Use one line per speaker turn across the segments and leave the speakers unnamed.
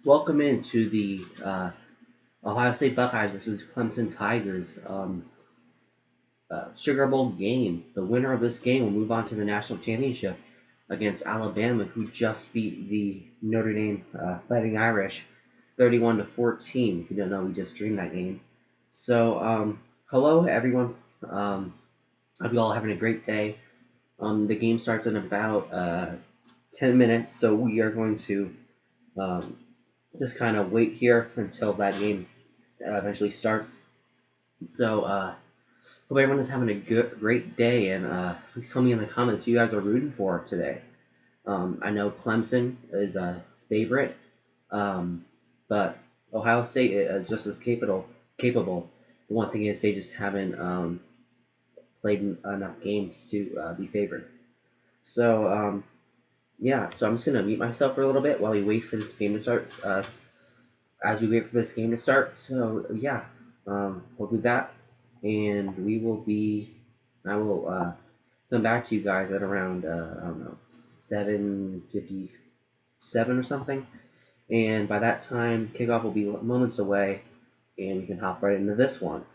Welcome into the Ohio State Buckeyes versus Clemson Tigers Sugar Bowl game. The winner of this game will move on to the national championship against Alabama, who just beat the Notre Dame Fighting Irish 31-14. If you don't know, we just streamed that game. So, hello everyone. Hope you all having a great day. The game starts in about 10 minutes, so we are going to um, just kind of wait here until that game eventually starts. So, hope everyone is having a great day, and please tell me in the comments who you guys are rooting for today. I know Clemson is a favorite, but Ohio State is just as capable. The one thing is they just haven't played enough games to be favored. So, yeah, so I'm just going to mute myself for a little bit while we wait for this game to start. As we wait for this game to start. So yeah, we'll do that, and I will come back to you guys at around I don't know 7:57 or something, and by that time kickoff will be moments away, and we can hop right into this one.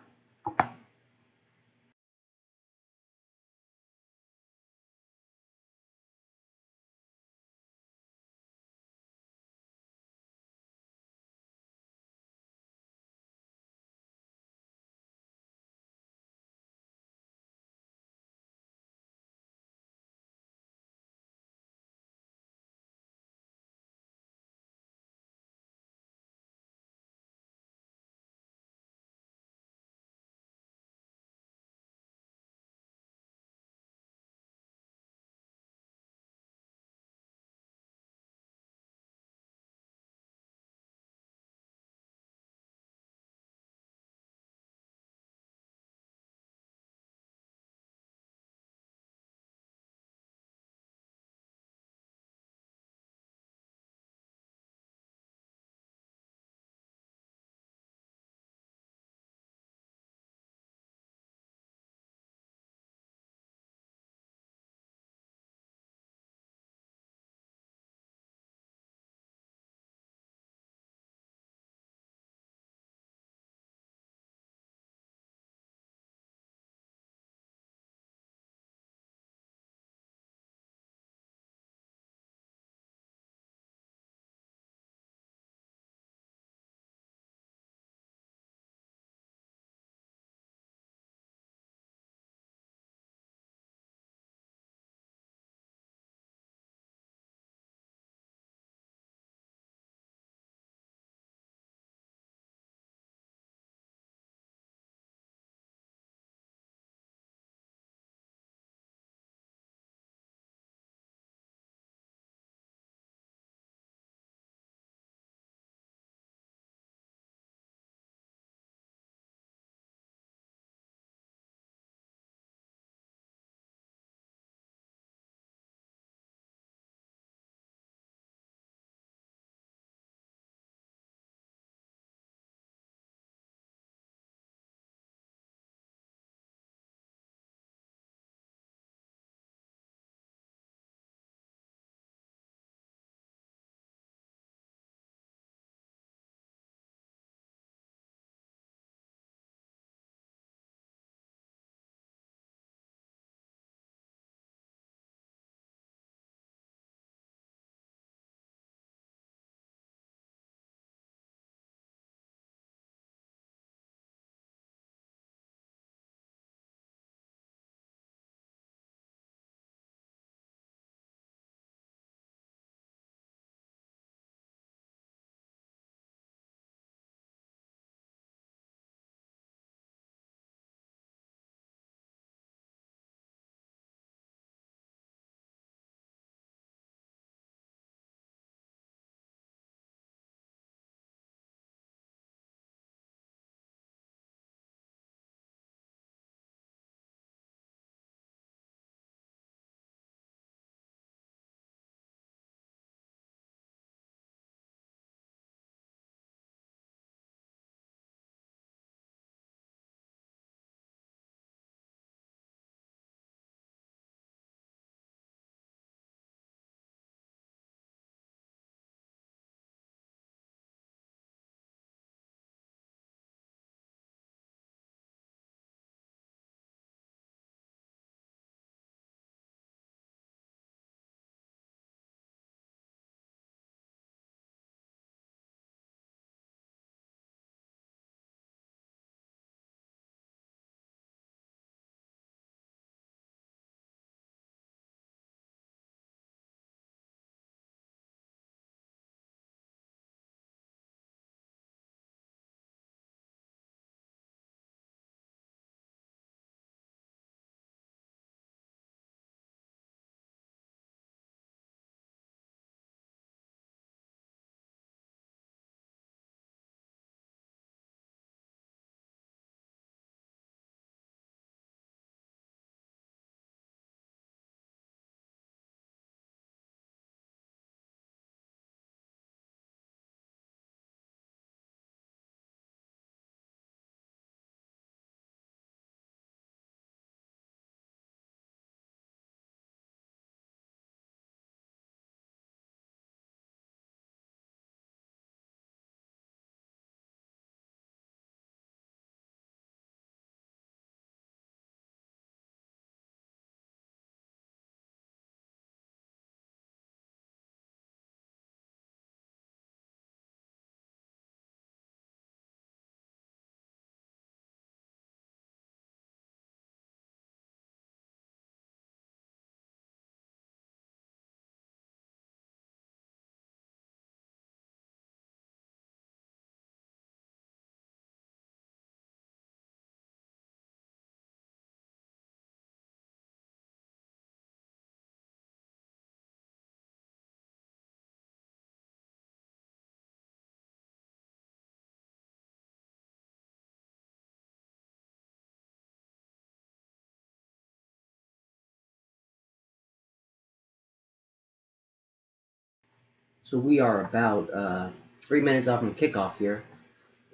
So we are about 3 minutes off from kickoff here,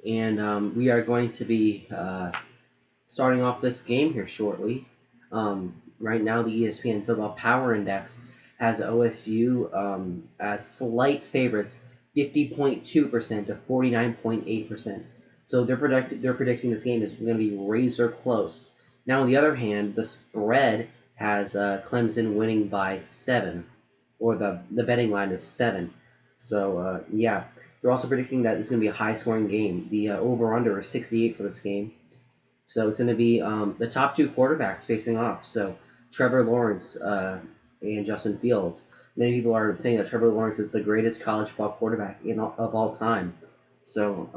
and we are going to be starting off this game here shortly. Right now, the ESPN Football Power Index has OSU as slight favorites, 50.2% to 49.8%. So they're predicting this game is going to be razor close. Now, on the other hand, the spread has Clemson winning by 7, or the betting line is 7. So yeah, they're also predicting that it's going to be a high-scoring game. The over/under is 68 for this game. So it's going to be the top two quarterbacks facing off. So Trevor Lawrence and Justin Fields. Many people are saying that Trevor Lawrence is the greatest college football quarterback of all time. So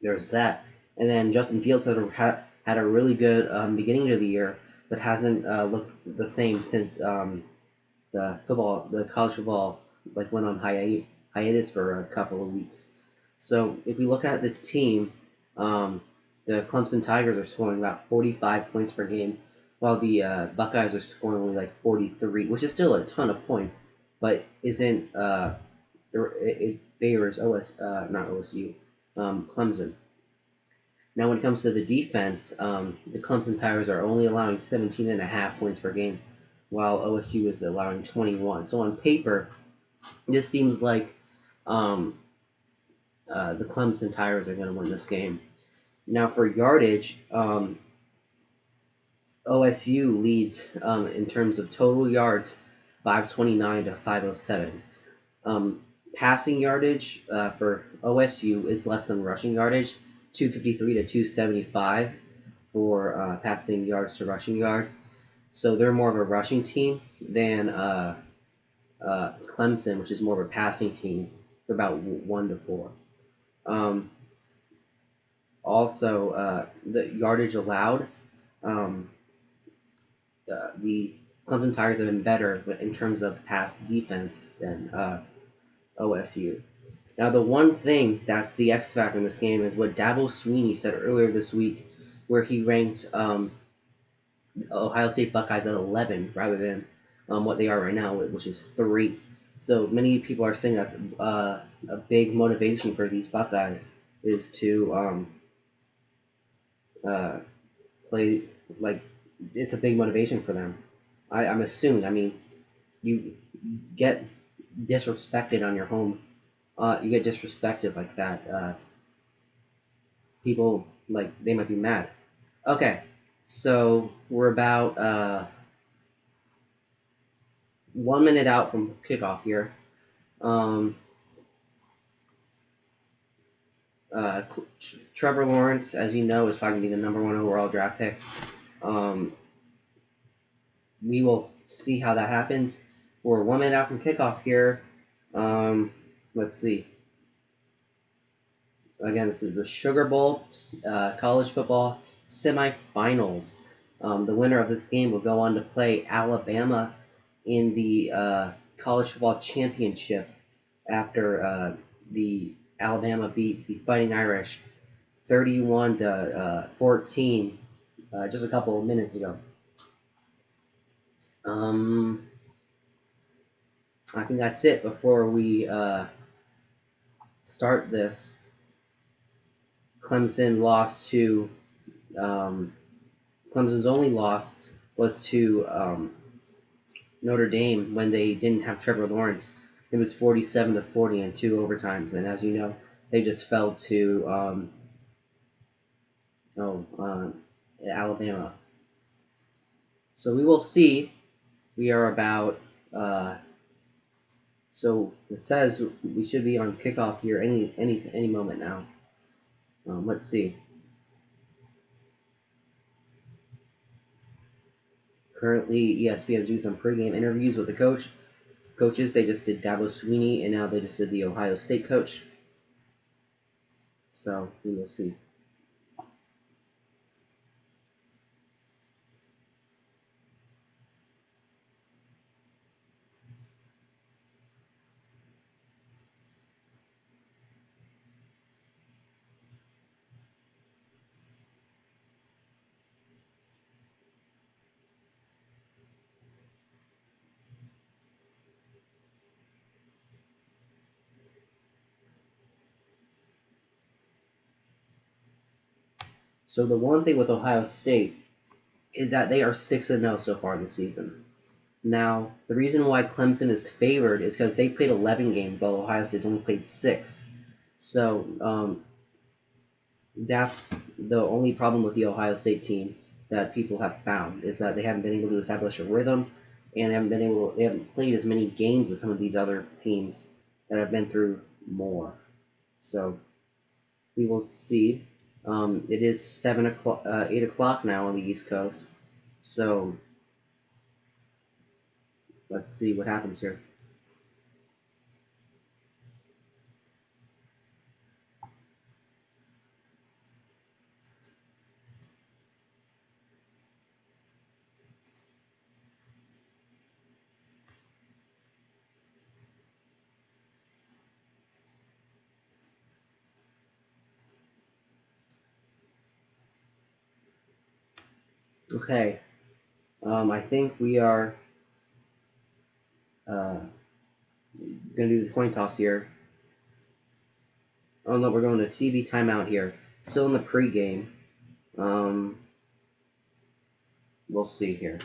there's that. And then Justin Fields had a really good beginning of the year, but hasn't looked the same since the college football went on hiatus for a couple of weeks. So if we look at this team, the Clemson Tigers are scoring about 45 points per game, while the Buckeyes are scoring only 43, which is still a ton of points, but isn't it favors not OSU, Clemson. Now when it comes to the defense, the Clemson Tigers are only allowing 17.5 points per game, while OSU is allowing 21. So on paper, this seems like the Clemson Tigers are going to win this game. Now for yardage, OSU leads in terms of total yards, 529 to 507. Passing yardage for OSU is less than rushing yardage, 253 to 275 for passing yards to rushing yards. So they're more of a rushing team than Clemson, which is more of a passing team, for about 1 to 4. Also, the yardage allowed, the Clemson Tigers have been better in terms of pass defense than OSU. Now, the one thing that's the X factor in this game is what Dabo Swinney said earlier this week, where he ranked Ohio State Buckeyes at 11 rather than what they are right now, which is 3. So many people are saying that's a big motivation for these Buckeyes is to play it's a big motivation for them. I'm assuming. I mean, you get disrespected on your home. You get disrespected like that. People they might be mad. Okay, so we're about 1 minute out from kickoff here. Trevor Lawrence, as you know, is probably going to be the number 1 overall draft pick. We will see how that happens. We're 1 minute out from kickoff here. Let's see. Again, this is the Sugar Bowl college football semifinals. The winner of this game will go on to play Alabama in the college football championship after the Alabama beat the Fighting Irish 31 to 14 just a couple of minutes ago. I think that's it before we start this. Clemson lost to Clemson's only loss was to Notre Dame when they didn't have Trevor Lawrence. It was 47 to 40 in 2 overtimes, and as you know, they just fell to Alabama. So we will see. We are about so it says we should be on kickoff here any moment now. Let's see. Currently, ESPN doing some pregame interviews with the coaches. They just did Dabo Swinney, and now they just did the Ohio State coach. So we will see. So the one thing with Ohio State is that they are 6-0 so far this season. Now, the reason why Clemson is favored is because they played 11 games, while Ohio State's only played 6. So that's the only problem with the Ohio State team that people have found, is that they haven't been able to establish a rhythm, and they haven't played as many games as some of these other teams that have been through more. So we will see. It is 8 o'clock now on the East Coast. So let's see what happens here. Okay. I think we are going to do the coin toss here. Oh no, we're going to TV timeout here. Still in the pregame. We'll see here.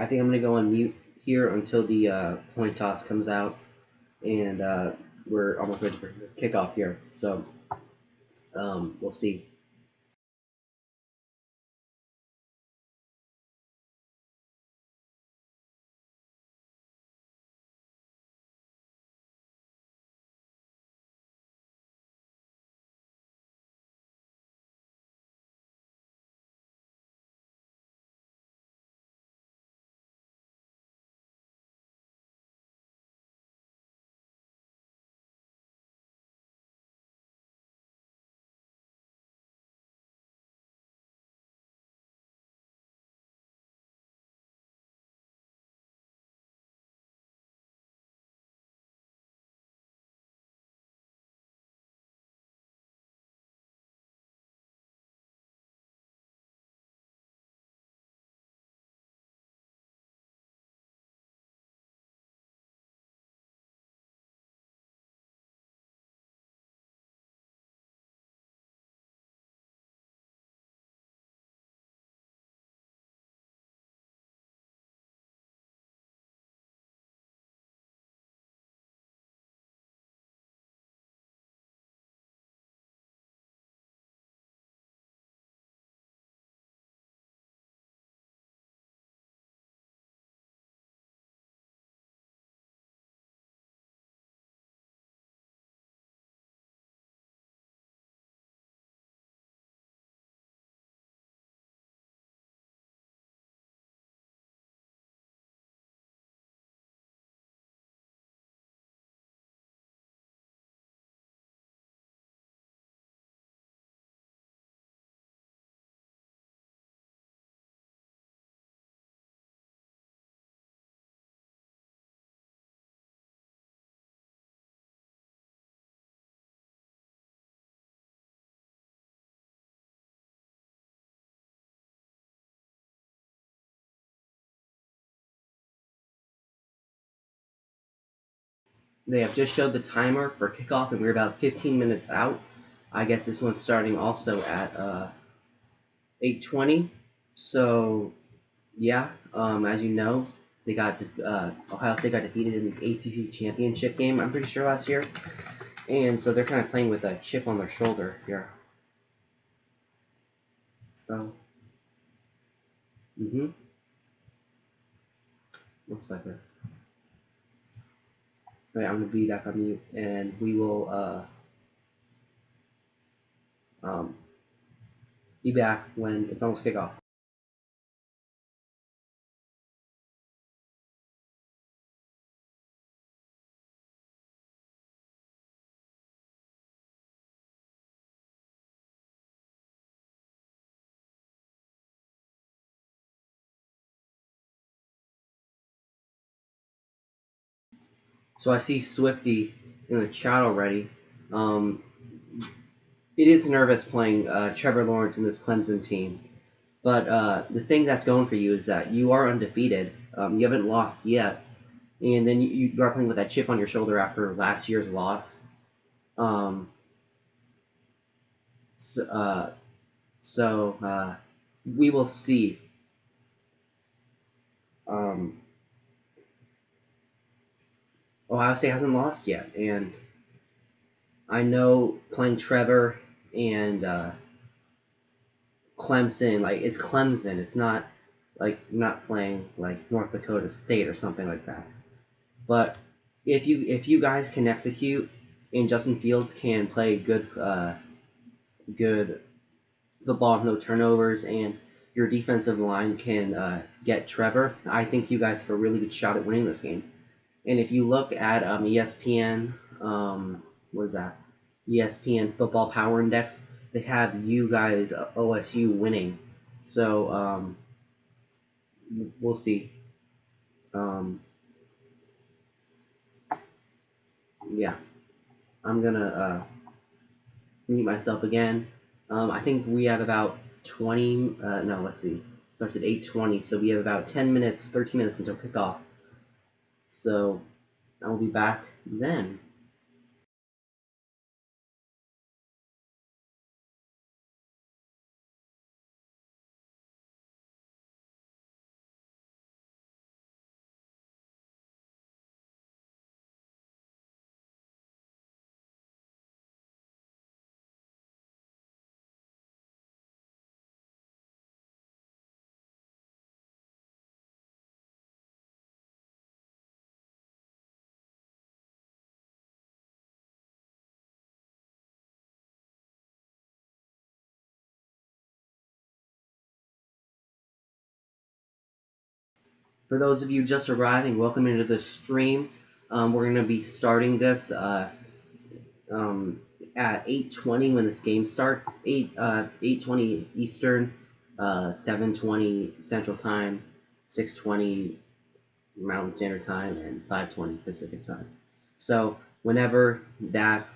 I think I'm going to go on mute here until the coin toss comes out, and we're almost ready for kickoff here. So we'll see. They have just showed the timer for kickoff, and we're about 15 minutes out. I guess this one's starting also at 8:20. So yeah, as you know, they got Ohio State got defeated in the ACC championship game, I'm pretty sure, last year, and so they're kind of playing with a chip on their shoulder here. So, looks like it. Right, I'm gonna be back on mute, and we will be back when it's almost kickoff. So I see Swifty in the chat already. It is nervous playing Trevor Lawrence in this Clemson team. But the thing that's going for you is that you are undefeated. You haven't lost yet. And then you are playing with that chip on your shoulder after last year's loss. So we will see. Um, Ohio State hasn't lost yet, and I know playing Trevor and Clemson, like it's Clemson. It's not like you're not playing like North Dakota State or something like that. But if you guys can execute and Justin Fields can play good football with no turnovers and your defensive line can get Trevor, I think you guys have a really good shot at winning this game. And if you look at ESPN, what is that? ESPN Football Power Index, they have you guys OSU winning. So we'll see. Um, yeah, I'm gonna mute myself again. I think we have about 20. No, let's see. Starts at 8:20, so we have about 10 minutes, 13 minutes until kickoff. So I will be back then. For those of you just arriving, welcome into the stream. We're going to be starting this um, at 8:20 when this game starts. 8:20 Eastern, 7:20 Central Time, 6:20 Mountain Standard Time, and 5:20 Pacific Time. So whenever that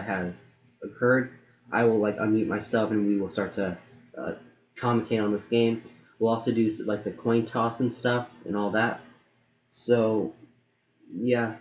has occurred, I will like unmute myself and we will start to uh, commentate on this game. We'll also do like the coin toss and stuff and all that. So yeah,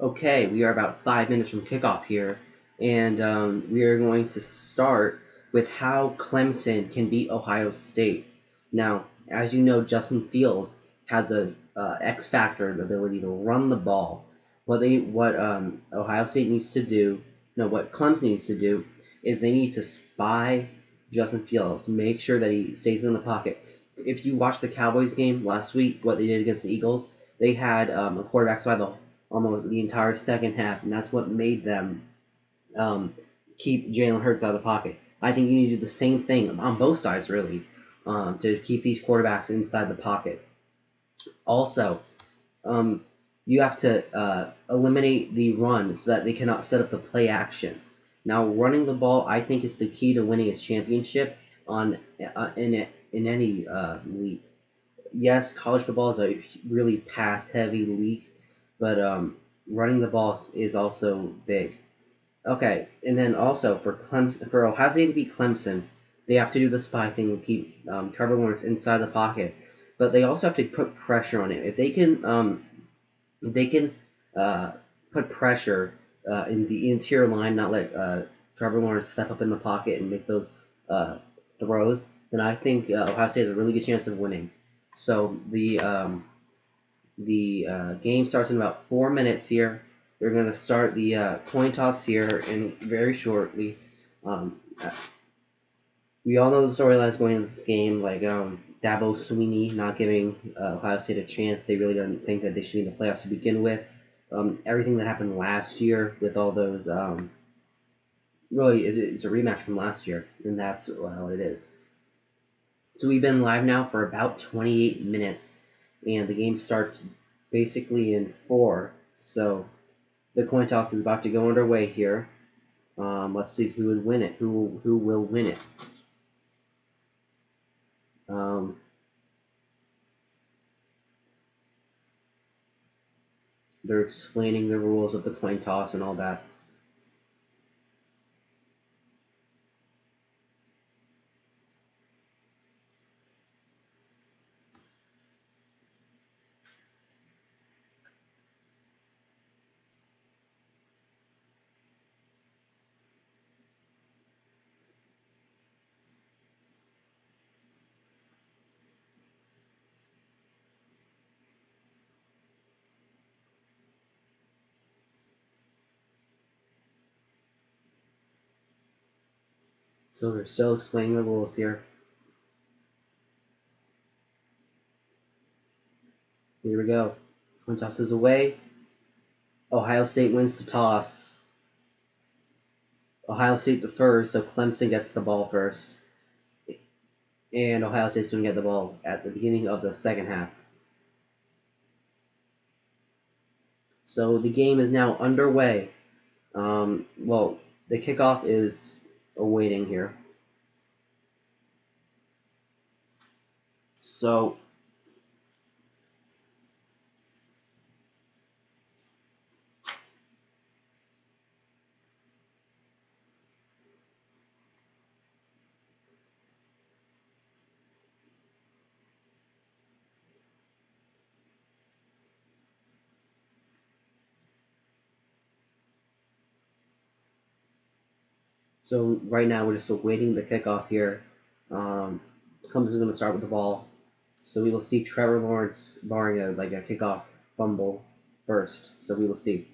Okay, we are about 5 minutes from kickoff here, and we are going to start with how Clemson can beat Ohio State. Now, as you know, Justin Fields has a X factor ability to run the ball. What Ohio State needs to do, no, what Clemson needs to do, is they need to spy Justin Fields, make sure that he stays in the pocket. If you watched the Cowboys game last week, what they did against the Eagles, they had a quarterback spy almost the entire second half, and that's what made them keep Jalen Hurts out of the pocket. I think you need to do the same thing on both sides, really, to keep these quarterbacks inside the pocket. Also, you have to eliminate the run so that they cannot set up the play action. Now, running the ball, I think, is the key to winning a championship in any league. Yes, college football is a really pass-heavy league, but running the ball is also big. Okay, and then also for Ohio State to beat Clemson, they have to do the spy thing and keep Trevor Lawrence inside the pocket, but they also have to put pressure on him. If they can put pressure in the interior line, not let Trevor Lawrence step up in the pocket and make those throws, then I think Ohio State has a really good chance of winning. So the game starts in about 4 minutes here. They're going to start the coin toss here very shortly. We all know the storylines going into this game, like Dabo Swinney not giving Ohio State a chance. They really don't think that they should be in the playoffs to begin with. Everything that happened last year with all those, really, it's a rematch from last year, and that's what it is. So we've been live now for about 28 minutes, and the game starts basically in 4. So the coin toss is about to go underway here. Let's see who would win it. Who will win it? They're explaining the rules of the coin toss and all that. So they're still explaining the rules here. Here we go. Coin toss is away. Ohio State wins the toss. Ohio State defers, so Clemson gets the ball first. And Ohio State's going to get the ball at the beginning of the second half. So the game is now underway. Well, the kickoff is awaiting here. So right now we're just awaiting the kickoff here. Clemson's going to start with the ball. So we will see Trevor Lawrence barring a kickoff fumble first. So we will see.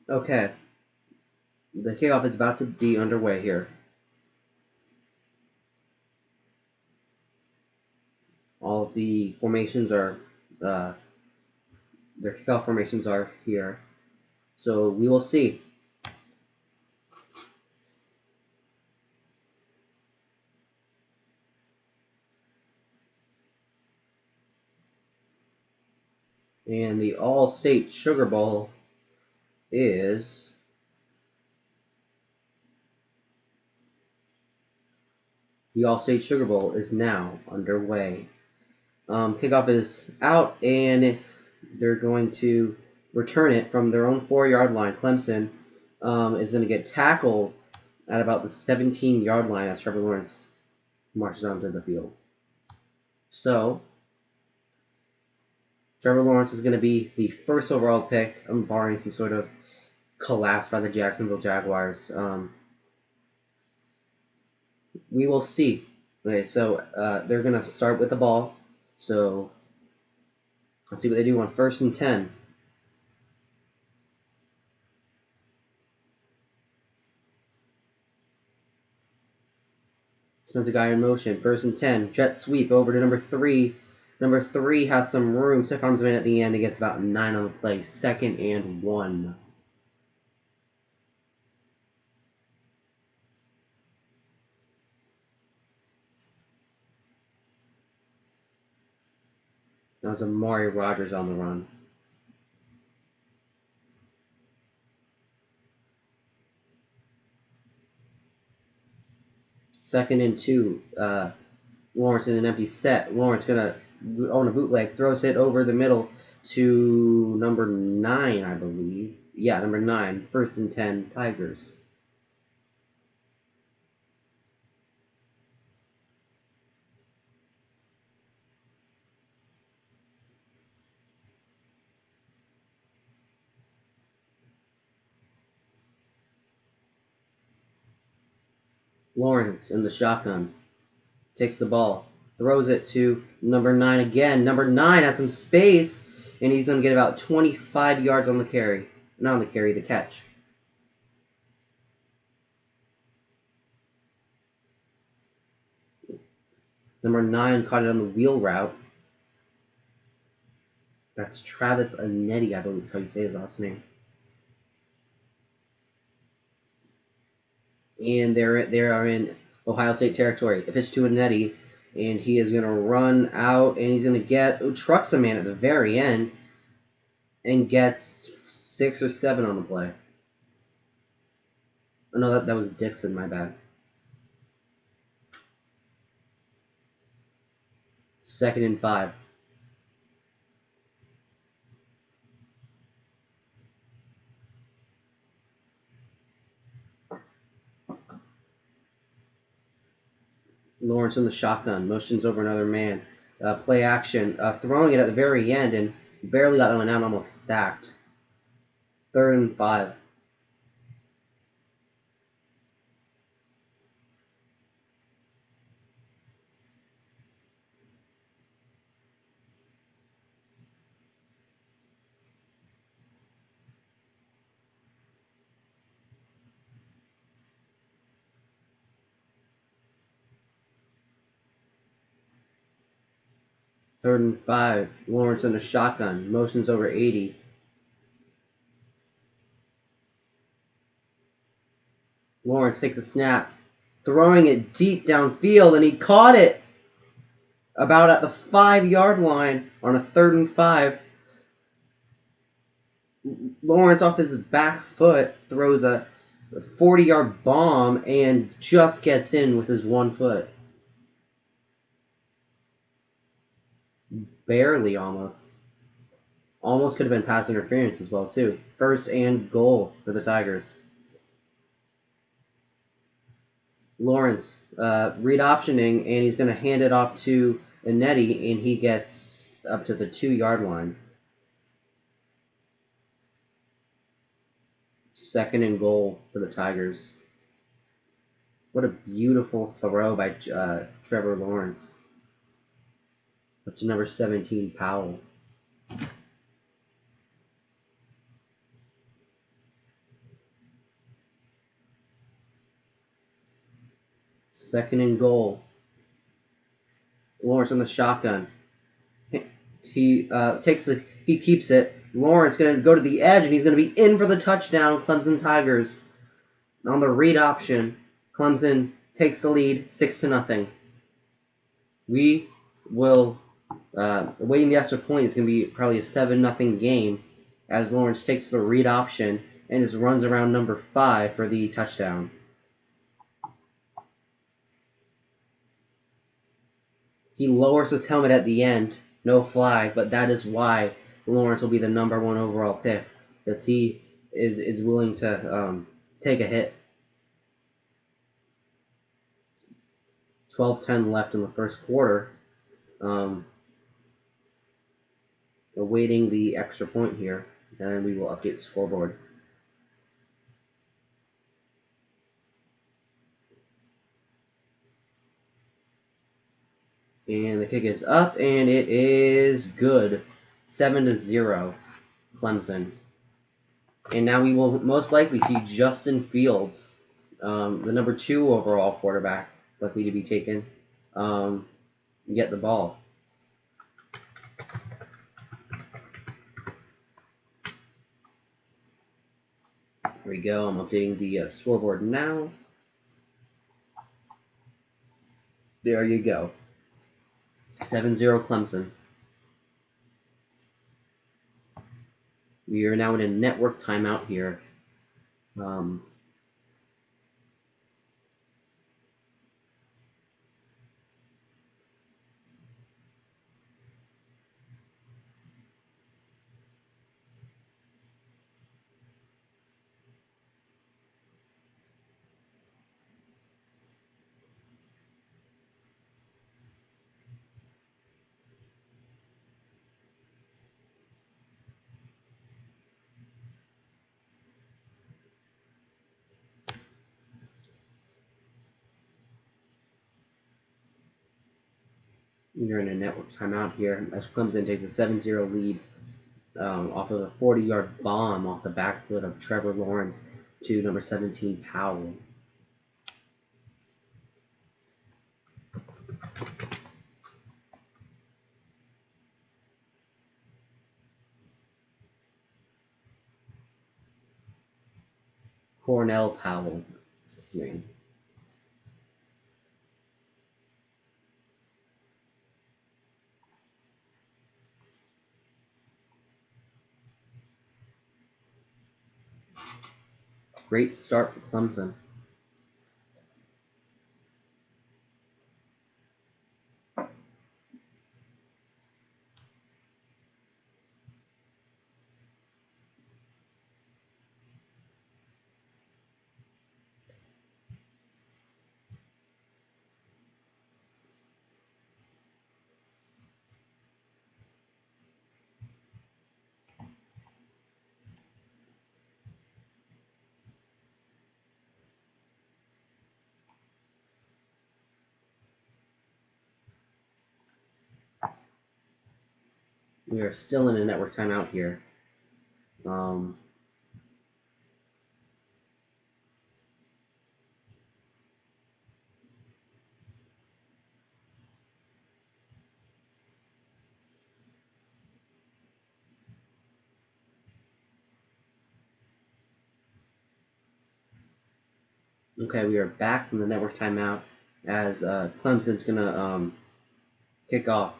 Okay. The kickoff is about to be underway here. All Both the formations are, their kickoff formations are here. So we will see. And the All-State Sugar Bowl is now underway. Kickoff is out, and they're going to return it from their own 4-yard line. Clemson is going to get tackled at about the 17-yard line as Trevor Lawrence marches onto the field. So, Trevor Lawrence is going to be the first overall pick, barring some sort of collapse by the Jacksonville Jaguars. We will see. Okay, so they're going to start with the ball. So, let's see what they do on 1st and 10. Sends a guy in motion. 1st and 10. Jet sweep over to number 3. Number 3 has some room. Stephon's in at the end. He gets about 9 on the play. 2nd and 1. That was Amari Rodgers on the run. Second and 2. Lawrence in an empty set. Lawrence gonna on a bootleg, throws it over the middle to number 9, I believe. Yeah, number 9. 1st and 10, Tigers. Lawrence in the shotgun. Takes the ball. Throws it to number 9 again. Number 9 has some space, and he's going to get about 25 yards on the carry. Not on the carry, the catch. Number 9 caught it on the wheel route. That's Travis Anetti, I believe is how you say his last name. And they are in Ohio State territory. If it's to Anetti, and he is going to run out, and he's going to trucks the man at the very end, and gets 6 or 7 on the play. Oh, no, that was Dixon, my bad. 2nd and 5. Lawrence in the shotgun, motions over another man. Play action, throwing it at the very end, and barely got that one out, almost sacked. 3rd and 5. Third and 5. Lawrence in the shotgun, motions over 80. Lawrence takes a snap, throwing it deep downfield, and he caught it about at the 5-yard line on a 3rd and 5. Lawrence off his back foot throws a 40-yard bomb and just gets in with his 1 foot. Barely, almost. Almost could have been pass interference as well, too. 1st and goal for the Tigers. Lawrence read optioning, and he's going to hand it off to Anetti, and he gets up to the 2-yard line. 2nd and goal for the Tigers. What a beautiful throw by Trevor Lawrence. Up to number 17, Powell. Second and goal. Lawrence on the shotgun. He he keeps it. Lawrence going to go to the edge, and he's going to be in for the touchdown. Clemson Tigers on the read option. Clemson takes the lead, 6-0. We will awaiting the extra point. It's going to be probably a 7-0 game as Lawrence takes the read option and just runs around number 5 for the touchdown. He lowers his helmet at the end, no flag, but that is why Lawrence will be the number 1 overall pick, because he is willing to take a hit. 12:10 left in the first quarter. Awaiting the extra point here, and we will update the scoreboard. And the kick is up, and it is good. 7-0, Clemson. And now we will most likely see Justin Fields, the number 2 overall quarterback, likely to be taken, get the ball. Here we go. I'm updating the scoreboard now. There you go. 7-0 Clemson. We are now in a network timeout here. We're in a network timeout here as Clemson takes a 7-0 lead off of a 40-yard bomb off the back foot of Trevor Lawrence to number 17 Powell. Cornell Powell is his name. Great start for Clemson. We are still in a network timeout here. Okay, we are back from the network timeout as Clemson's going to kick off.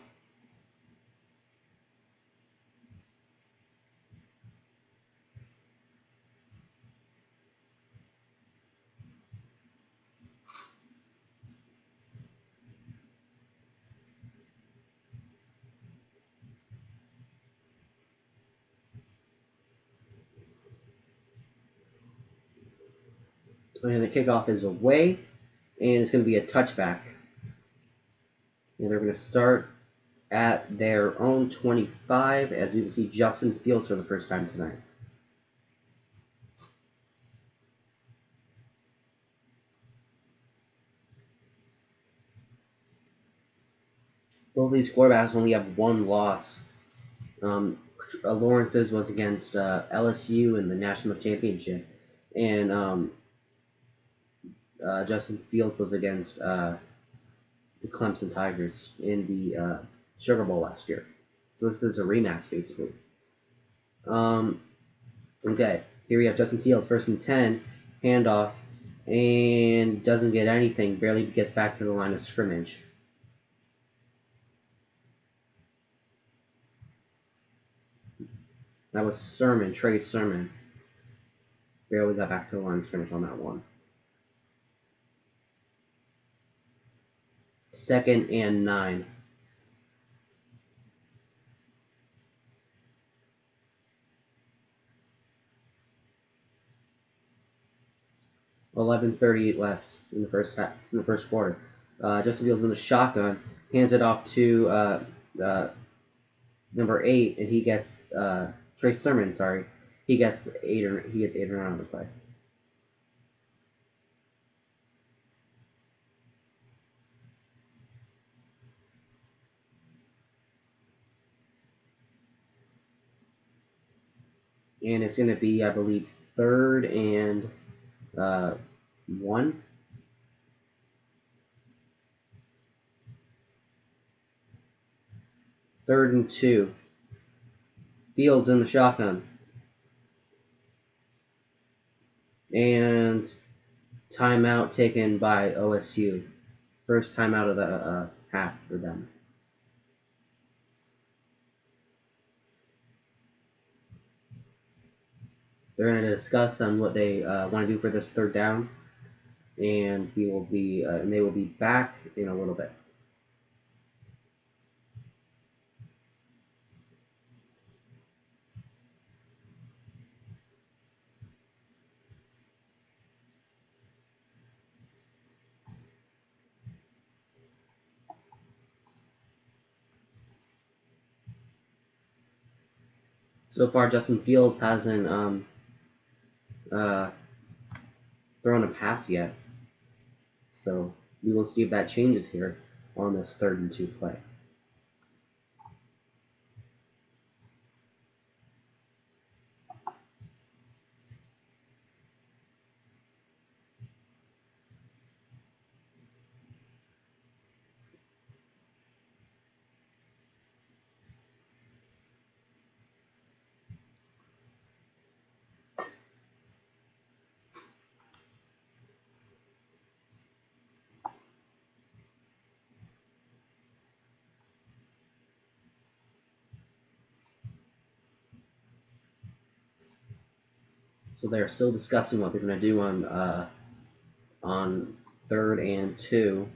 And the kickoff is away, and it's going to be a touchback. And they're going to start at their own 25 as we will see Justin Fields for the first time tonight. Both of these quarterbacks only have one loss. Lawrence's was against LSU in the national championship, and Justin Fields was against the Clemson Tigers in the Sugar Bowl last year. So this is a rematch, basically. Okay, here we have Justin Fields, 1st and 10, handoff, and doesn't get anything, barely gets back to the line of scrimmage. That was Sermon, Trey Sermon. Barely got back to the line of scrimmage on that one. 2nd and 9. .11:38 left in the first quarter. Justin Fields in the shotgun, hands it off to number 8, and he gets Trey Sermon. Sorry, he gets 8 around on the play. And it's going to be, I believe, 3rd and 1. Third and 2. Fields in the shotgun. And timeout taken by OSU. First timeout of the half for them. They're going to discuss on what they want to do for this 3rd down, and they will be back in a little bit. So far, Justin Fields hasn't thrown a pass yet. So we will see if that changes here on this 3rd and 2 play. So they're still discussing what they're going to do on 3rd and 2.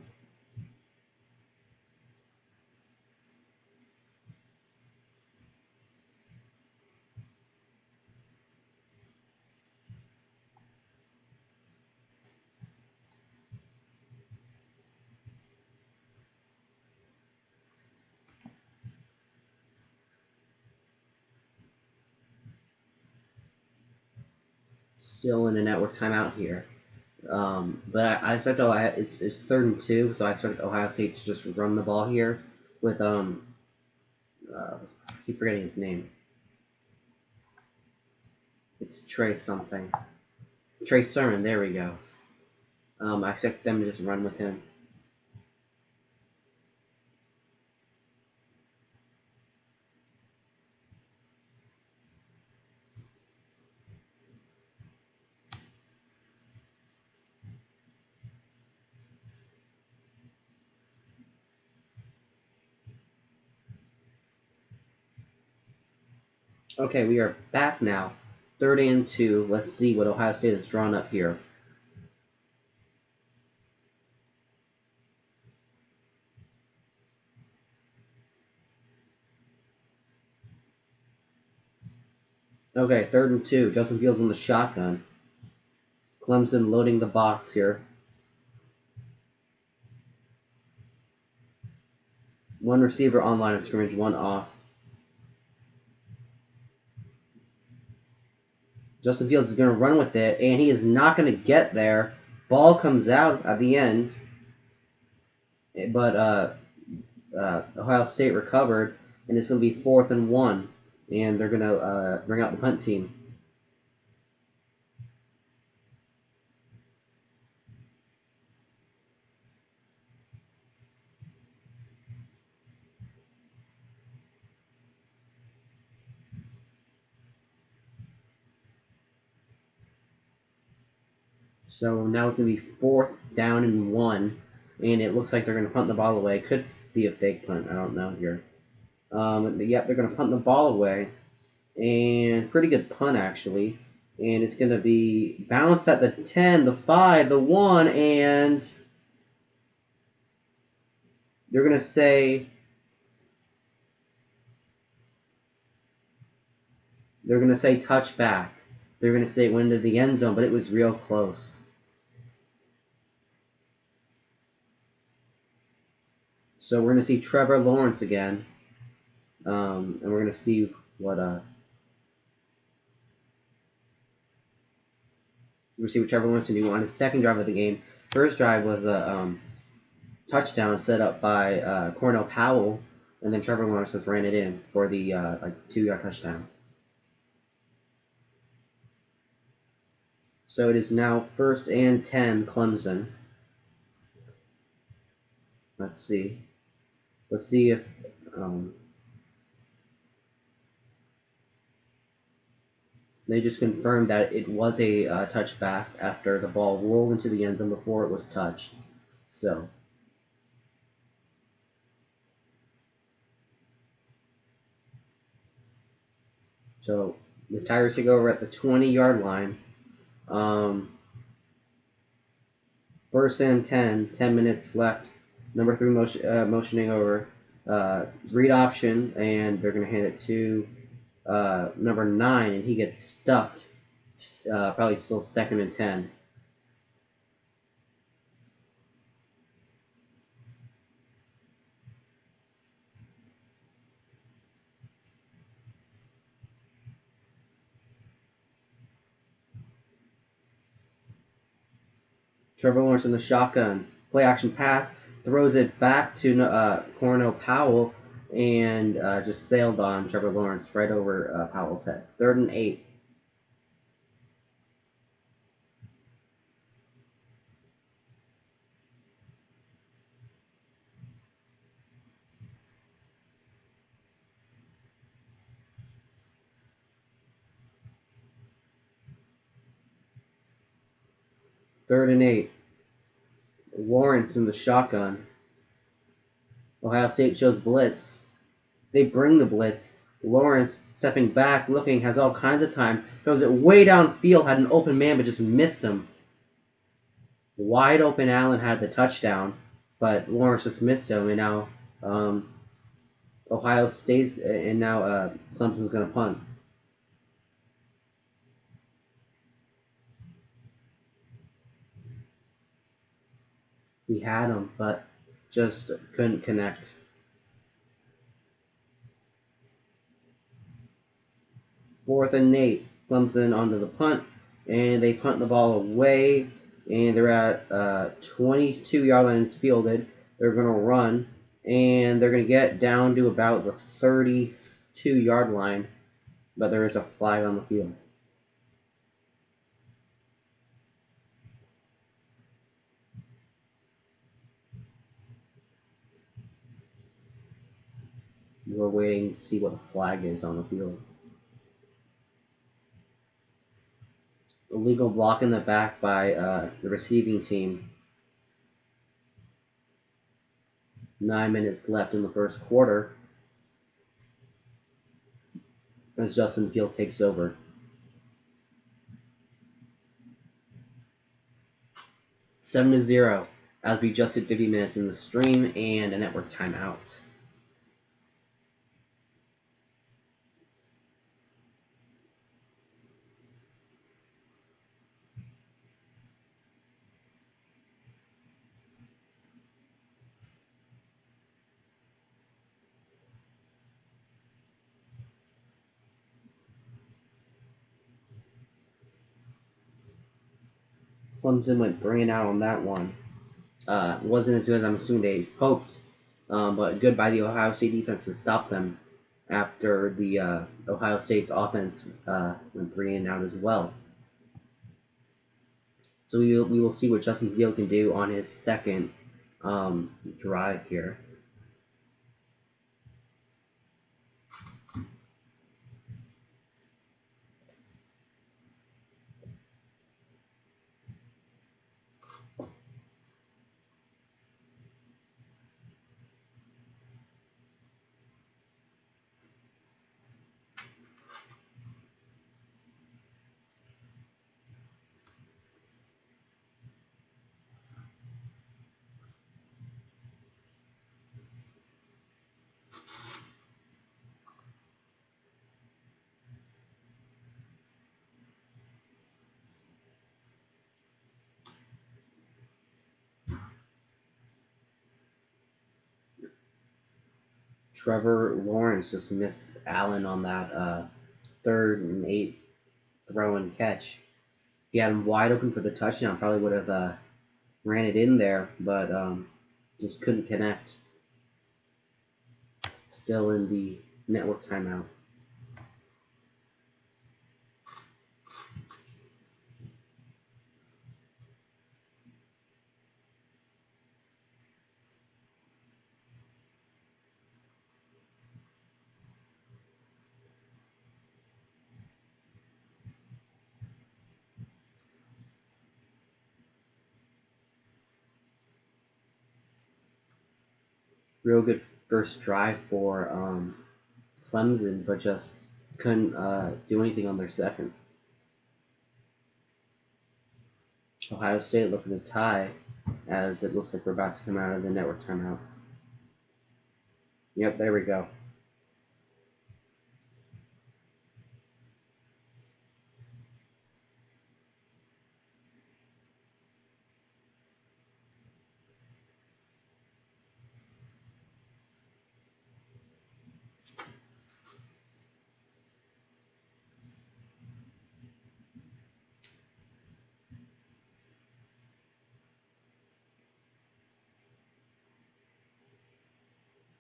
Still in a network timeout here. But I expect it's 3rd and 2, so I expect Ohio State to just run the ball here with I keep forgetting his name. It's Trey something. Trey Sermon, there we go. I expect them to just run with him. Okay, we are back now. 3rd and 2. Let's see what Ohio State has drawn up here. Okay, 3rd and 2. Justin Fields in the shotgun. Clemson loading the box here. One receiver on line of scrimmage, one off. Justin Fields is going to run with it, and he is not going to get there. Ball comes out at the end, but Ohio State recovered, and it's going to be 4th and 1, and they're going to bring out the punt team. So now it's going to be 4th down and 1, and it looks like they're going to punt the ball away. Could be a fake punt, I don't know here. Yep, they're going to punt the ball away, and pretty good punt actually. And it's going to be bounced at the 10, the 5, the 1, and they're going to say touchback. They're going to say it went into the end zone, but it was real close. So we're going to see Trevor Lawrence again, and we're going to see what Trevor Lawrence can do on his second drive of the game. First drive was a touchdown set up by Cornell Powell, and then Trevor Lawrence just ran it in for the 2-yard touchdown. So it is now 1st and 10, Clemson. Let's see if they just confirmed that it was a touchback after the ball rolled into the end zone before it was touched. So the Tigers take over at the 20-yard line. 1st and 10 minutes left. Number 3 motioning over. Read option, and they're going to hand it to number 9, and he gets stuffed. Probably still 2nd and 10. Trevor Lawrence in the shotgun. Play action pass. Throws it back to Cornell Powell, and just sailed on Trevor Lawrence right over Powell's head. 3rd and 8. Lawrence in the shotgun. Ohio State shows blitz. They bring the blitz. Lawrence stepping back, looking, has all kinds of time. Throws it way downfield, had an open man, but just missed him. Wide open Allen had the touchdown, but Lawrence just missed him, and now Ohio State's, and now Clemson's going to punt. He had him, but just couldn't connect. Fourth and 8, Clemson onto the punt, and they punt the ball away, and they're at 22-yard line fielded. They're going to run, and they're going to get down to about the 32-yard line, but there is a flag on the field. We're waiting to see what the flag is on the field. Illegal block in the back by the receiving team. 9 minutes left in the first quarter as Justin Field takes over. 7-0 as we just hit 50 minutes in the stream and a network timeout. Clemson went 3-and-out on that one. Wasn't as good as I'm assuming they hoped, but good by the Ohio State defense to stop them after the Ohio State's offense went 3-and-out as well. So we will see what Justin Field can do on his second drive here. Trevor Lawrence just missed Allen on that 3rd and 8 throw and catch. He had him wide open for the touchdown. Probably would have ran it in there, but just couldn't connect. Still in the network timeout. Real good first drive for Clemson, but just couldn't do anything on their second. Ohio State looking to tie, as it looks like we're about to come out of the network timeout. Yep, there we go.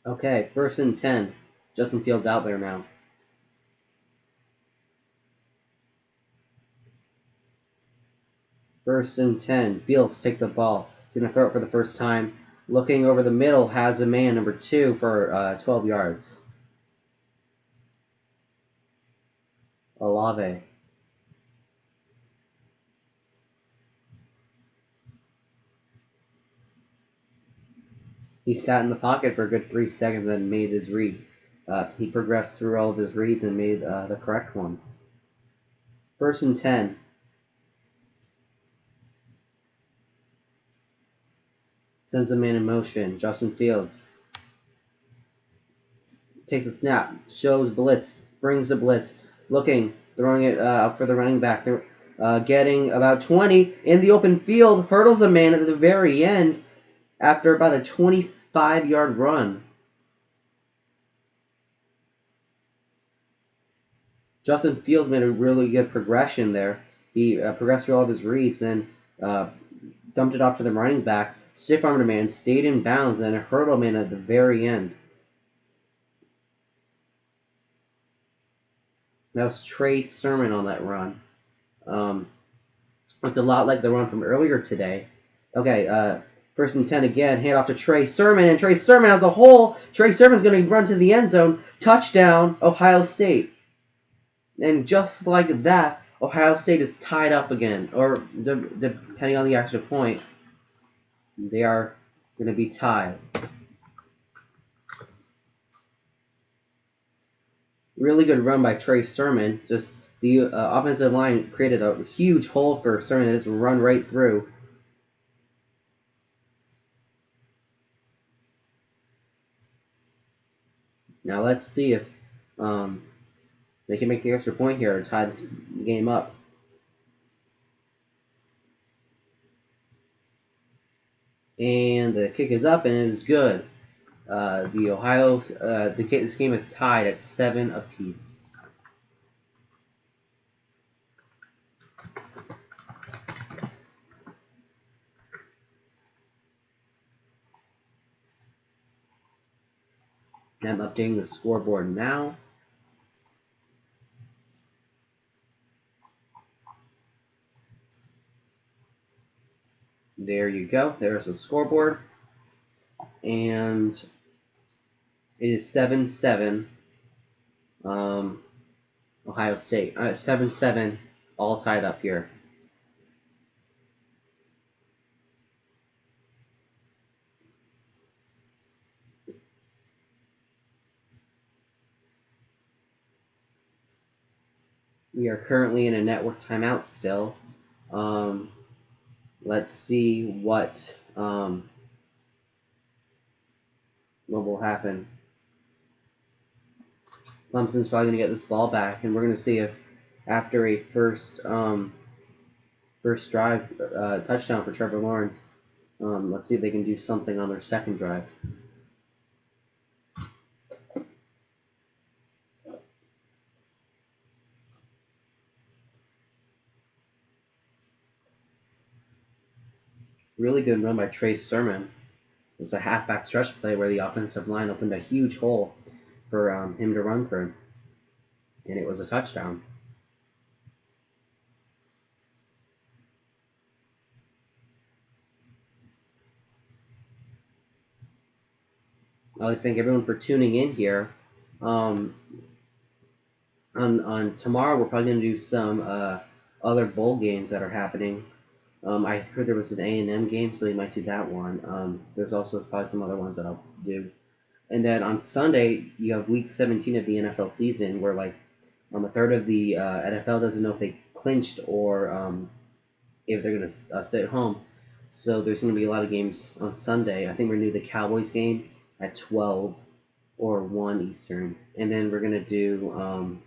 Okay, 1st and 10. Justin Fields out there now. First and 10. Fields take the ball. Gonna throw it for the first time. Looking over the middle, has a man, number 2, for 12 yards. Olave. He sat in the pocket for a good 3 seconds and made his read. He progressed through all of his reads and made the correct one. 1st and 10. Sends a man in motion. Justin Fields takes a snap, shows blitz, brings the blitz, looking, throwing it out for the running back. Getting about 20 in the open field, hurdles a man at the very end after about a 25-yard run. Justin Fields made a really good progression there. He progressed through all of his reads, and dumped it off to the running back, stiff-armed a man, stayed in bounds, and hurdled a man at the very end. That was Trey Sermon on that run. It's a lot like the run from earlier today. Okay, 1st and 10 again, hand off to Trey Sermon, and Trey Sermon has a hole. Trey Sermon's going to run to the end zone. Touchdown, Ohio State. And just like that, Ohio State is tied up again, or depending on the extra point, they are going to be tied. Really good run by Trey Sermon. Just the offensive line created a huge hole for Sermon to just run right through. Now let's see if they can make the extra point here to tie this game up. And the kick is up and it is good. This game is tied at 7 apiece. I'm updating the scoreboard now. There you go. There's the scoreboard. And it is 7-7 Ohio State. 7-7 all tied up here. We are currently in a network timeout still. Let's see what will happen. Clemson's probably going to get this ball back, and we're going to see if after a first drive touchdown for Trevor Lawrence, let's see if they can do something on their second drive. Really good run by Trey Sermon. It was a halfback stretch play where the offensive line opened a huge hole for him to run through, and it was a touchdown. I'd like to thank everyone for tuning in here. On tomorrow, we're probably going to do some other bowl games that are happening. I heard there was an A&M game, so we might do that one. There's also probably some other ones that I'll do. And then on Sunday, you have week 17 of the NFL season, where like a third of the NFL doesn't know if they clinched or if they're going to sit home. So there's going to be a lot of games on Sunday. I think we're going to do the Cowboys game at 12 or 1 Eastern. And then we're going to do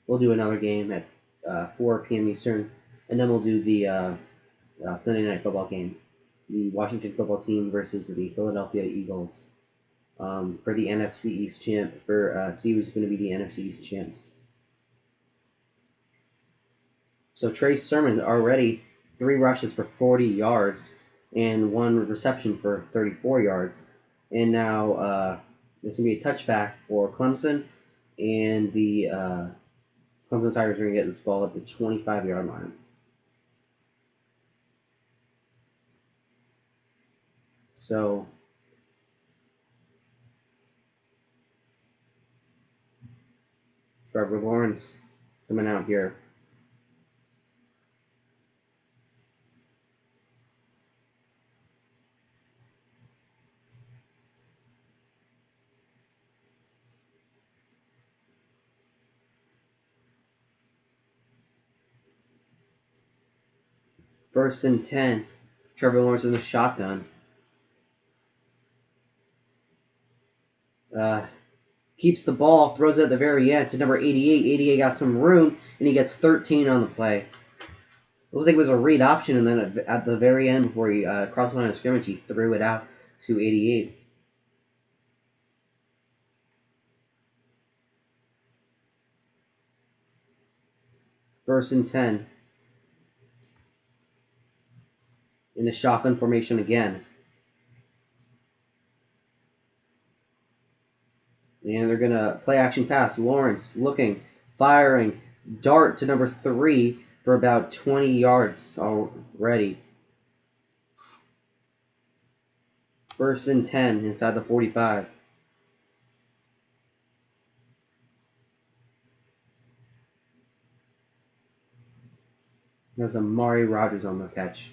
we'll do another game at 4 p.m. Eastern. And then we'll do the Sunday night football game. The Washington football team versus the Philadelphia Eagles for the NFC East champ. See who's going to be the NFC East champs. So Trey Sermon already 3 rushes for 40 yards and 1 reception for 34 yards. And now there's going to be a touchback for Clemson, and the Clemson Tigers are going to get this ball at the 25-yard line. So Trevor Lawrence coming out here. First and 10. Trevor Lawrence in the shotgun. Keeps the ball, throws it at the very end to number 88. 88 got some room, and he gets 13 on the play. Looks like it was a read option, and then at the very end, before he crossed the line of scrimmage, he threw it out to 88. First and 10. In the shotgun formation again. And they're going to play action pass. Lawrence looking, firing, dart to number 3 for about 20 yards already. First and 10 inside the 45. There's Amari Rogers on the catch.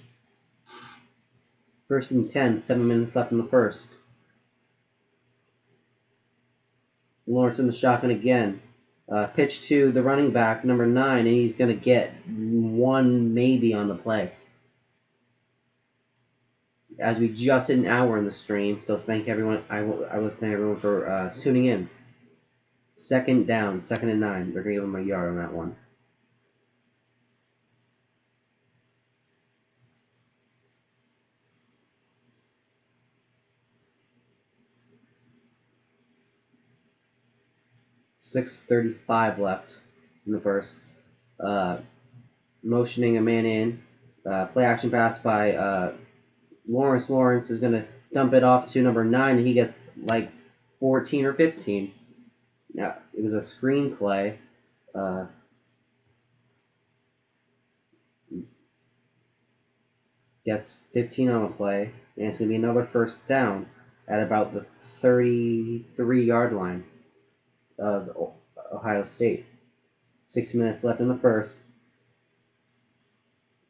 First and 10, 7 minutes left in the first. Lawrence in the shotgun again. Pitch to the running back, number 9, and he's going to get 1 maybe on the play. As we just hit an hour in the stream, so thank everyone. I will thank everyone for tuning in. Second down, 2nd and 9. They're going to give him a yard on that one. .6:35 left in the first. Motioning a man in. Play action pass by Lawrence. Lawrence is going to dump it off to number 9, and he gets like 14 or 15. Now, it was a screen play. Gets 15 on the play, and it's going to be another first down at about the 33-yard line of Ohio State. 60 minutes left in the first.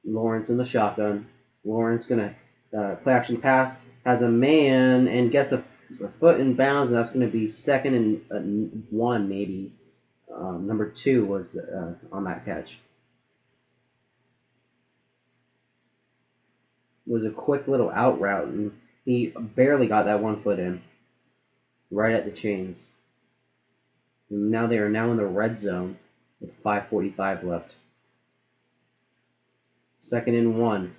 Lawrence in the shotgun. Lawrence going to play action pass, has a man, and gets a foot in bounds, and that's going to be 2nd and 1 maybe. Number 2 was on that catch. It was a quick little out route, and he barely got that 1 foot in. Right at the chains. Now they are now in the red zone with 5:45 left. 2nd and 1.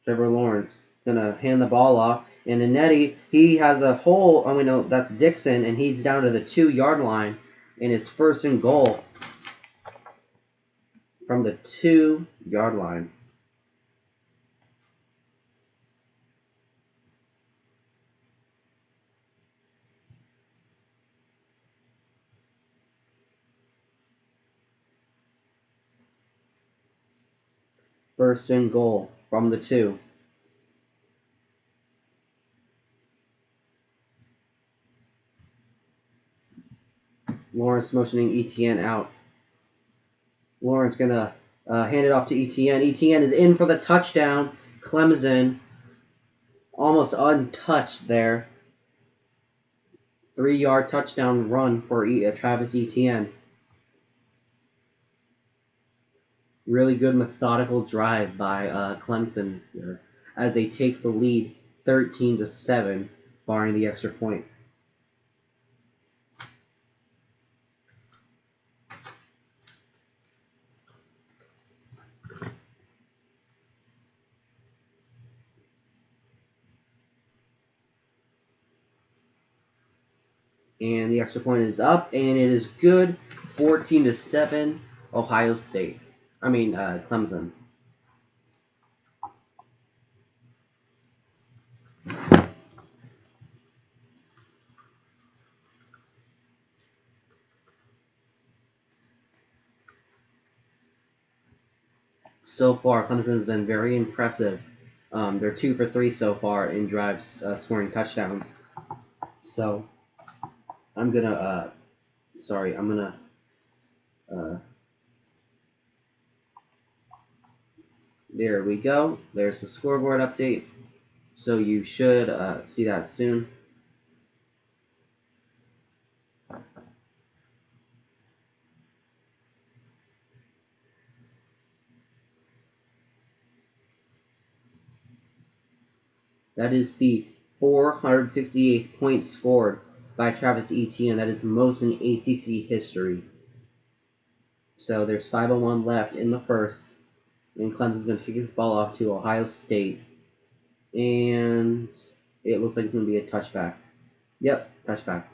Trevor Lawrence gonna hand the ball off, and Inetti, he has a hole. Oh, we know that's Dixon, and he's down to the 2-yard line, and it's 1st and goal from the 2-yard line. First and goal from the 2. Lawrence motioning Etienne out. Lawrence gonna hand it off to Etienne. Etienne is in for the touchdown. Clemson almost untouched there. 3-yard touchdown run for Travis Etienne. Really good methodical drive by Clemson here as they take the lead 13-7, barring the extra point. And the extra point is up, and it is good. 14-7, Ohio State. Clemson. So far, Clemson has been very impressive. They're 2 for 3 so far in drives scoring touchdowns. So I'm gonna there we go. There's the scoreboard update. So you should see that soon. That is the 468th point scored by Travis Etienne. That is the most in ACC history. So there's 5:01 left in the first. And Clemson's going to kick this ball off to Ohio State. And it looks like it's going to be a touchback. Yep, touchback.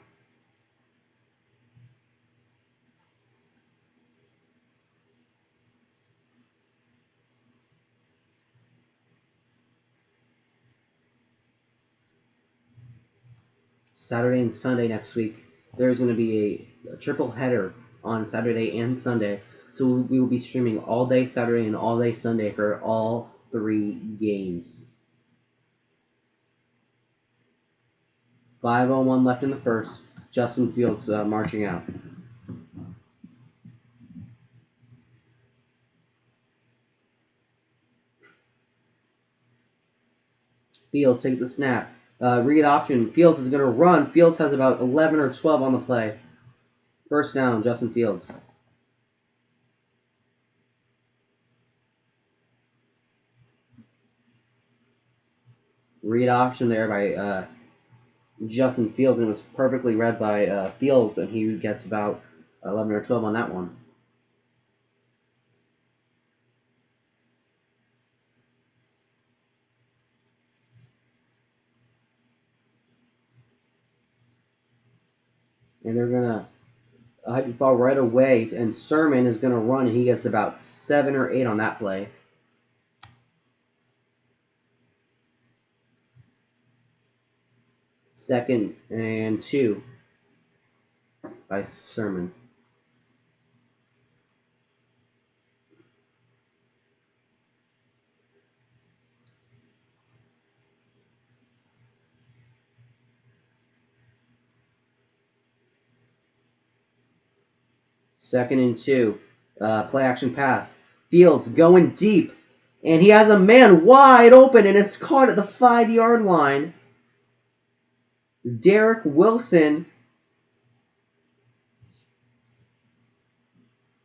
Saturday and Sunday next week, there's going to be a triple header on Saturday and Sunday. So we will be streaming all day Saturday and all day Sunday for all 3 games. 5:01 left in the first. Justin Fields marching out. Fields take the snap. Read option. Fields is going to run. Fields has about 11 or 12 on the play. First down, Justin Fields. Read option there by Justin Fields, and it was perfectly read by Fields, and he gets about 11 or 12 on that one. And they're going to hide the ball right away, and Sermon is going to run, and he gets about 7 or 8 on that play. Second and 2 by Sermon. Second and 2. Play action pass. Fields going deep. And he has a man wide open, and it's caught at the 5-yard line. Derek Wilson.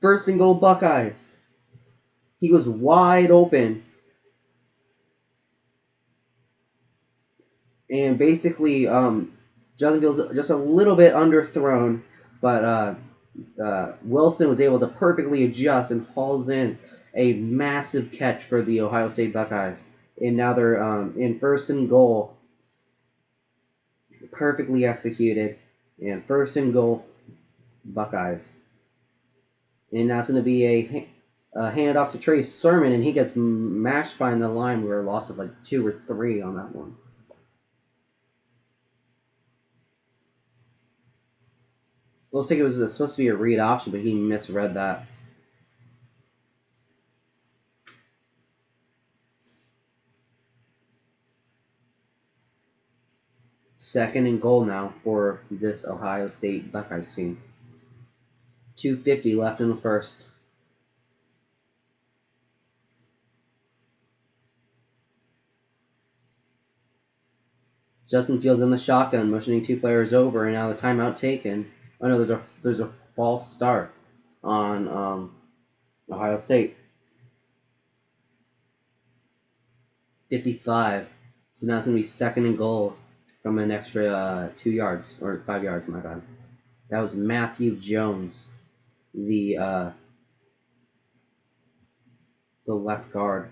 First and goal, Buckeyes. He was wide open. And basically, Justin Fields just a little bit underthrown, but Wilson was able to perfectly adjust and hauls in a massive catch for the Ohio State Buckeyes. And now they're in first and goal. Perfectly executed. And first and goal, Buckeyes. And now it's going to be Hand off to Trey Sermon, and he gets mashed behind the line. We were a loss of like 2 or 3 on that one. Looks like it was supposed to be a read option, but he misread that. Second and goal now for this Ohio State Buckeyes team. 2:50 left in the first. Justin Fields in the shotgun, motioning 2 players over, and now the timeout taken. Oh no, there's a false start on Ohio State. 55. So now it's going to be second and goal from an extra 2 yards, or 5 yards, my bad. That was Matthew Jones, the left guard.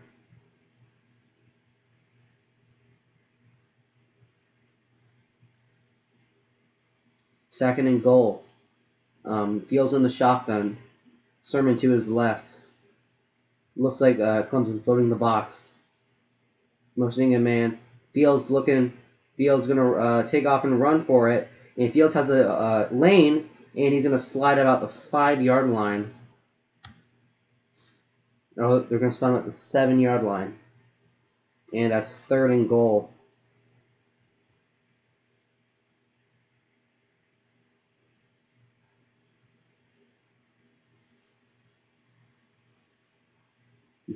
Second and goal. Fields in the shotgun. Sermon to his left. Looks like Clemson's loading the box. Motioning a man. Fields going to take off and run for it. And Fields has a lane, and he's going to slide about the 5-yard line. Oh, they're going to spot him at the 7-yard line. And that's third and goal.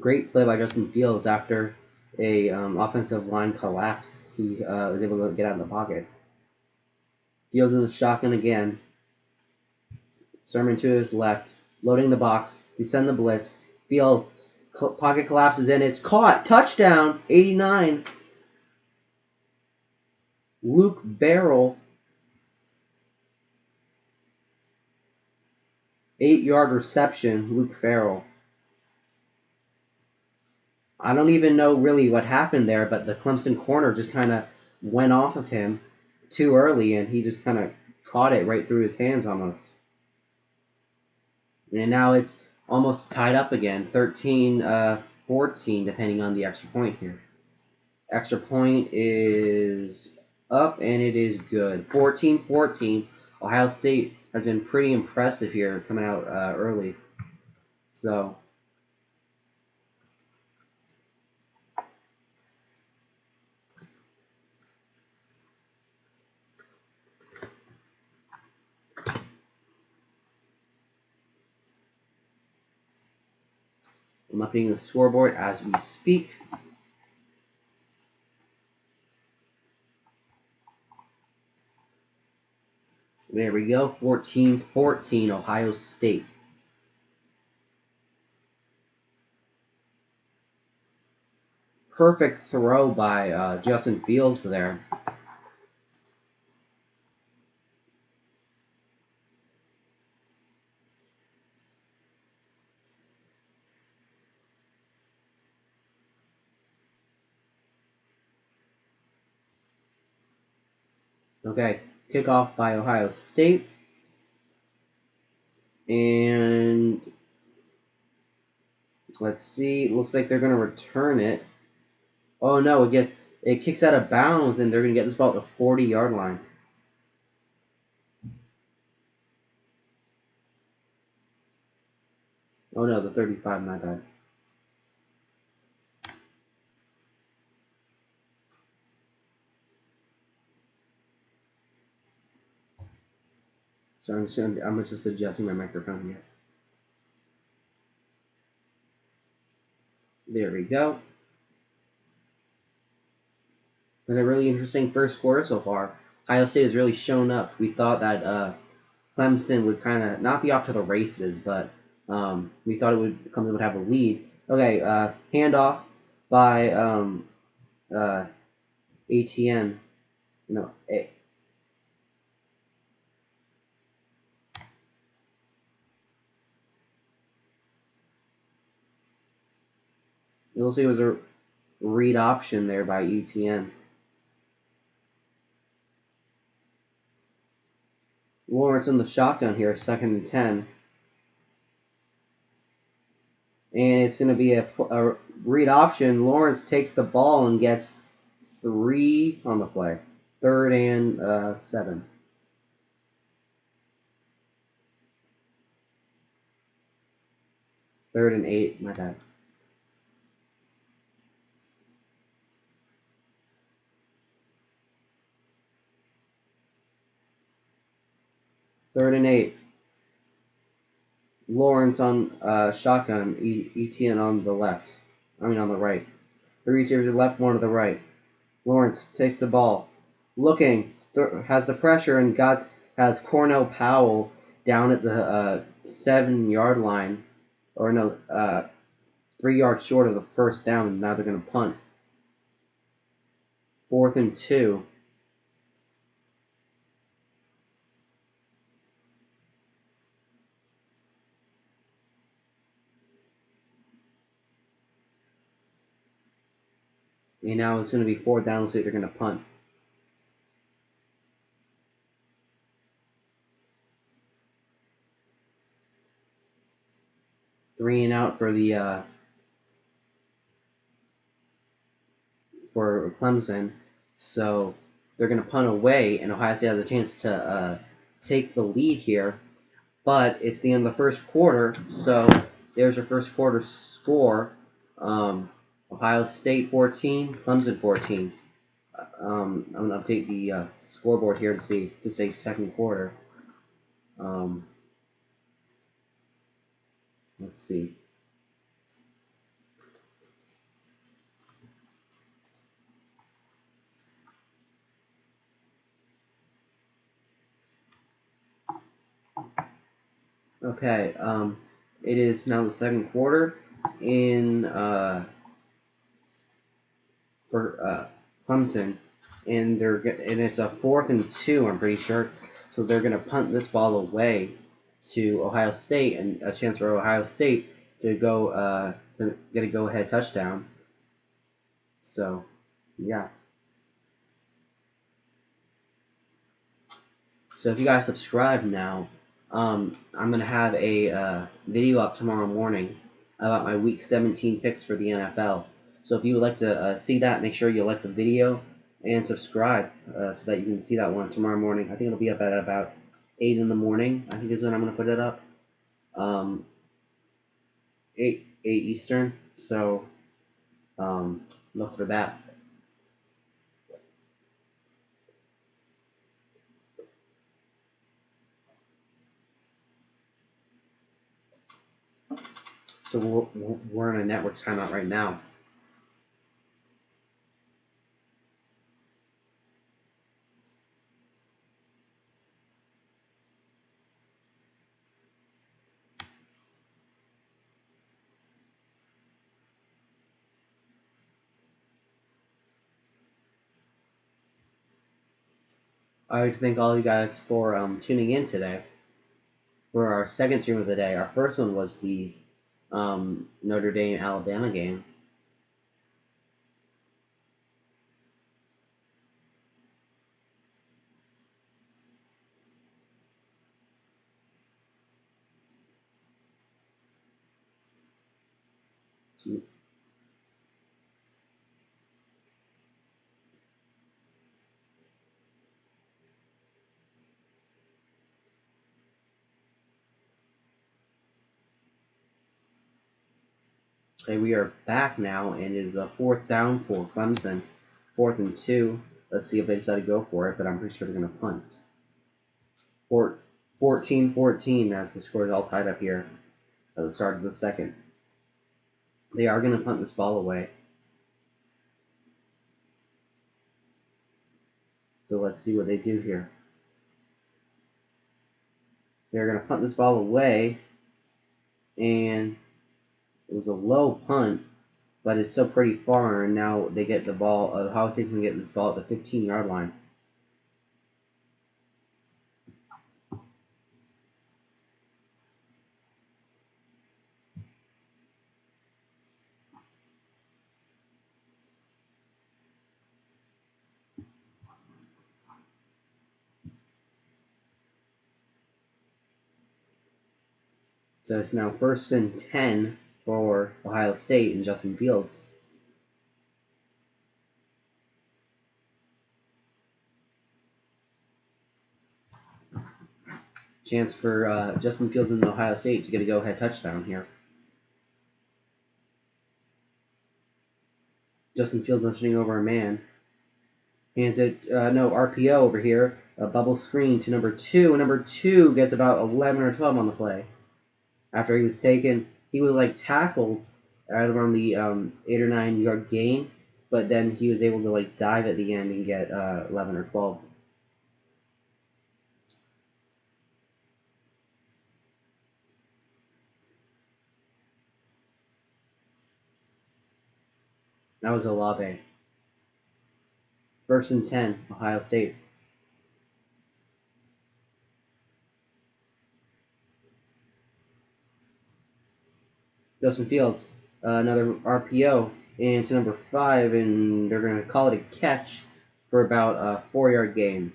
Great play by Justin Fields after a offensive line collapse. He was able to get out of the pocket. Fields in the shotgun again. Sermon to his left. Loading the box. Descend the blitz. Fields. Pocket collapses in. It's caught. Touchdown. 89. Luke Barrel. 8-yard reception. Luke Farrell. I don't even know really what happened there, but the Clemson corner just kind of went off of him too early, and he just kind of caught it right through his hands almost. And now it's almost tied up again, 13-14, depending on the extra point here. Extra point is up, and it is good. 14-14. Ohio State has been pretty impressive here coming out early. So I'm updating the scoreboard as we speak. There we go, 14-14, Ohio State. Perfect throw by Justin Fields there. Okay, kickoff by Ohio State. And let's see, looks like they're going to return it. Oh no, it kicks out of bounds, and they're going to get this ball at the 40-yard line. Oh no, the 35, my bad. So I'm just adjusting my microphone here. There we go. Been a really interesting first quarter so far. Ohio State has really shown up. We thought that Clemson would kind of not be off to the races, but we thought Clemson would have a lead. Okay, handoff by ATN. No, you'll see it was a read option there by ETN. Lawrence in the shotgun here, 2nd and 10. and it's going to be a read option. Lawrence takes the ball and gets 3 on the play. 3rd and 7. 3rd and 8, my bad. Third and 8. Lawrence on shotgun. Etienne on the left. I mean on the right. 3 receivers to the left, 1 to the right. Lawrence takes the ball. Looking. Has the pressure and has Cornell Powell down at the 7-yard line. Or no, 3 yards short of the first down. And now they're going to punt. 4th and 2. And now it's going to be 4th down, so they're going to punt. Three and out for the for Clemson. So they're going to punt away, and Ohio State has a chance to take the lead here. But it's the end of the first quarter, so there's your first quarter score. Ohio State 14, Clemson 14. I'm going to update the scoreboard here to say second quarter. Let's see. Okay, it is now the second quarter for Clemson, and it's a 4th and 2, I'm pretty sure. So they're gonna punt this ball away to Ohio State, and a chance for Ohio State to get a go-ahead touchdown. So, yeah. So if you guys subscribe now, I'm gonna have a video up tomorrow morning about my Week 17 picks for the NFL. So if you would like to see that, make sure you like the video and subscribe so that you can see that one tomorrow morning. I think it'll be up at about 8 in the morning. I think is when I'm gonna put it up. 8 Eastern. So look for that. So we're in a network timeout right now. I'd like to thank all you guys for tuning in today for our second stream of the day. Our first one was the Notre Dame Alabama game. Okay, we are back now, and it is a 4th down for Clemson. 4th and 2. Let's see if they decide to go for it, but I'm pretty sure they're going to punt. 14-14 as the score is all tied up here at the start of the second. They are going to punt this ball away. So let's see what they do here. They're going to punt this ball away, and it was a low punt, but it's still pretty far, and now they get the ball. Ohio State's going to get this ball at the 15-yard line. So it's now 1st and 10 for Ohio State and Justin Fields. Chance for Justin Fields and Ohio State to get a go-ahead touchdown here. Justin Fields motioning over a man. Hands it, no, RPO over here. A bubble screen to number 2. And number 2 gets about 11 or 12 on the play. After he was taken, he was like tackled at around the 8 or 9 yard gain. But then he was able to like dive at the end and get 11 or 12. That was Olave. 1st and 10, Ohio State. Justin Fields, another RPO, and to number 5, and they're going to call it a catch for about a 4-yard gain.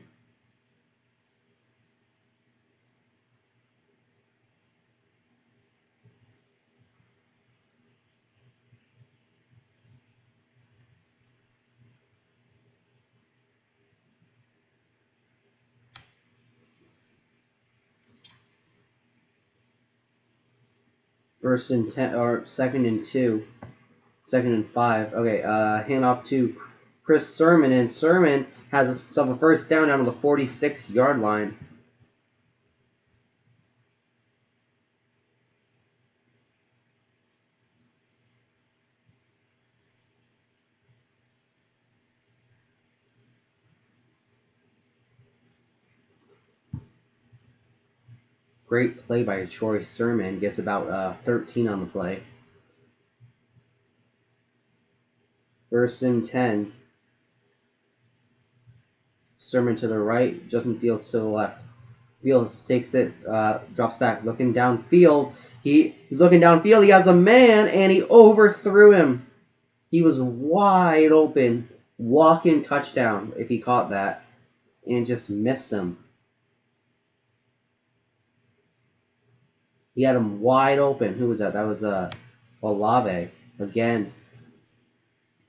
First and 10, or 2nd and 2, 2nd and 5. Okay, handoff to Chris Sermon, and Sermon has himself a first down to the 46-yard line. Great play by Troy Sermon. Gets about 13 on the play. 1st and 10. Sermon to the right. Justin Fields to the left. Fields takes it, drops back, looking downfield. He's looking downfield. He has a man, and he overthrew him. He was wide open. Walk-in touchdown if he caught that, and just missed him. He had him wide open. Who was that? That was Olave again.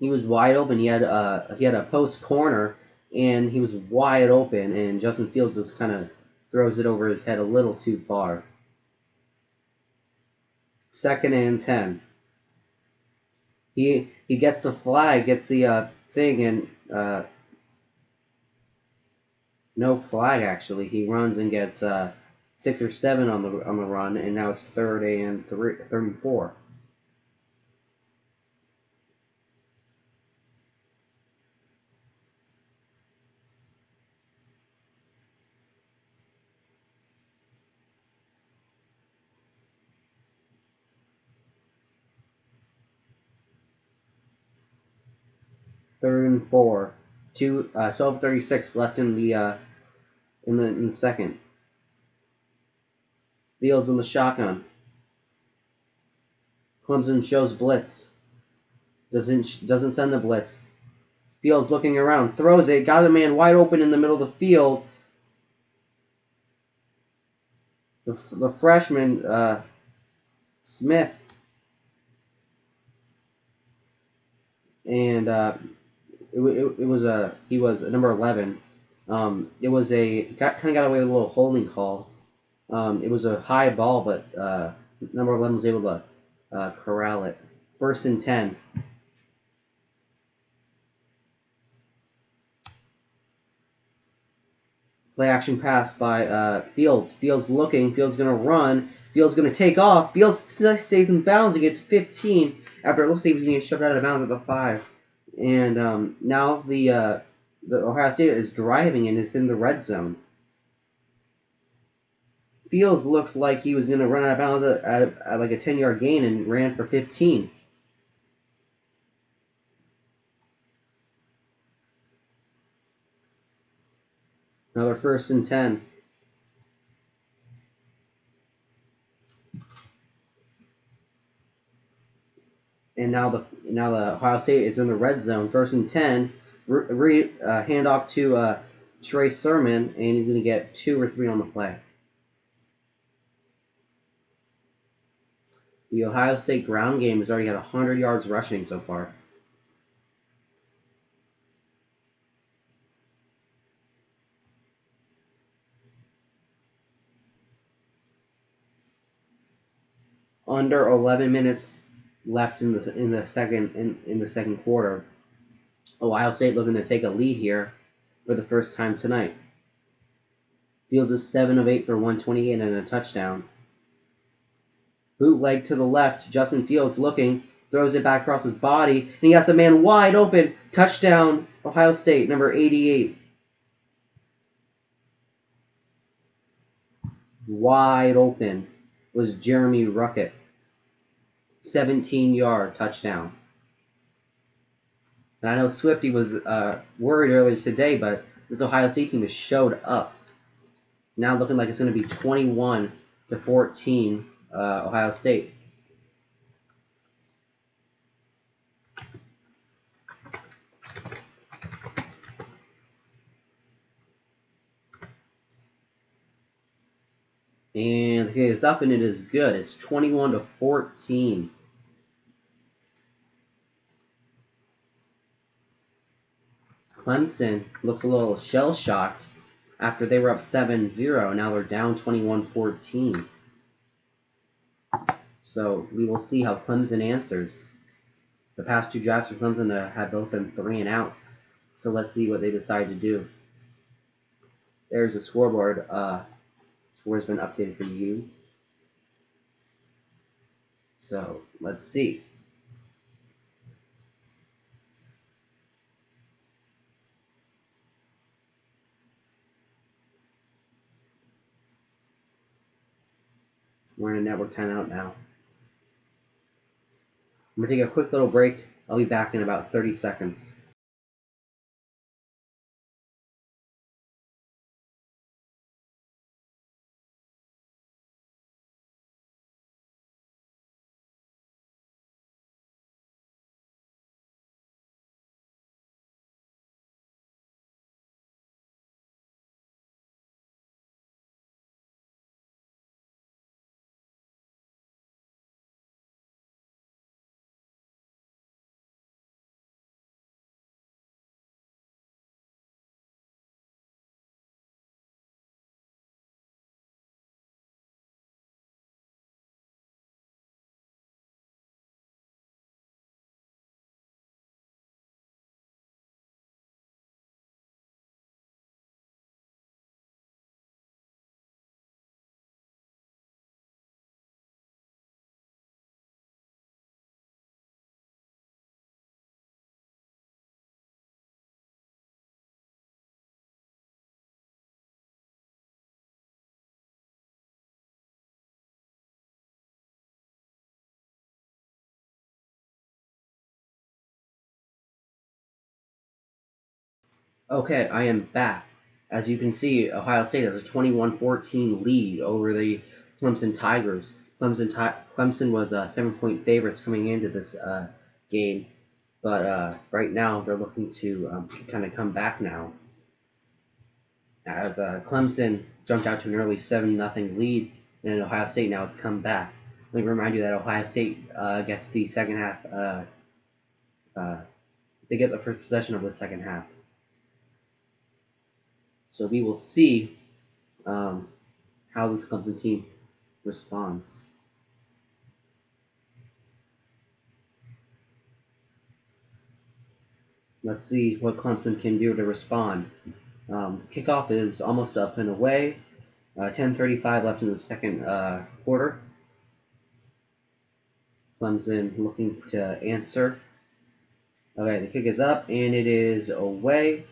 He was wide open. He had a post corner, and he was wide open. And Justin Fields just kind of throws it over his head a little too far. 2nd and 10. He gets the flag, gets the thing, and no flag actually. He runs and gets 6 or 7 on the run, and now it's 3rd and 4. Third and 4. 12:36 left in the second. Fields in the shotgun. Clemson shows blitz. Doesn't send the blitz. Fields looking around, throws it, got a man wide open in the middle of the field. The freshman Smith, and he was number 11. It was kind of got away with a little holding call. It was a high ball, but number 11 was able to corral it. 1st and 10. Play action pass by Fields. Fields looking. Fields going to run. Fields going to take off. Fields stays in bounds and gets 15 after it looks like he was going to get shoved out of bounds at the 5. And now the Ohio State is driving and it's in the red zone. Fields looked like he was going to run out of bounds at like a 10-yard gain and ran for 15. Another 1st and 10. And now the Ohio State is in the red zone. 1st and 10. Hand off to Trey Sermon, and he's going to get 2 or 3 on the play. The Ohio State ground game has already had 100 yards rushing so far. Under 11 minutes left in the second quarter. Ohio State looking to take a lead here for the first time tonight. Fields is 7 of 8 for 128 and a touchdown. Bootleg to the left. Justin Fields looking, throws it back across his body, and he has a man wide open. Touchdown, Ohio State, number 88. Wide open was Jeremy Ruckett. 17-yard touchdown. And I know Swifty was worried earlier today, but this Ohio State team has showed up. Now looking like it's going to be 21-14, Ohio State. And the kick is up, and it is good. It's 21-14. Clemson looks a little shell-shocked after they were up 7-0. Now they're down 21-14. So we will see how Clemson answers. The past 2 drives for Clemson have both been 3 and outs. So let's see what they decide to do. There's a scoreboard. Score has been updated for you. So let's see. We're in a network timeout now. I'm going to take a quick little break. I'll be back in about 30 seconds. Okay, I am back. As you can see, Ohio State has a 21-14 lead over the Clemson Tigers. Clemson was 7-point favorites coming into this game, but right now they're looking to kind of come back now. As Clemson jumped out to an early 7-0 lead, and Ohio State now has come back. Let me remind you that Ohio State gets the second half. They get the first possession of the second half. So we will see how this Clemson team responds. Let's see what Clemson can do to respond. Kickoff is almost up and away. 10:35 left in the second quarter. Clemson looking to answer. Okay, the kick is up, and it is away.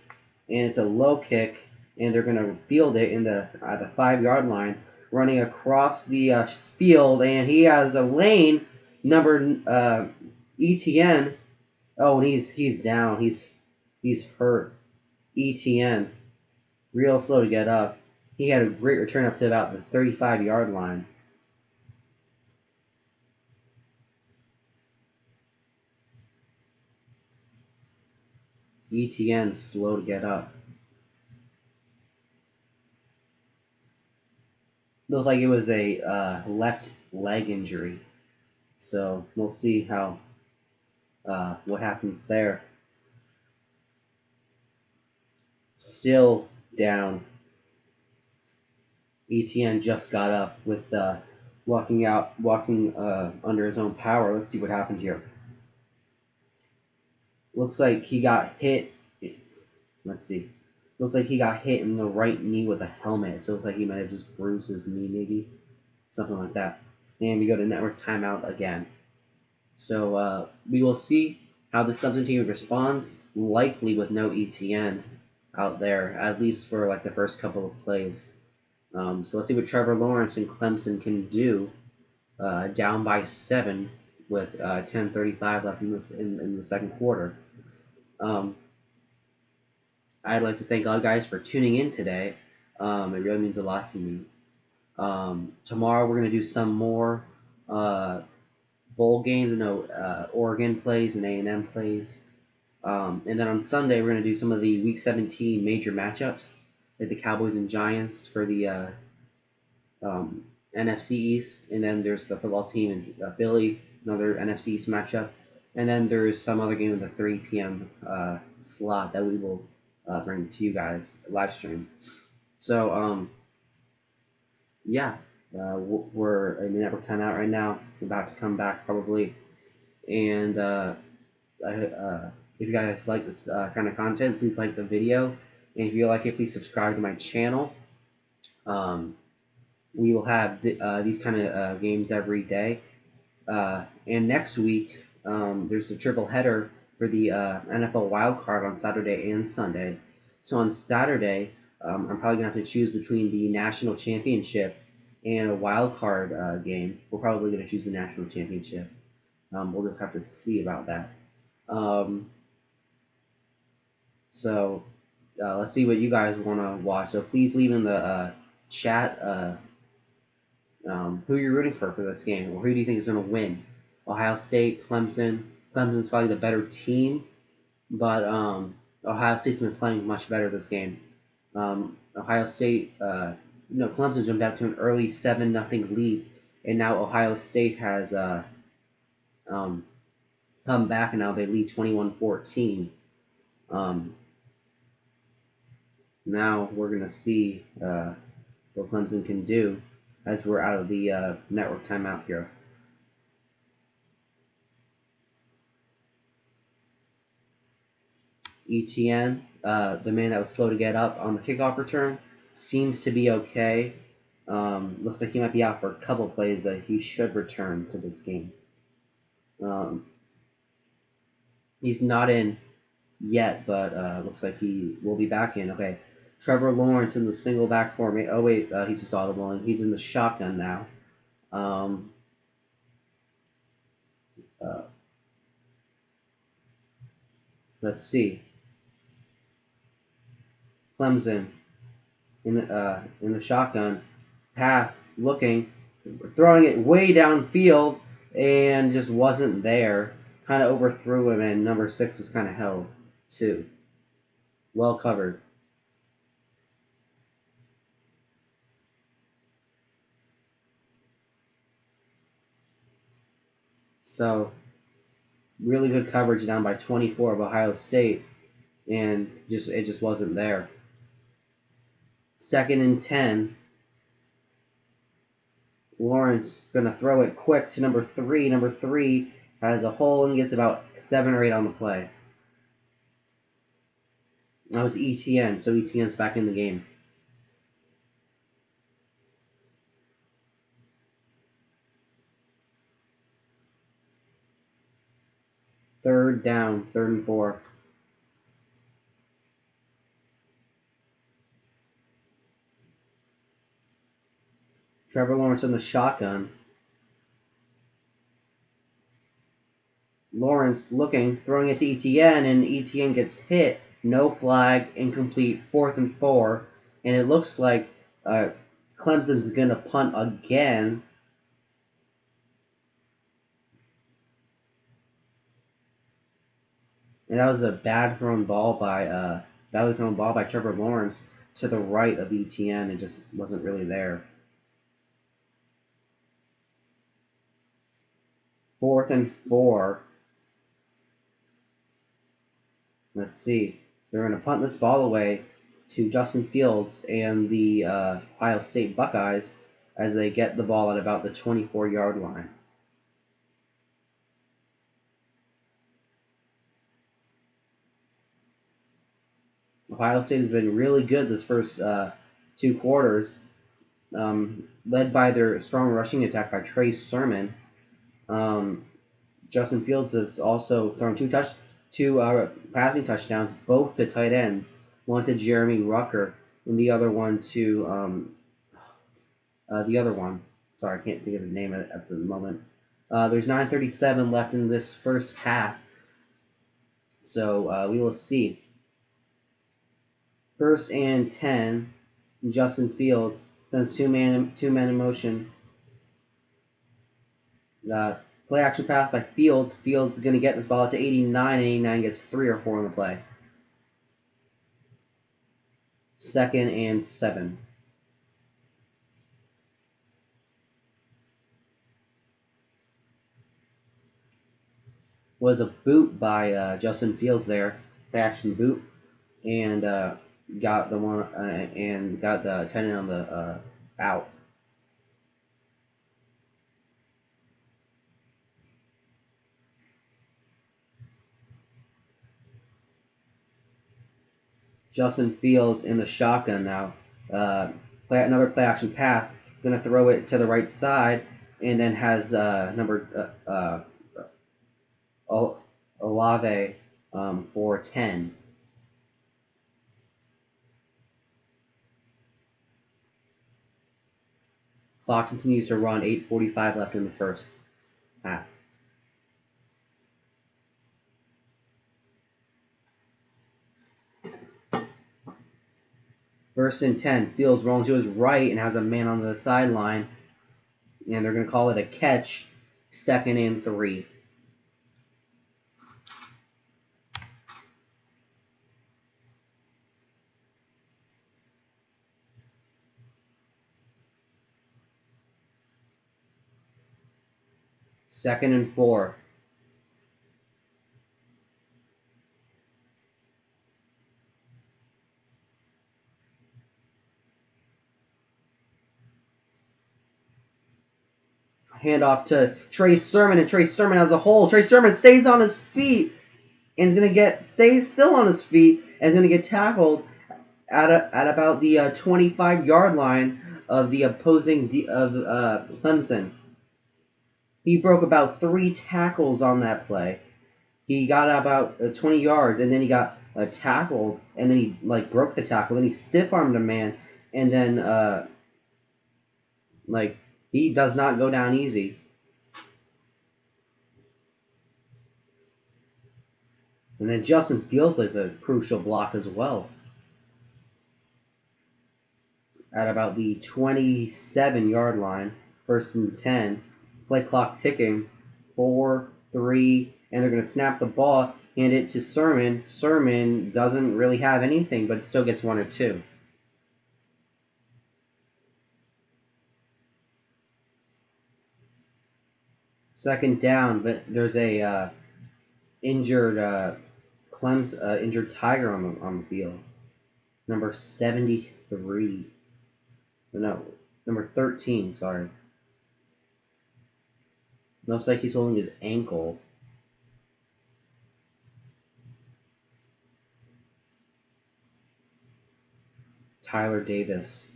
And it's a low kick. And they're going to field it in the 5-yard line, running across the field, and he has a lane number ETN. Oh, and he's down. He's hurt. ETN, real slow to get up. He had a great return up to about the 35-yard line. ETN slow to get up. Looks like it was a left leg injury. So we'll see how what happens there. Still down. ETN just got up with walking under his own power. Let's see what happened here. Looks like he got hit. Let's see. Looks like he got hit in the right knee with a helmet. So it looks like he might have just bruised his knee, maybe. Something like that. And we go to network timeout again. So we will see how the Clemson team responds, likely with no ETN out there, at least for like the first couple of plays. So let's see what Trevor Lawrence and Clemson can do, down by 7 with 10:35 left in the second quarter. I'd like to thank all guys for tuning in today. It really means a lot to me. Tomorrow we're going to do some more bowl games. Oregon plays and A&M plays. And then on Sunday we're going to do some of the Week 17 major matchups, like the Cowboys and Giants for the NFC East. And then there's the football team in Philly, another NFC East matchup. And then there's some other game in the 3 p.m. Slot that we will bring to you guys live stream. So yeah, we're in network timeout right now. We're about to come back probably, and if you guys like this kind of content, please like the video, and if you like it, please subscribe to my channel. We will have these kind of games every day, and next week there's a triple header for the NFL wild card on Saturday and Sunday. So on Saturday, I'm probably going to have to choose between the national championship and a wild card game. We're probably going to choose the national championship. We'll just have to see about that. So let's see what you guys want to watch. So please leave in the chat who you're rooting for this game, or who do you think is going to win. Ohio State, Clemson. Clemson's probably the better team, but Ohio State's been playing much better this game. Ohio State, Clemson jumped out to an early 7-0 lead, and now Ohio State has come back, and now they lead 21-14. Now we're going to see what Clemson can do as we're out of the network timeout here. ETN, the man that was slow to get up on the kickoff return, seems to be okay. Looks like he might be out for a couple plays, but he should return to this game. He's not in yet, but looks like he will be back in. Okay, Trevor Lawrence in the single back formation. Oh wait, he's just audibling. He's in the shotgun now. Let's see. Clemson in the shotgun, pass, looking, throwing it way downfield, and just wasn't there. Kind of overthrew him, and number 6 was kind of held too. Well covered. So really good coverage down by 24 of Ohio State, and it just wasn't there. 2nd and 10. Lawrence gonna throw it quick to number 3. Number 3 has a hole and gets about 7 or 8 on the play. That was ETN, so ETN's back in the game. Third down, 3rd and 4. Trevor Lawrence in the shotgun. Lawrence looking, throwing it to ETN, and ETN gets hit. No flag, incomplete, 4th and 4. And it looks like Clemson's going to punt again. And that was a badly thrown ball by Trevor Lawrence to the right of ETN. It just wasn't really there. 4th and 4. Let's see. They're going to punt this ball away to Justin Fields and the Ohio State Buckeyes as they get the ball at about the 24-yard line. Ohio State has been really good this first 2 quarters, led by their strong rushing attack by Trey Sermon. Justin Fields has also thrown two passing touchdowns, both to tight ends. One to Jeremy Rucker, and the other one to Sorry, I can't think of his name at the moment. There's 9:37 left in this first half, so we will see. 1st and 10. Justin Fields sends two men in motion. Play action pass by Fields. Fields is going to get this ball to 89, and 89 gets 3 or 4 on the play. 2nd and 7. Was a boot by Justin Fields there, the action boot, and got the tight end on the out. Justin Fields in the shotgun now. Another play action pass. Going to throw it to the right side, and then has Olave for 10. Clock continues to run. 8:45 left in the first half. First and 10. Fields rolling to his right and has a man on the sideline. And they're going to call it a catch. 2nd and 3. Second and 4. Handoff to Trey Sermon, and Trey Sermon has a hole. Trey Sermon stays on his feet and is going to stay still on his feet and is going to get tackled at about the 25-yard line of the opposing Clemson. He broke about 3 tackles on that play. He got about 20 yards, and then he got tackled, and then he broke the tackle. Then he stiff-armed a man, and then he does not go down easy. And then Justin Fields is a crucial block as well. At about the 27-yard line, 1st and 10. Play clock ticking. 4, 3, and they're going to snap the ball, hand it to Sermon. Sermon doesn't really have anything, but still gets 1 or 2. Second down, but there's a injured injured Tiger on the field. Number 73. No, number 13. Sorry. Looks like he's holding his ankle. Tyler Davis.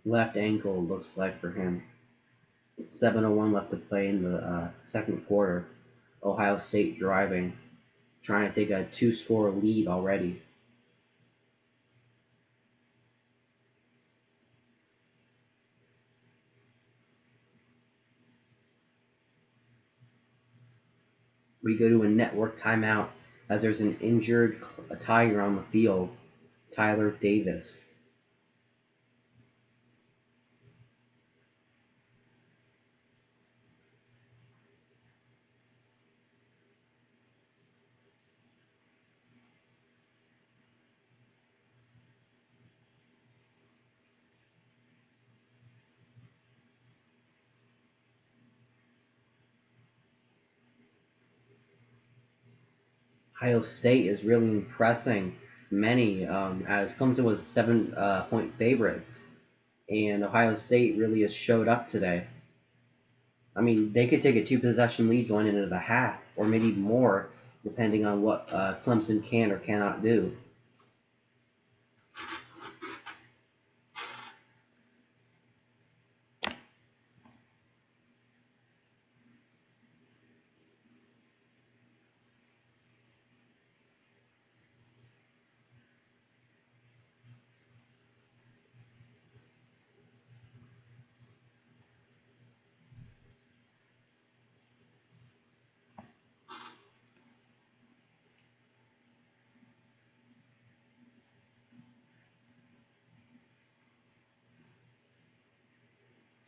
Left ankle looks like for him. 7:01 left to play in the second quarter. Ohio State driving, trying to take a 2-score lead already. We go to a network timeout as there's an injured Tiger on the field, Tyler Davis. Ohio State is really impressing many, as Clemson was 7-point favorites, and Ohio State really has showed up today. I mean, they could take a 2-possession lead going into the half, or maybe more, depending on what Clemson can or cannot do.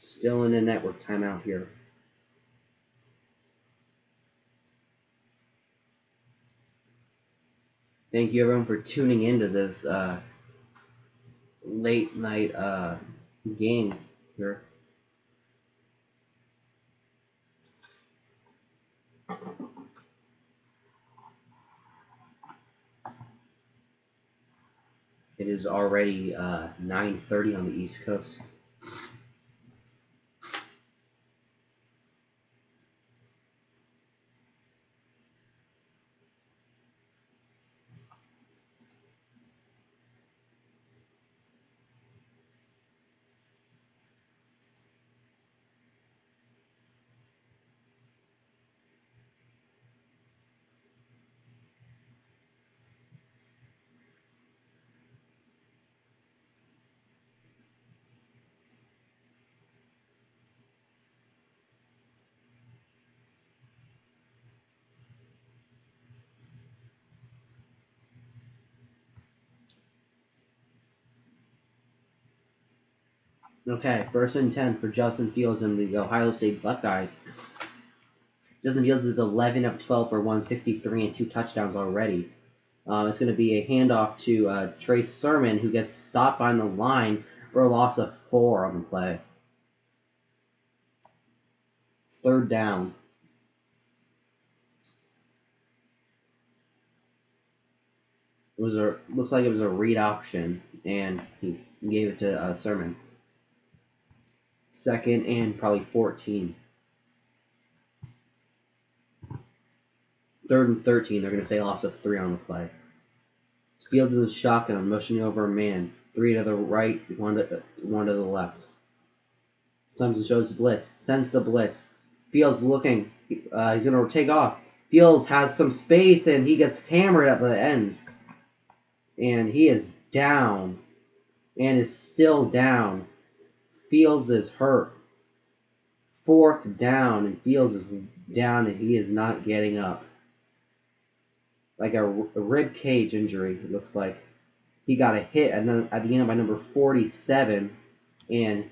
Still in a network timeout here. Thank you everyone for tuning into this late night game here. It is already 9:30 on the East Coast. Okay, 1st and 10 for Justin Fields and the Ohio State Buckeyes. Justin Fields is 11 of 12 for 163 and 2 touchdowns already. It's going to be a handoff to Trey Sermon, who gets stopped on the line for a loss of 4 on the play. 3rd down. Looks like it was a read option, and he gave it to Sermon. 2nd and probably 14. 3rd and 13. They're going to say loss of 3 on the play. Fields is a shotgun, motioning over a man. 3 to the right, 1 to the left. Clemson shows the blitz, sends the blitz. Fields looking. He's going to take off. Fields has some space, and he gets hammered at the ends. And he is down. And is still down. Fields is hurt. 4th down, and Fields is down, and he is not getting up. Like a rib cage injury, it looks like. He got a hit at the end by number 47, and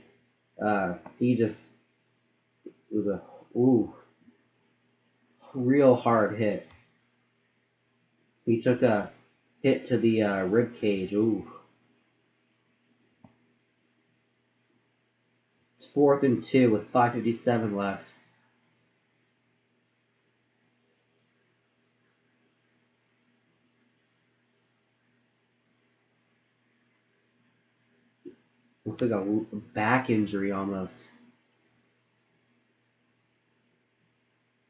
he just, it was a real hard hit. He took a hit to the rib cage. It's 4th and 2 with 5:57 left. Looks like a back injury almost.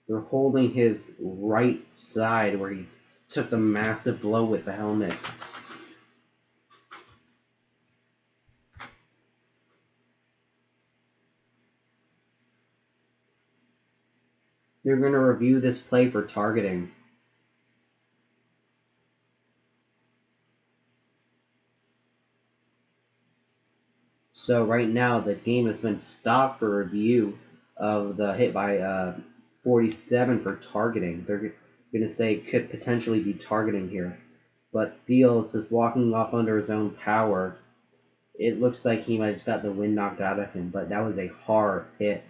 They're holding his right side where he took the massive blow with the helmet. They're going to review this play for targeting. So right now the game has been stopped for review of the hit by 47 for targeting. They're going to say it could potentially be targeting here. But Fields is walking off under his own power. It looks like he might have got the wind knocked out of him, but that was a hard hit.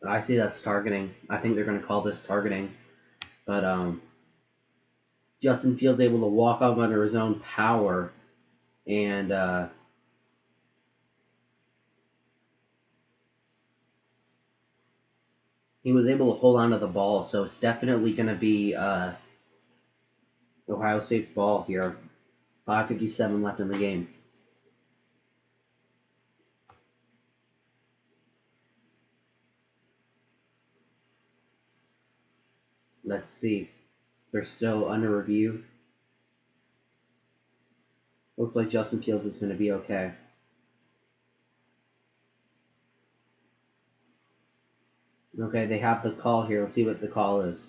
I see that's targeting. I think they're going to call this targeting. But Justin Fields able to walk up under his own power, and he was able to hold on to the ball. So it's definitely going to be Ohio State's ball here. 5:57 left in the game. Let's see. They're still under review. Looks like Justin Fields is going to be okay. Okay, they have the call here. Let's see what the call is.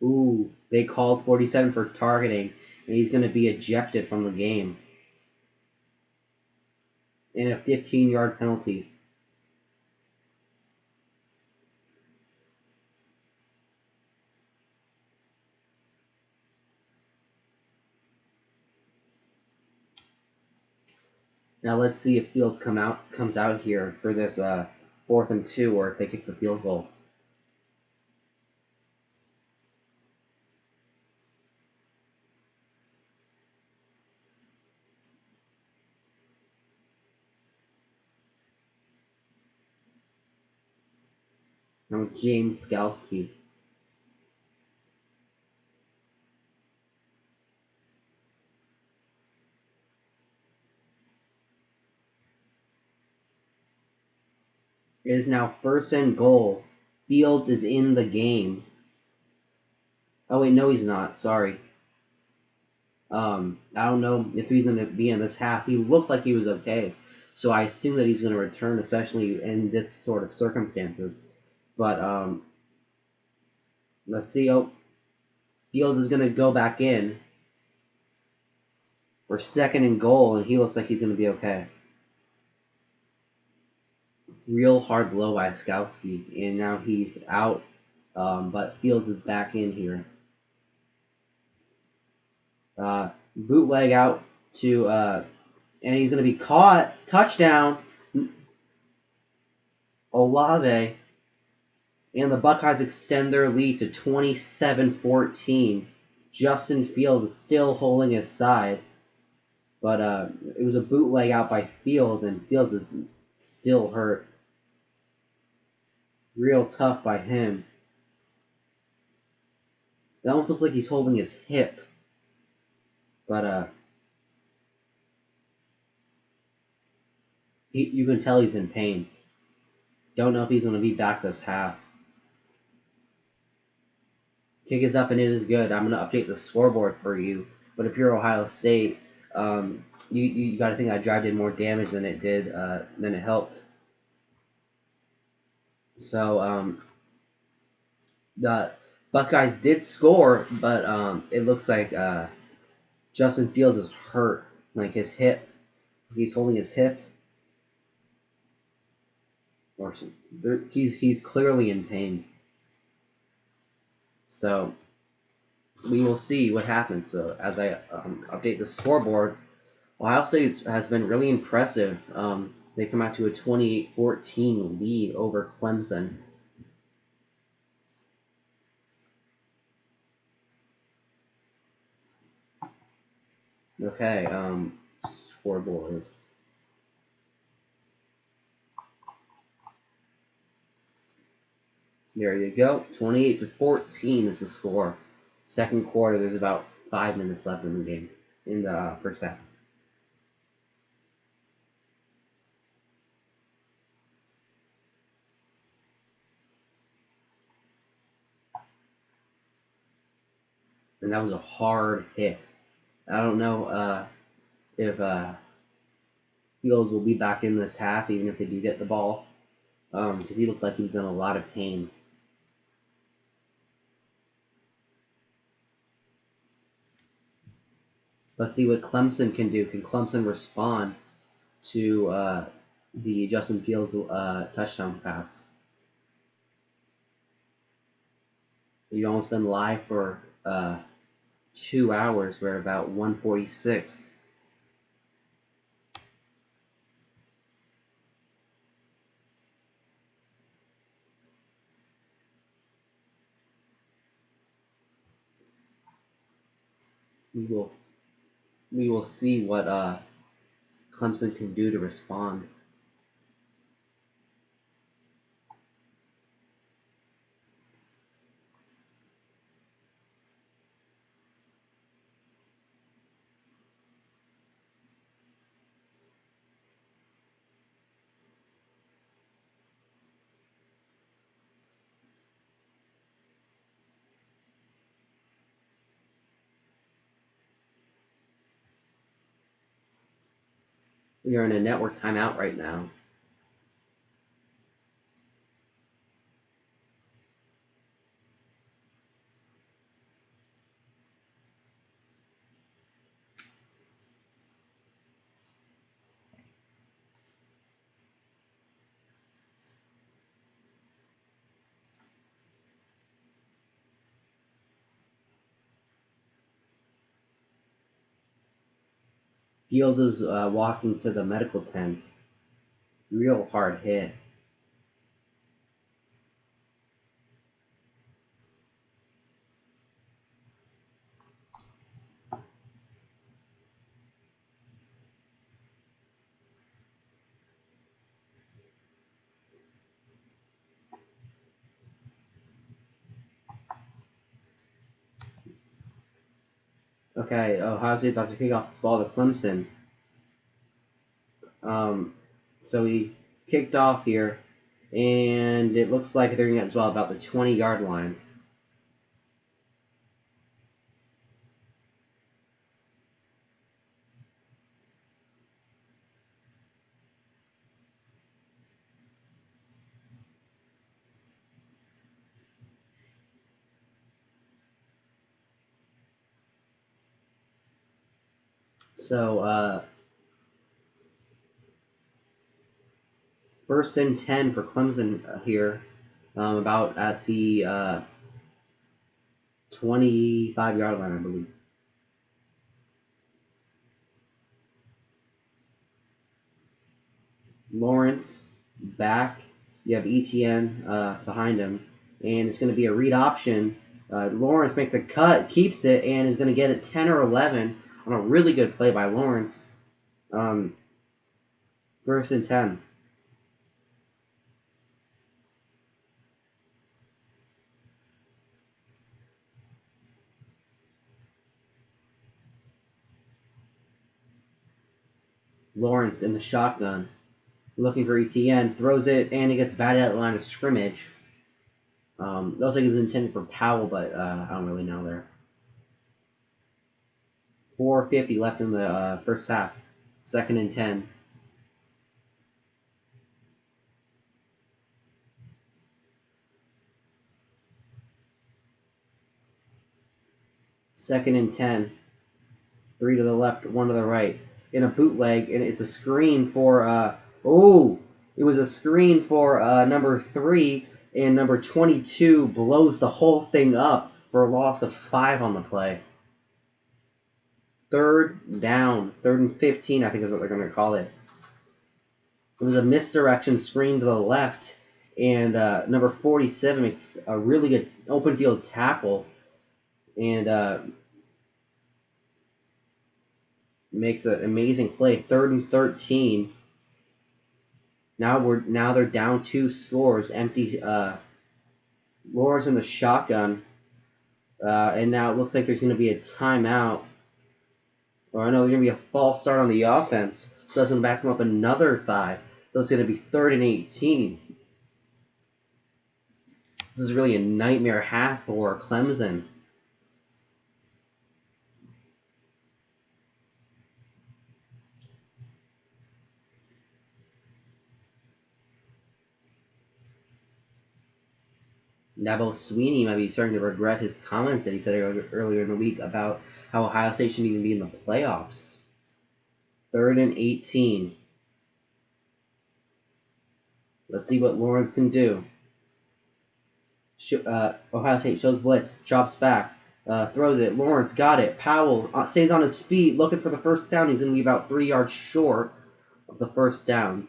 Ooh, they called 47 for targeting, and he's going to be ejected from the game. And a 15-yard penalty. Now let's see if Fields comes out here for this 4th and 2, or if they kick the field goal. Now James Skalski. It is now 1st and goal. Fields is in the game. Oh wait, no he's not. Sorry. I don't know if he's going to be in this half. He looked like he was okay. So I assume that he's going to return, especially in this sort of circumstances. But let's see. Oh, Fields is going to go back in for 2nd and goal, and he looks like he's going to be okay. Real hard blow by Skalski, and now he's out, but Fields is back in here. Bootleg out to, and he's going to be caught. Touchdown, Olave, and the Buckeyes extend their lead to 27-14. Justin Fields is still holding his side, but it was a bootleg out by Fields, and Fields is still hurt. Real tough by him. It almost looks like he's holding his hip. But you can tell he's in pain. Don't know if he's going to be back this half. Kick is up and it is good. I'm going to update the scoreboard for you. But if you're Ohio State, you got to think that drive did more damage than it did than it helped. So the Buckeyes did score, but it looks like Justin Fields is hurt, like his hip. He's holding his hip, or he's clearly in pain. So we will see what happens. So as I update the scoreboard, Ohio State has been really impressive. They come out to a 28-14 lead over Clemson. Okay, scoreboard. There you go. 28-14 is the score. 2nd quarter, there's about 5 minutes left in the game, in the first half. And that was a hard hit. I don't know if Fields will be back in this half, even if they do get the ball, because he looked like he was in a lot of pain. Let's see what Clemson can do. Can Clemson respond to the Justin Fields touchdown pass? You've almost been live for 2 hours. We're about 1:46. . . we will see what Clemson can do to respond. We are in a network timeout right now. Fields is walking to the medical tent. Real hard hit. Okay, Ohio State about to kick off this ball to Clemson. So he kicked off here, and it looks like they're going to get as well about the 20-yard line. So, first and 10 for Clemson here, about at the 25-yard line, I believe. Lawrence back. You have ETN behind him, and it's going to be a read option. Lawrence makes a cut, keeps it, and is going to get it 10 or 11 on a really good play by Lawrence. First and 10. Lawrence in the shotgun, looking for ETN, throws it, and it gets batted at the line of scrimmage. It looks like it was intended for Powell, but I don't really know there. 4:50 left in the first half. Second and 10. Second and 10. 3 to the left, 1 to the right. In a bootleg, and it's a screen for, it was a screen for number 3, and number 22 blows the whole thing up for a loss of 5 on the play. Third down, 3rd and 15, I think is what they're going to call it. It was a misdirection screen to the left, and number 47 makes a really good open field tackle, and makes an amazing play. 3rd and 13. Now they're down 2 scores. Empty. Lawrence in the shotgun, and now it looks like there's going to be a timeout. Or I know there's going to be a false start on the offense. Doesn't back them up another 5. So it's going to be 3rd and 18. This is really a nightmare half for Clemson. Dabo Swinney might be starting to regret his comments that he said earlier in the week about how Ohio State shouldn't even be in the playoffs. 3rd and 18. Let's see what Lawrence can do. Ohio State shows blitz, drops back, throws it. Lawrence got it. Powell stays on his feet, looking for the first down. He's going to be about 3 yards short of the first down.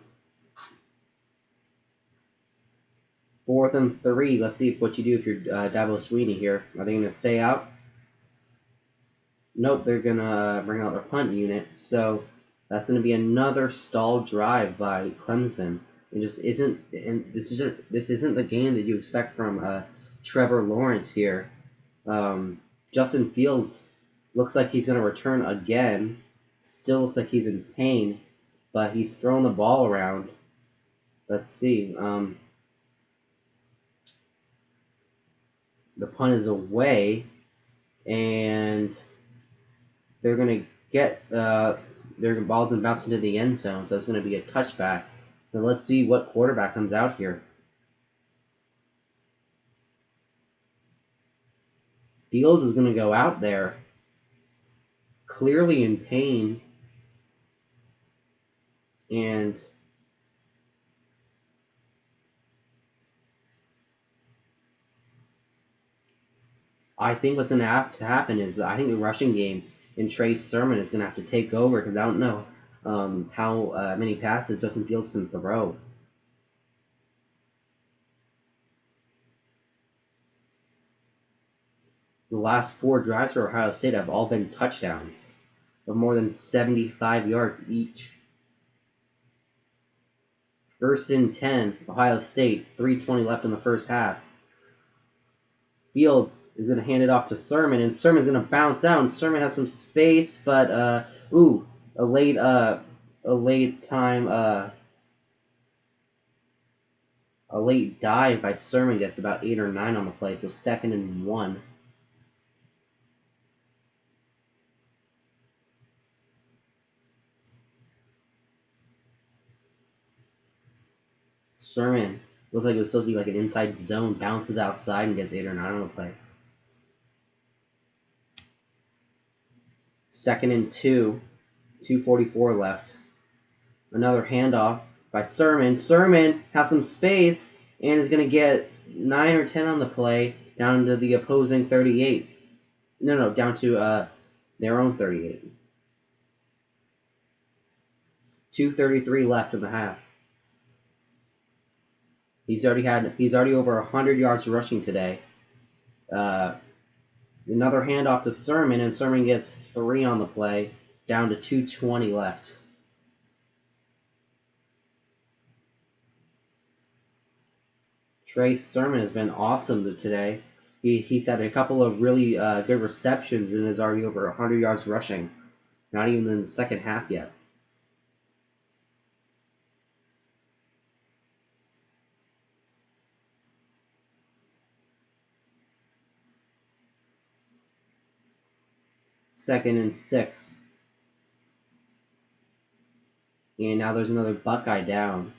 4th and 3. Let's see what you do if you're Dabo Swinney here. Are they going to stay out? Nope, they're gonna bring out their punt unit. So that's gonna be another stalled drive by Clemson. It just isn't, and this isn't the game that you expect from Trevor Lawrence here. Justin Fields looks like he's gonna return again. Still looks like he's in pain, but he's throwing the ball around. Let's see. The punt is away, and they're going to get their ball's going to bounce into the end zone, so it's going to be a touchback. Now let's see what quarterback comes out here. Fields is going to go out there, clearly in pain, and I think what's going to have to happen is I think the rushing game in Trey Sermon is going to have to take over because I don't know how many passes Justin Fields can throw. The last 4 drives for Ohio State have all been touchdowns of more than 75 yards each. 1st and 10, Ohio State, 3:20 left in the first half. Fields is going to hand it off to Sermon, and Sermon's going to bounce out, and Sermon has some space, but, a late dive by Sermon gets about 8 or 9 on the play, so 2nd and 1. Sermon looks like it was supposed to be like an inside zone, bounces outside and gets 8 or 9 on the play. 2nd and 2, 2:44 left. Another handoff by Sermon. Sermon has some space and is going to get 9 or 10 on the play down to the opposing 38. No, down to their own 38. 2:33 left in the half. He's already over 100 yards rushing today. Another handoff to Sermon, and Sermon gets 3 on the play, down to 2:20 left. Trey Sermon has been awesome today. He's had a couple of really good receptions and is already over 100 yards rushing. Not even in the second half yet. Second and 6. And now there's another Buckeye down.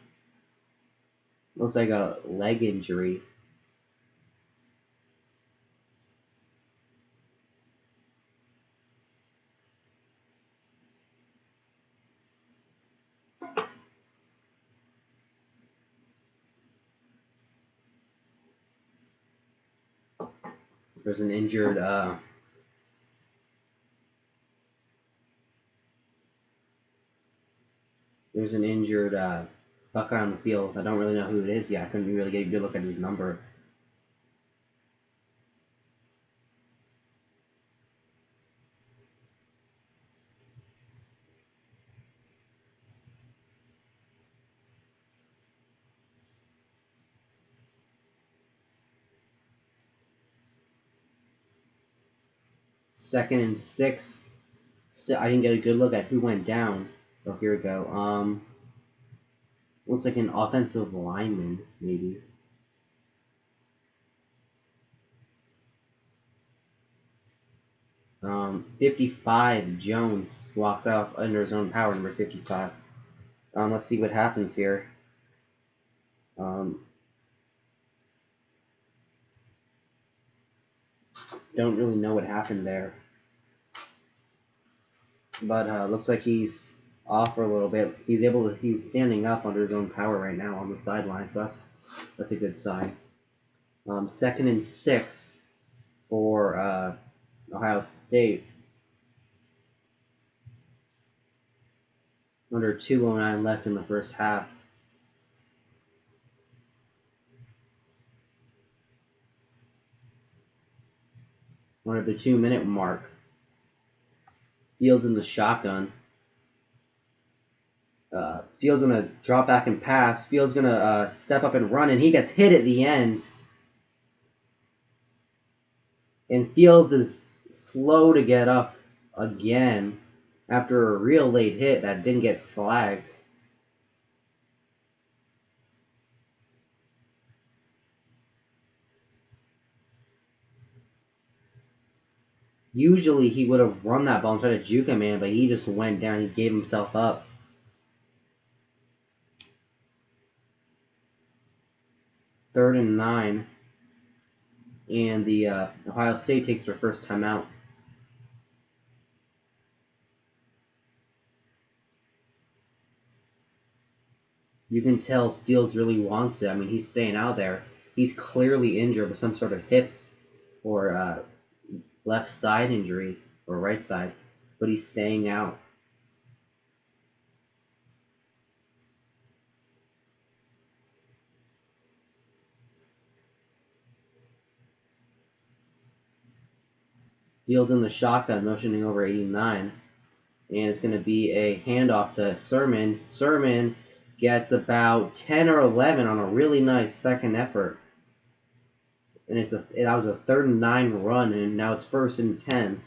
Looks like a leg injury. There's an injured Buckeye on the field. I don't really know who it is yet. I couldn't really get a good look at his number. Second and 6. Still, I didn't get a good look at who went down. Oh, here we go. Looks like an offensive lineman, maybe. Um, 55, Jones walks out under his own power, number 55. Let's see what happens here. Don't really know what happened there. But looks like he's off for a little bit. He's standing up under his own power right now on the sideline, so that's a good sign. 2nd and 6 for Ohio State. Under 2:09 left in the first half. Under the 2-minute mark. Fields in the shotgun. Fields gonna drop back and pass. Fields gonna step up and run, and he gets hit at the end. And Fields is slow to get up again after a real late hit that didn't get flagged. Usually he would have run that ball and tried to juke him, man, but he just went down. He gave himself up. Third and 9. And the Ohio State takes their first timeout. You can tell Fields really wants it. I mean, he's staying out there. He's clearly injured with some sort of hip or left side injury or right side, but he's staying out. Fields in the shotgun, motioning over 89. And it's going to be a handoff to Sermon. Sermon gets about 10 or 11 on a really nice second effort. And that was a 3rd and 9 run, and now it's 1st and 10.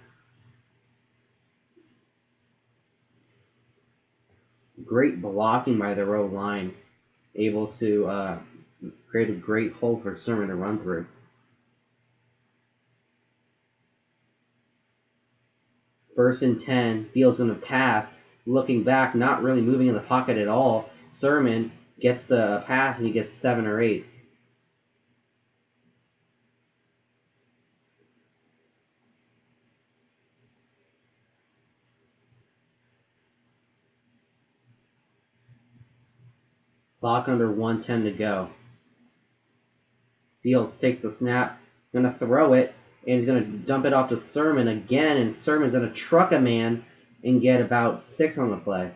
Great blocking by the row line, able to create a great hole for Sermon to run through. First and 10, Fields going to pass, looking back, not really moving in the pocket at all. Sermon gets the pass, and he gets 7 or 8. Clock under 1:10 to go. Fields takes the snap, going to throw it, and he's going to dump it off to Sermon again, and Sermon's going to truck a man and get about 6 on the play.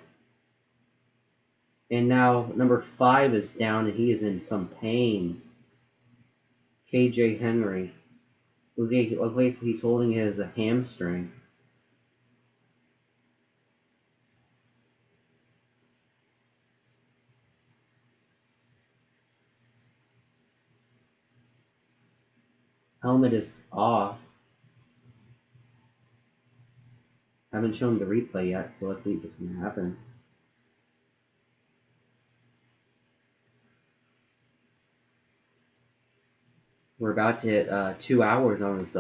And now number 5 is down, and he is in some pain. KJ Henry. Looks like he's holding his hamstring. Helmet is off. Haven't shown the replay yet, so let's see what's going to happen. We're about to hit 2 hours on this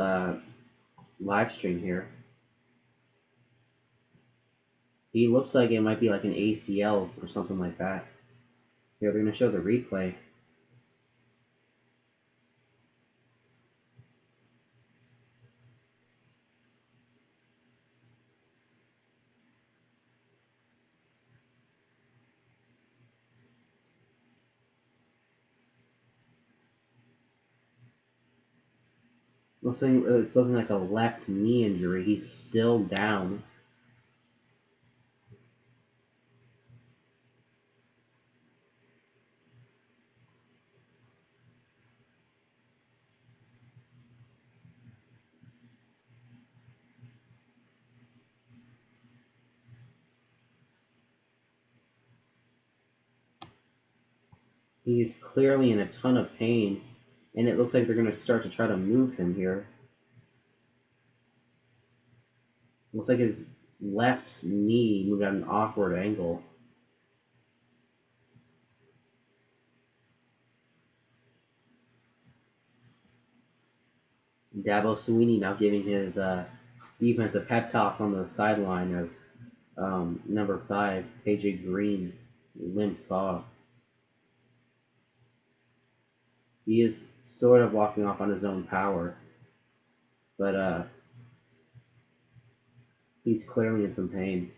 live stream here. He looks like it might be like an ACL or something like that. Here, they're going to show the replay. It's looking like a left knee injury. He's still down. He's clearly in a ton of pain, and it looks like they're going to start to try to move him here. Looks like his left knee moved at an awkward angle. Dabo Swinney now giving his defensive pep talk on the sideline as number 5, KJ Green, limps off. He is sort of walking off on his own power, but he's clearly in some pain.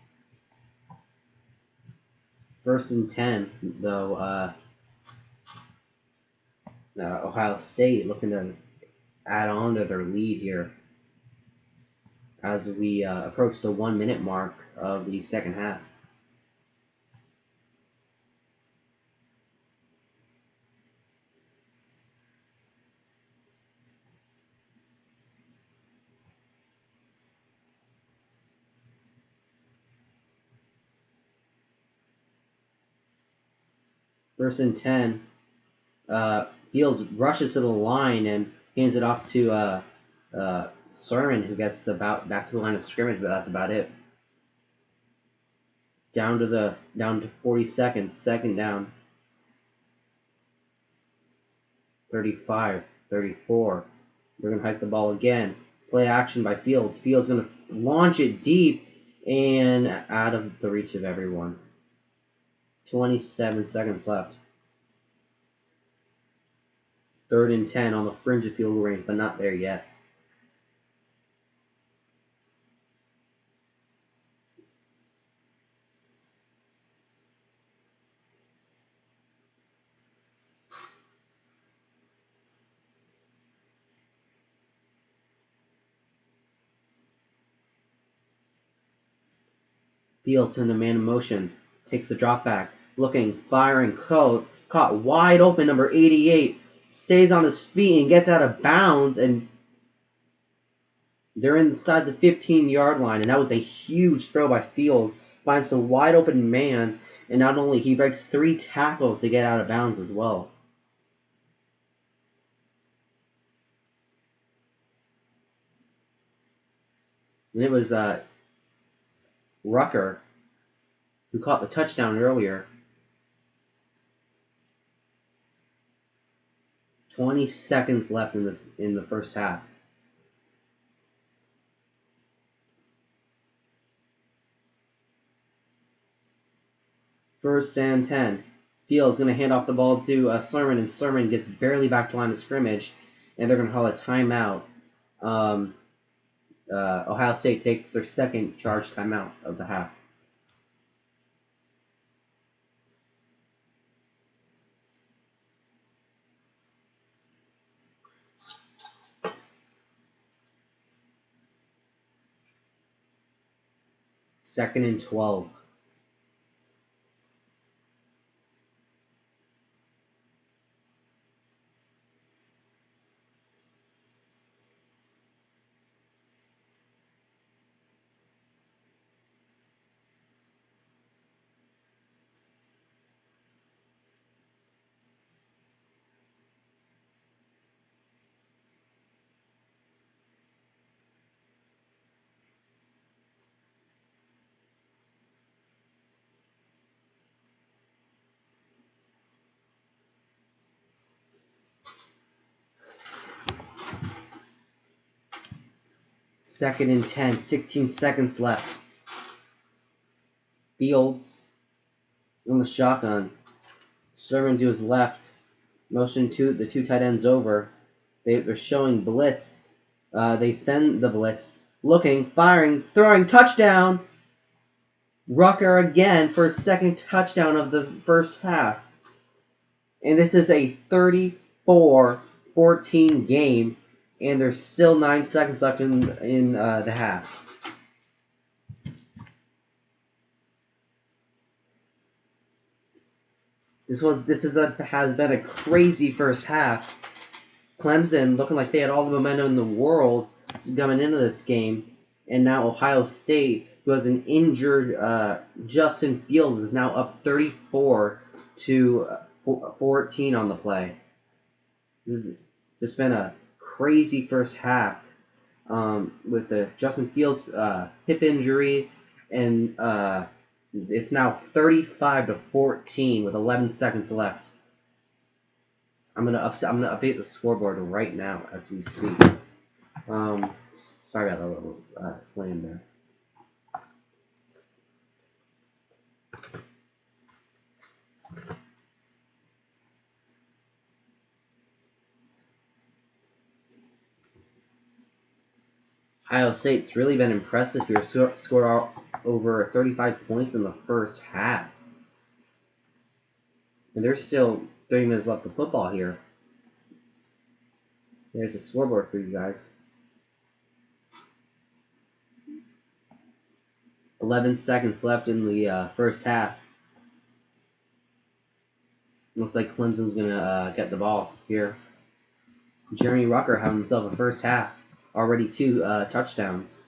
1st and 10, though, Ohio State looking to add on to their lead here as we approach the 1-minute mark of the second half. First and 10. Fields rushes to the line and hands it off to Sermon, who gets back to the line of scrimmage, but that's about it. Down to 40 seconds. Second down. 35, 34. They're going to hike the ball again. Play action by Fields. Fields going to launch it deep and out of the reach of everyone. 27 seconds left. Third and 10 on the fringe of field goal range, but not there yet. Fields in a man in motion. Takes the drop back. Looking, firing, caught wide open, number 88. Stays on his feet and gets out of bounds, and they're inside the 15-yard line, and that was a huge throw by Fields. Finds a wide open man, and not only he breaks 3 tackles to get out of bounds as well. And it was Rucker who caught the touchdown earlier. 20 seconds left in the first half. First and 10. Fields going to hand off the ball to Sermon, and Sermon gets barely back to line of scrimmage, and they're going to call a timeout. Ohio State takes their second charge timeout of the half. Second and 12. Second and 10, 16 seconds left. Fields on the shotgun. Sermon to his left. Motion to the 2 tight ends over. They're showing blitz. They send the blitz. Looking, firing, throwing, touchdown! Rucker again for his second touchdown of the first half. And this is a 34-14 game. And there's still 9 seconds left in the half. This has been a crazy first half. Clemson looking like they had all the momentum in the world coming into this game, and now Ohio State, who has an injured Justin Fields, is now up 34-14 on the play. This has just been a crazy first half with the Justin Fields hip injury, and it's now 35-14 with 11 seconds left. I'm gonna update the scoreboard right now as we speak. Sorry about that little slam there. Ohio State's really been impressive here. Scored over 35 points in the first half. And there's still 30 minutes left of football here. There's a scoreboard for you guys. 11 seconds left in the first half. Looks like Clemson's going to get the ball here. Jeremy Rucker having himself a first half. Already 2 touchdowns.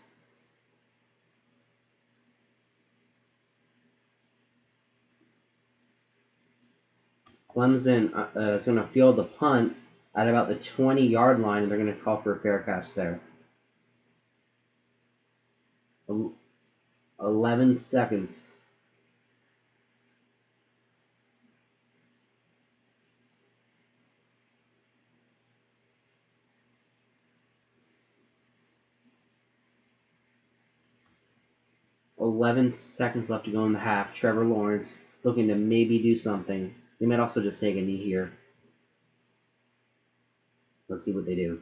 Clemson is going to field the punt at about the 20-yard line, and they're going to call for a fair catch there. 11 seconds. Left to go in the half. Trevor Lawrence looking to maybe do something. They might also just take a knee here. Let's see what they do.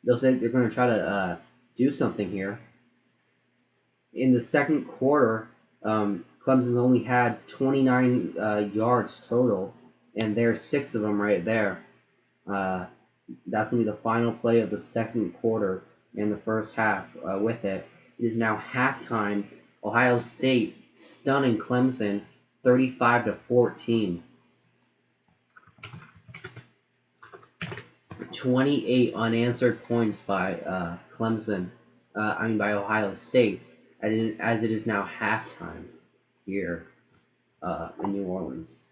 They'll say they're going to try to do something here. In the second quarter, Clemson only had 29 yards total, and there's 6 of them right there. That's going to be the final play of the second quarter in the first half with it. It is now halftime. Ohio State stunning Clemson 35-14. 28 unanswered points by Clemson. By Ohio State, as it is now halftime here in New Orleans.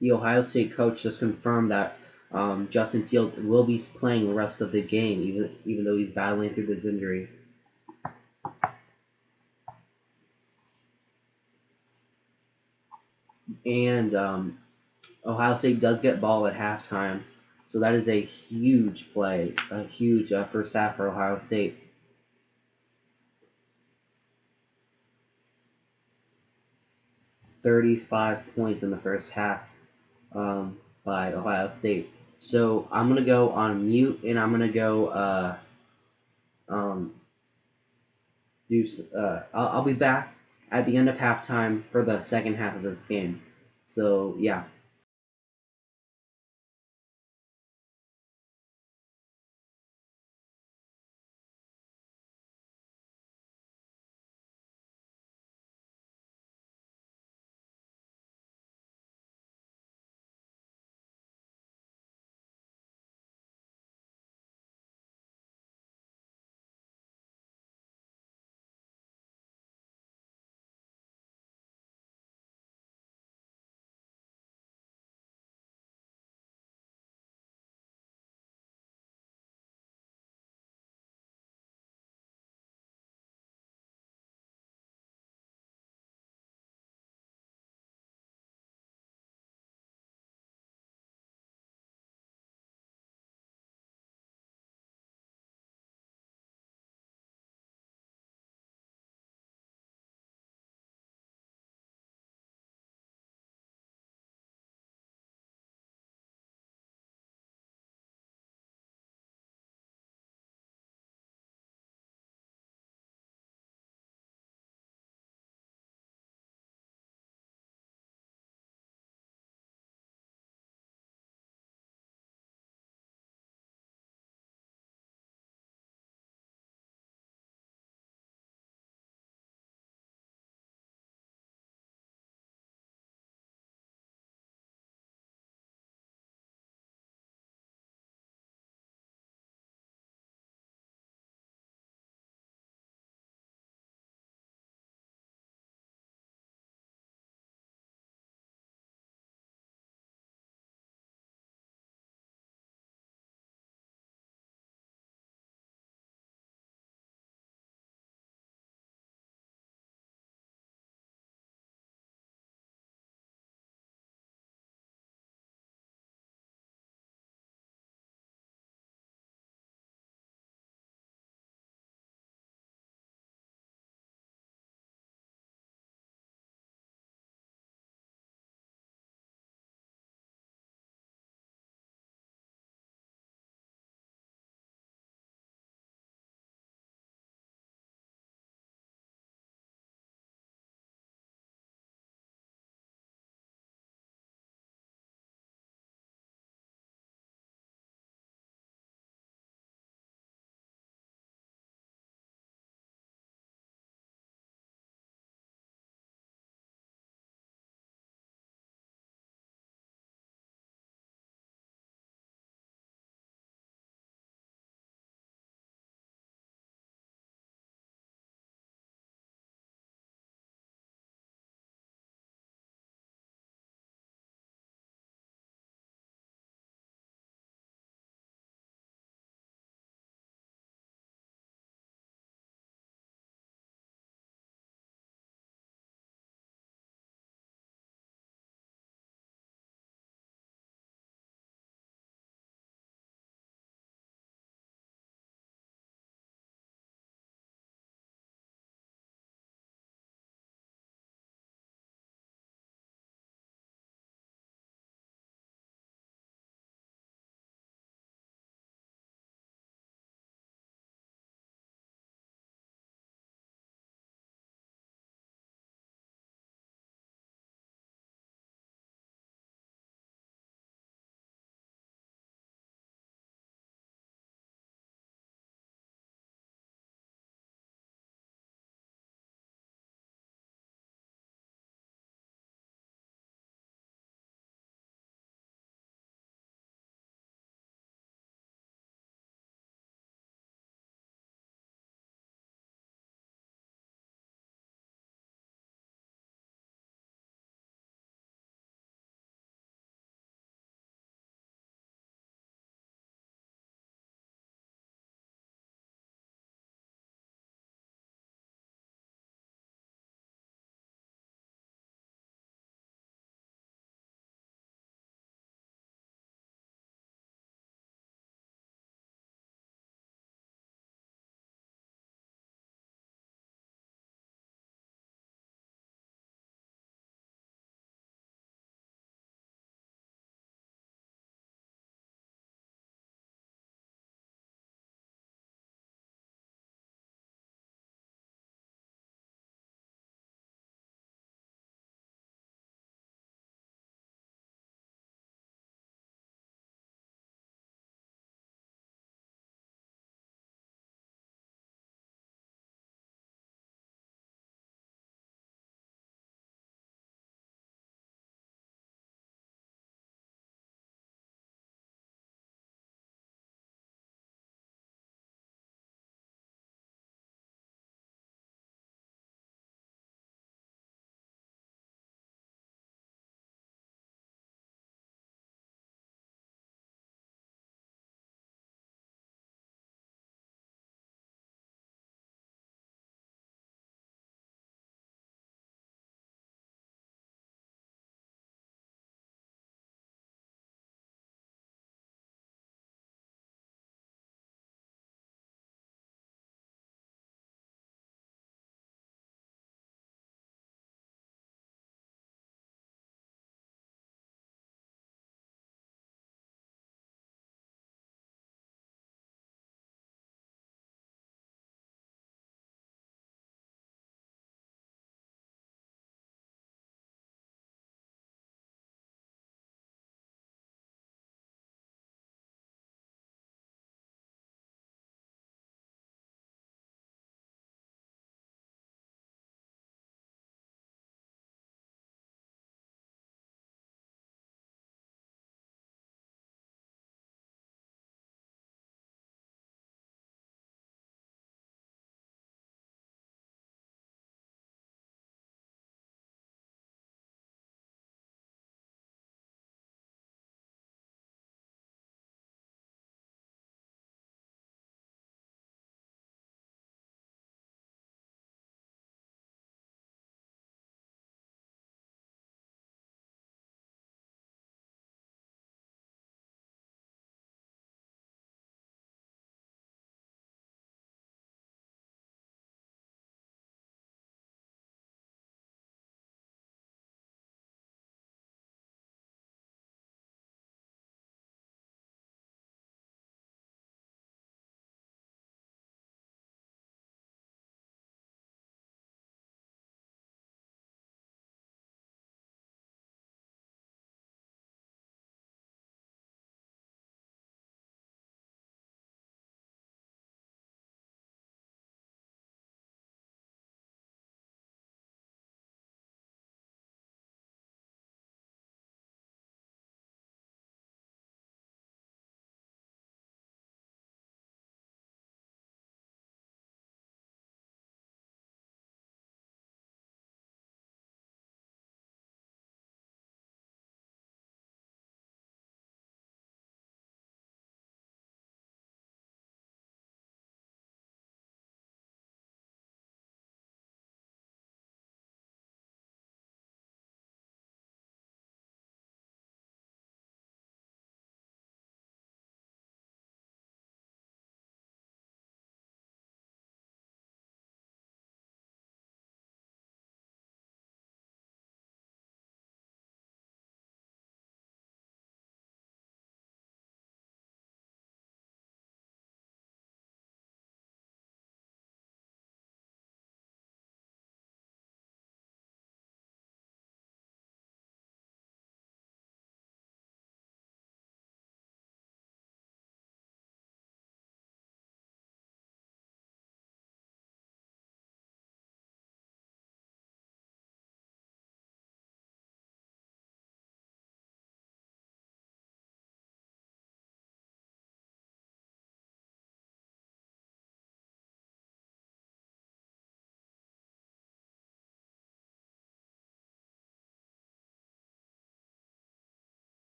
The Ohio State coach just confirmed that Justin Fields will be playing the rest of the game, even though he's battling through this injury. And Ohio State does get ball at halftime, so that is a huge play, a huge first half for Ohio State. $35 points in the first half by Ohio State. So I'm gonna go on mute, and I'm gonna go I'll be back at the end of halftime for the second half of this game. So yeah.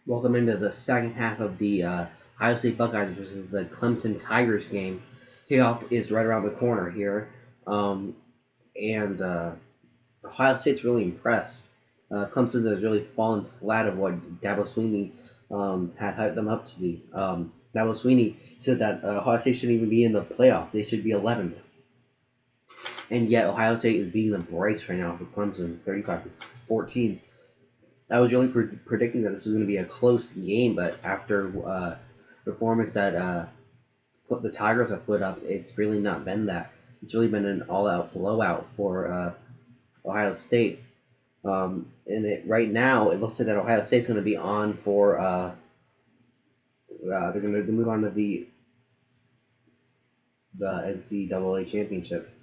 Welcome into the second half of the Ohio State Buckeyes versus the Clemson Tigers game. Kickoff is right around the corner here, and Ohio State's really impressed. Clemson has really fallen flat of what Dabo Swinney had hyped them up to be. Dabo Swinney said that Ohio State shouldn't even be in the playoffs; they should be 11th. And yet Ohio State is beating the brakes right now for Clemson, 35-14. I was really predicting that this was going to be a close game, but after performance that the Tigers have put up, it's really not been that. It's really been an all-out blowout for Ohio State. Right now, it looks like that Ohio State's going to be on for they're going to move on to the NCAA championship.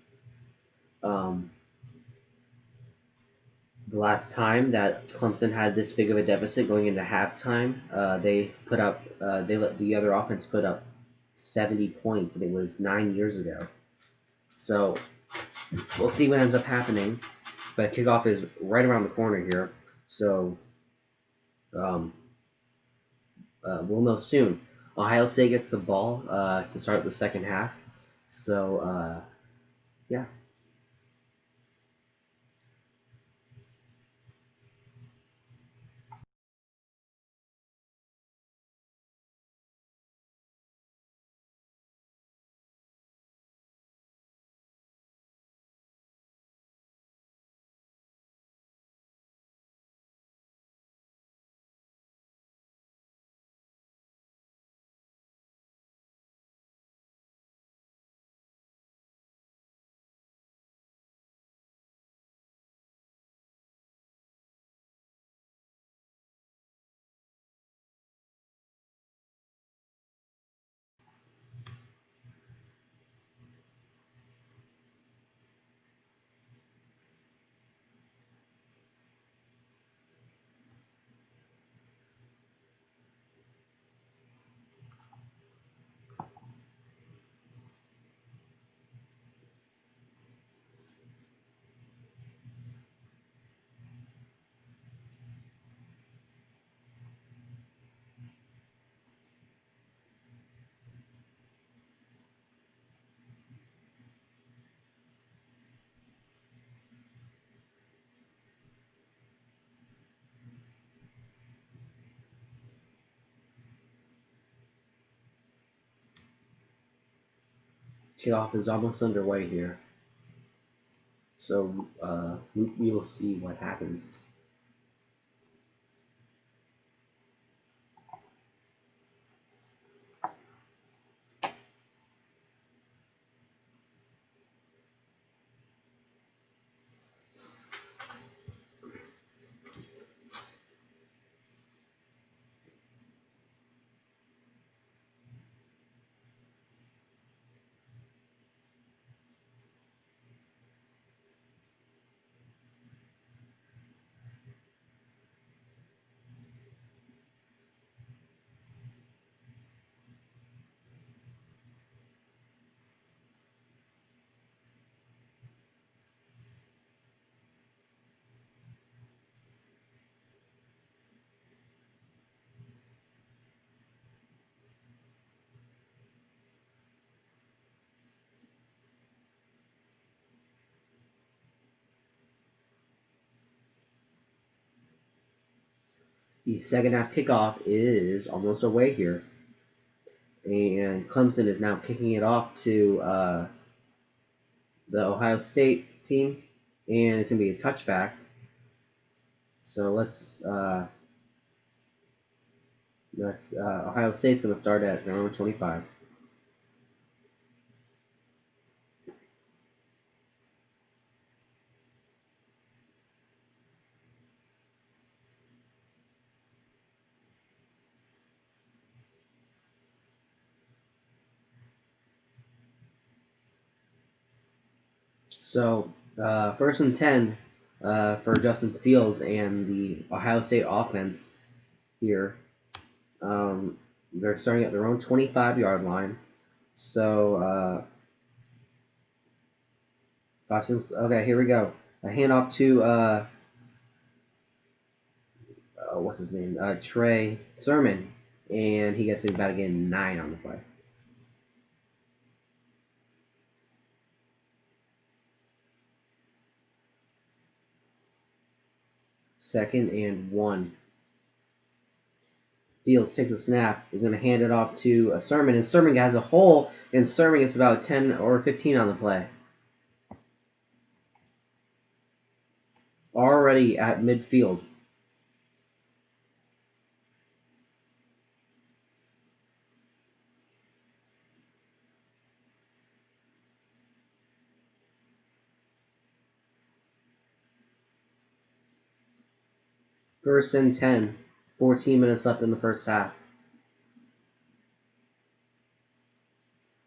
The last time that Clemson had this big of a deficit going into halftime, they let the other offense put up 70 points, and it was 9 years ago. So we'll see what ends up happening. But kickoff is right around the corner here, so we'll know soon. Ohio State gets the ball to start the second half. So yeah. Kickoff is almost underway here. So we will see what happens. The second half kickoff is almost away here. And Clemson is now kicking it off to the Ohio State team. And it's going to be a touchback. So Ohio State's going to start at their own 25. So, 1st and 10 for Justin Fields and the Ohio State offense here. They're starting at their own 25-yard line. So, okay, here we go. A handoff to what's his name? Trey Sermon, and he gets about to get 9 on the play. Second and 1. Fields takes the snap. He's going to hand it off to Sermon, and Sermon has a hole, and Sermon gets about 10 or 15 on the play. Already at midfield. First and 10. 14 minutes left in the first half.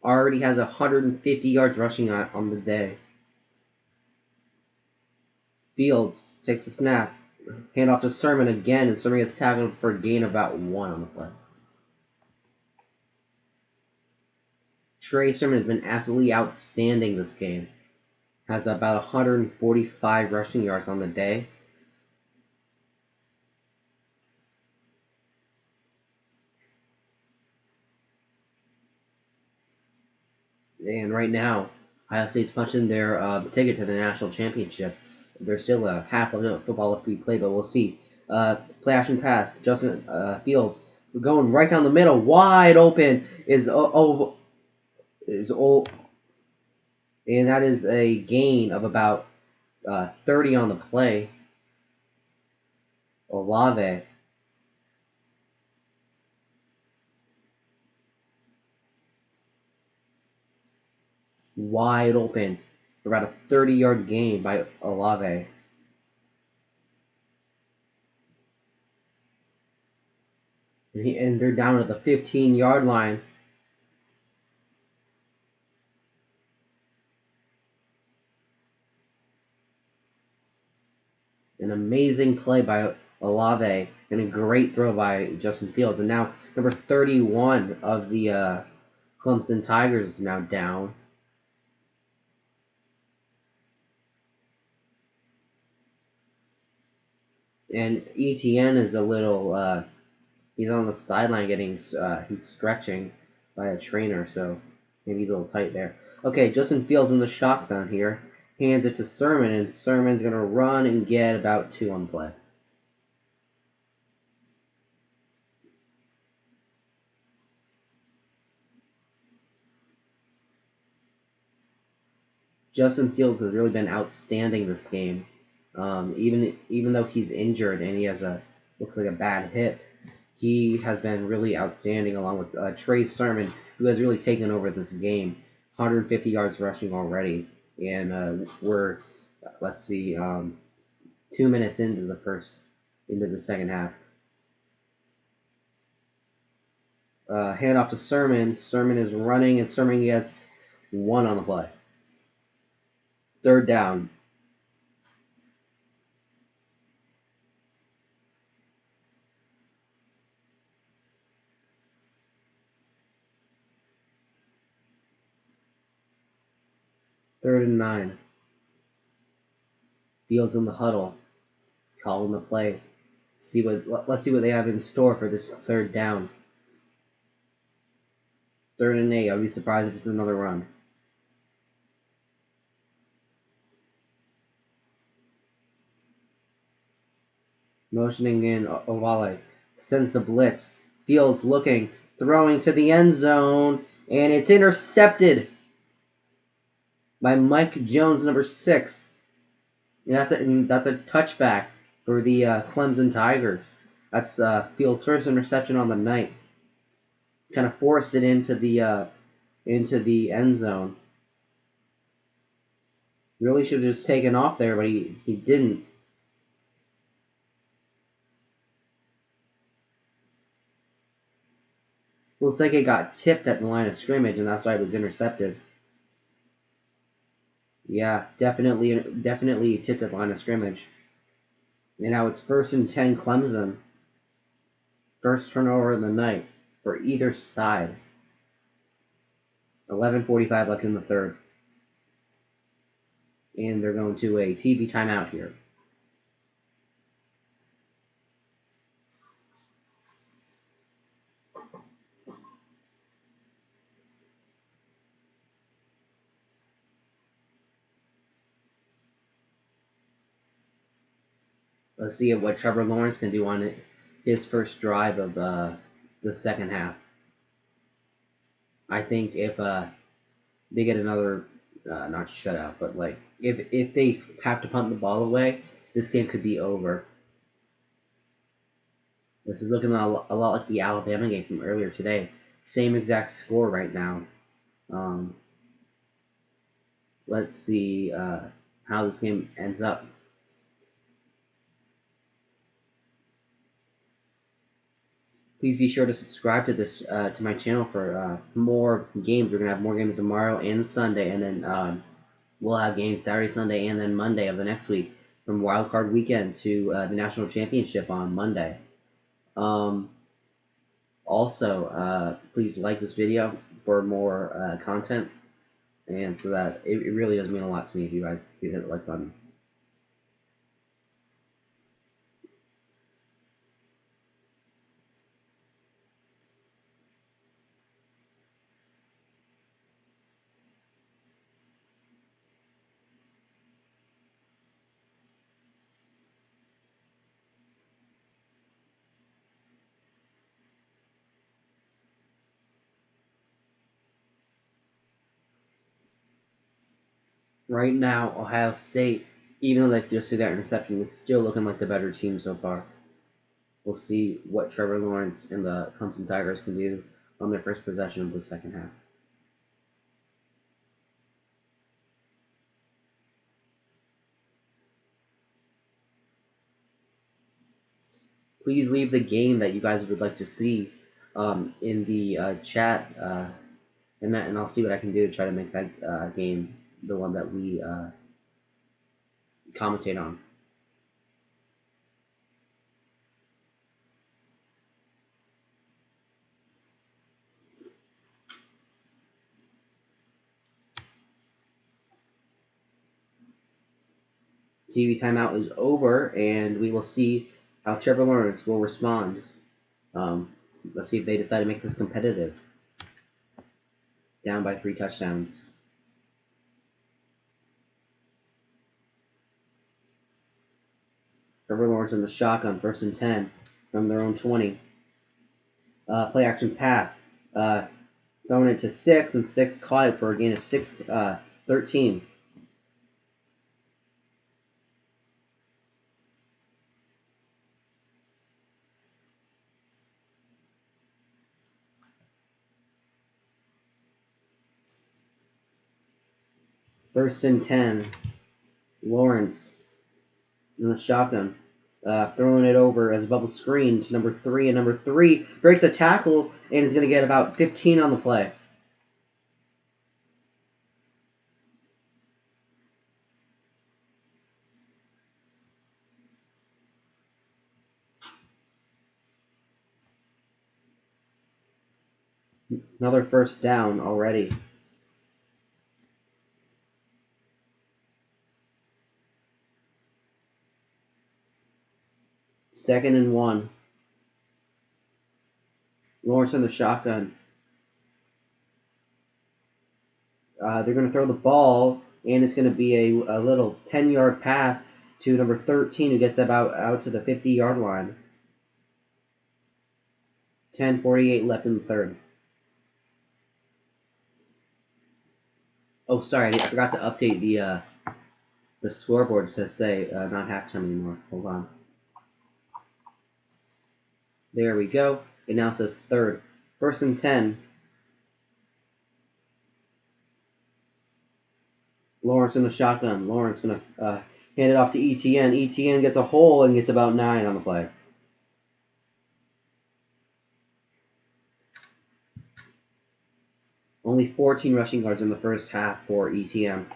Already has 150 yards rushing on the day. Fields takes the snap. Hand off to Sermon again, and Sermon gets tackled for a gain of about 1 on the play. Trey Sermon has been absolutely outstanding this game. Has about 145 rushing yards on the day. And right now, Ohio State's punching their ticket to the national championship. There's still a half of the football left to be played, but we'll see. Play action pass. Justin Fields going right down the middle, wide open is old, and that is a gain of about 30 on the play. Olave. Wide open for about a 30-yard gain by Olave. And they're down to the 15-yard line. An amazing play by Olave and a great throw by Justin Fields. And now number 31 of the Clemson Tigers is now down. And ETN is a little, he's on the sideline getting, he's stretching by a trainer, so maybe he's a little tight there. Okay, Justin Fields in the shotgun here. Hands it to Sermon, and Sermon's going to run and get about 2 on the play. Justin Fields has really been outstanding this game. Even though he's injured and he has looks like a bad hip, he has been really outstanding along with Trey Sermon, who has really taken over this game. 150 yards rushing already, and we're, let's see, 2 minutes into the second half. Hand off to Sermon. Sermon is running, and Sermon gets 1 on the play. Third down. Third and 9. Fields in the huddle, calling the play. Let's see what they have in store for this third down. Third and 8. I'd be surprised if it's another run. Motioning in Ovale. Sends the blitz. Fields looking, throwing to the end zone, and it's intercepted by Mike Jones, number 6. And that's a touchback for the Clemson Tigers. That's Fields' first interception on the night. Kind of forced it into the end zone. Really should have just taken off there, but he didn't. Looks like it got tipped at the line of scrimmage, and that's why it was intercepted. Yeah, definitely tipped at the line of scrimmage. And now it's 1st and 10 Clemson. First turnover of the night for either side. 11:45 left in the third. And they're going to a TV timeout here. Let's see what Trevor Lawrence can do on his first drive of the second half. I think if they get another, not shutout, but like if they have to punt the ball away, this game could be over. This is looking a lot like the Alabama game from earlier today. Same exact score right now. Let's see how this game ends up. Please be sure to subscribe to this to my channel for more games. We're gonna have more games tomorrow and Sunday, and then we'll have games Saturday, Sunday, and then Monday of the next week, from Wild Card Weekend to the National Championship on Monday. Also, please like this video for more content, and so that it really does mean a lot to me if you guys hit the like button. Right now, Ohio State, even though they just threw that interception, is still looking like the better team so far. We'll see what Trevor Lawrence and the Clemson Tigers can do on their first possession of the second half. Please leave the game that you guys would like to see in the chat, and I'll see what I can do to try to make that game the one that we commentate on. TV timeout is over, and we will see how Trevor Lawrence will respond. Let's see if they decide to make this competitive. Down by 3 touchdowns. Trevor Lawrence in the shotgun, 1st and 10 from their own 20. Play action pass. Throwing it to 6, and 6 caught it for a gain of 13. First and 10. Lawrence in the shotgun. Throwing it over as a bubble screen to number 3, and number 3 breaks a tackle and is going to get about 15 on the play. Another first down already. Second and 1. Lawrence in the shotgun. They're going to throw the ball, and it's going to be a little 10-yard pass to number 13, who gets about out to the 50-yard line. 10:48 left in the third. Oh, sorry, I forgot to update the scoreboard to say not halftime anymore. Hold on. There we go. It now says third. 1st and 10. Lawrence in the shotgun. Lawrence going to hand it off to ETN. ETN gets a hole and gets about 9 on the play. Only 14 rushing yards in the first half for ETN.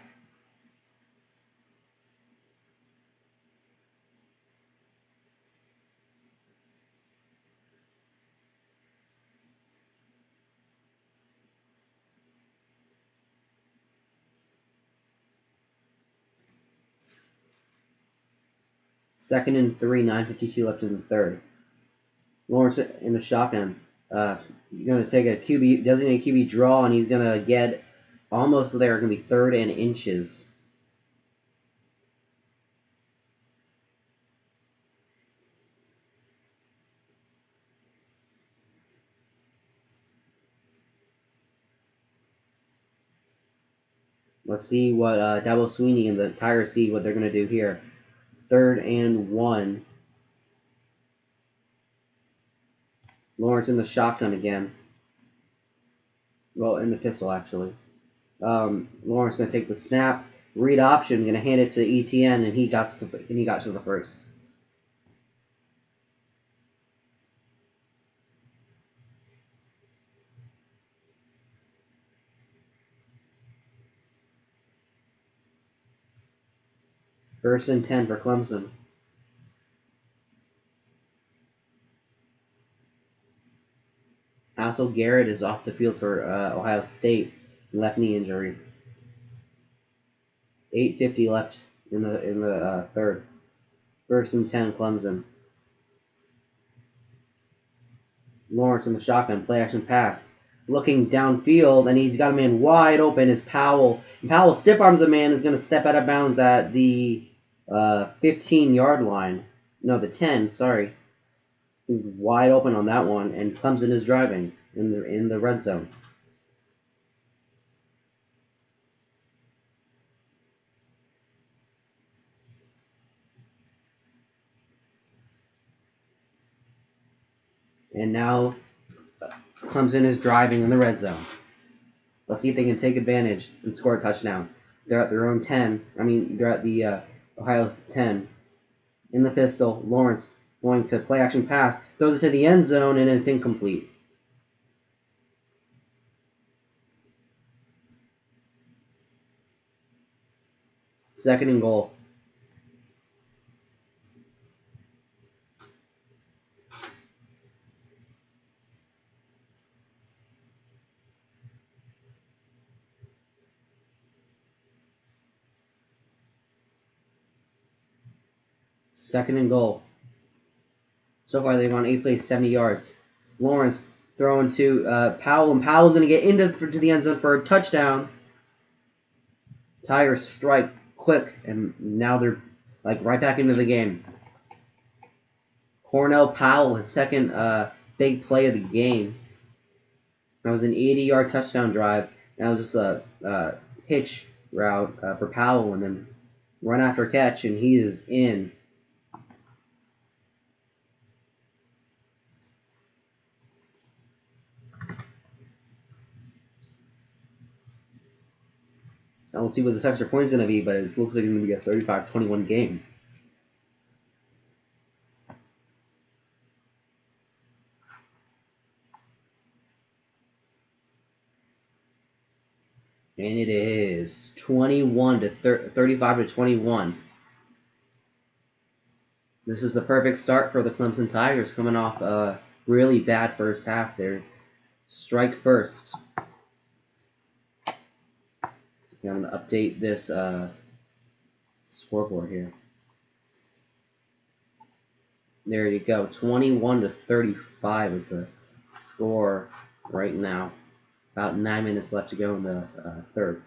Second and 3, 9:52 left in the third. Lawrence in the shotgun. You're going to take a QB, designated QB draw, and he's going to get almost there. Going to be 3rd and inches. Let's see what Dabo Sweeney and the Tigers see what they're going to do here. 3rd and 1. Lawrence in the shotgun again. Well, in the pistol, actually. Lawrence going to take the snap. Read option, going to hand it to ETN, and he got to the first. First and 10 for Clemson. Also, Garrett is off the field for Ohio State, left knee injury. 8:50 left in the third. First and 10, Clemson. Lawrence in the shotgun, play action pass. Looking downfield, and he's got a man wide open. Is Powell. And Powell stiff arms a man, is going to step out of bounds at the 15-yard line. No, the 10, sorry. He was wide open on that one, and Clemson is driving in the red zone. And now Clemson is driving in the red zone. Let's see if they can take advantage and score a touchdown. They're at their own 10. They're at the Ohio 10. In the pistol, Lawrence going to play action pass. Throws it to the end zone, and it's incomplete. Second and goal. Second and goal. So far, they've gone 8 plays, 70 yards. Lawrence throwing to Powell, and Powell's going to get to the end zone for a touchdown. Tigers strike quick, and now they're right back into the game. Cornell Powell, his second big play of the game. That was an 80-yard touchdown drive. That was just a hitch route for Powell, and then run after catch, and he is in. I don't see what this extra point is going to be, but it looks like it's going to be a 35-21 game. And it is 35-21. This is the perfect start for the Clemson Tigers, coming off a really bad first half there. Strike first. I'm going to update this scoreboard here. There you go. 21-35 is the score right now. About 9 minutes left to go in the third.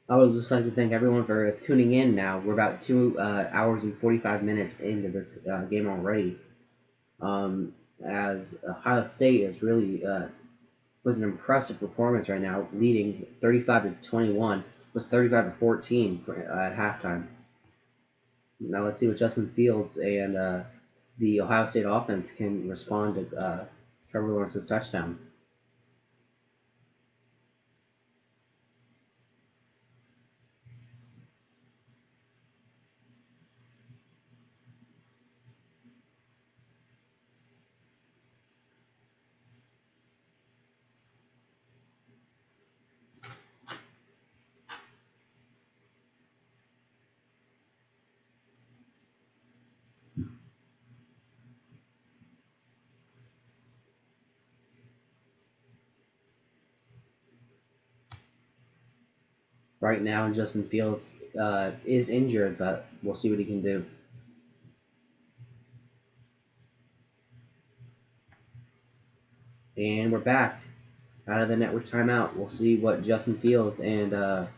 I would just like to thank everyone for tuning in now. We're about 2 hours and 45 minutes into this game already. As Ohio State is really with an impressive performance right now, leading 35-21, was 35-14 at halftime. Now let's see what Justin Fields and the Ohio State offense can respond to Trevor Lawrence's touchdown. right now. Justin Fields is injured, but we'll see what he can do. And we're back out of the network timeout. We'll see what Justin Fields and the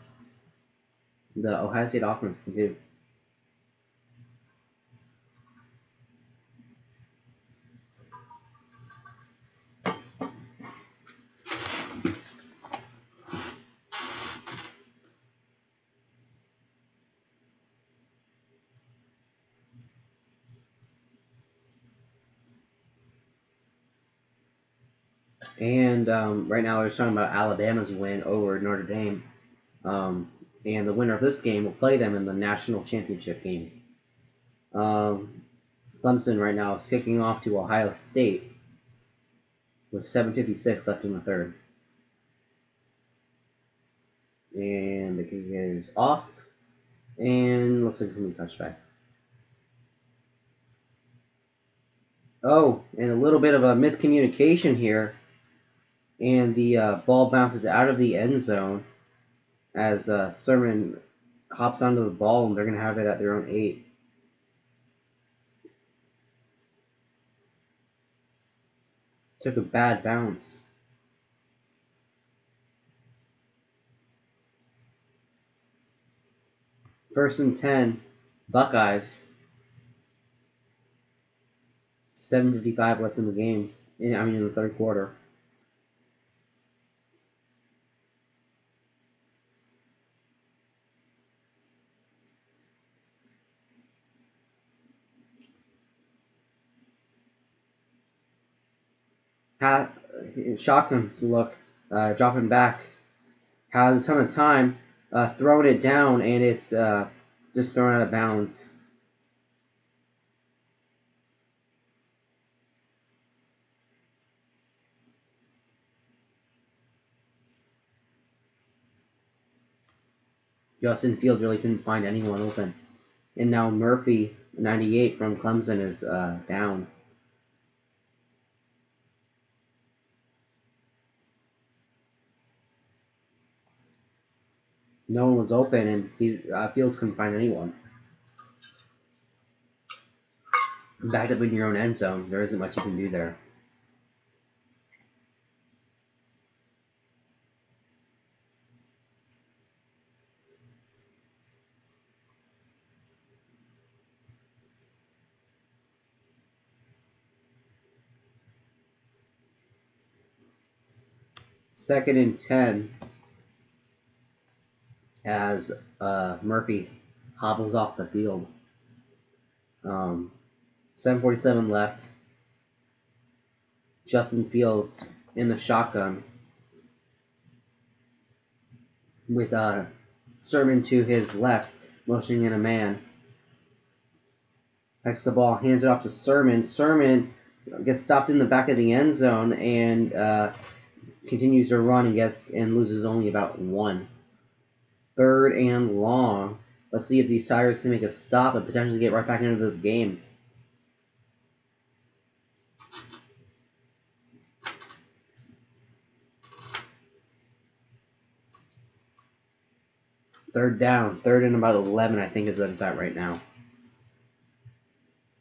Ohio State offense can do. And right now they're talking about Alabama's win over Notre Dame. And the winner of this game will play them in the national championship game. Clemson right now is kicking off to Ohio State with 7:56 left in the third. And the kick is off. And looks like it's going to be touchback. Oh, and a little bit of a miscommunication here. And the ball bounces out of the end zone as Sermon hops onto the ball, and they're going to have it at their own 8. Took a bad bounce. First and 10, Buckeyes. 7:55 left in the game. In the third quarter. Shotgun look, dropping back. Has a ton of time, throwing it down, and it's just thrown out of bounds. Justin Fields really couldn't find anyone open. And now Murphy, 98 from Clemson, is down. No one was open, and Fields couldn't find anyone. Backed up in your own end zone, there isn't much you can do there. Second and 10 as Murphy hobbles off the field. 7:47 left. Justin Fields in the shotgun with Sermon to his left, motioning in a man. Picks the ball, hands it off to Sermon. Sermon gets stopped in the back of the end zone and continues to run and loses only about 1. Third and long. Let's see if these Tigers can make a stop and potentially get right back into this game. Third down. Third and about 11, I think, is what it's at right now.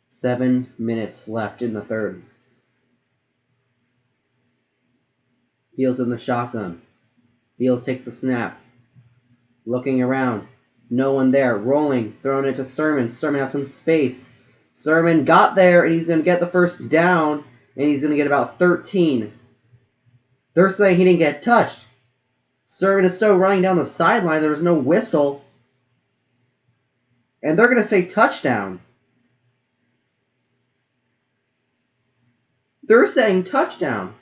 7 minutes left in the third. Fields in the shotgun. Fields takes the snap. Looking around. No one there. Rolling. Throwing it to Sermon. Sermon has some space. Sermon got there, and he's going to get the first down, and he's going to get about 13. They're saying he didn't get touched. Sermon is still running down the sideline. There was no whistle. And they're going to say touchdown. They're saying touchdown.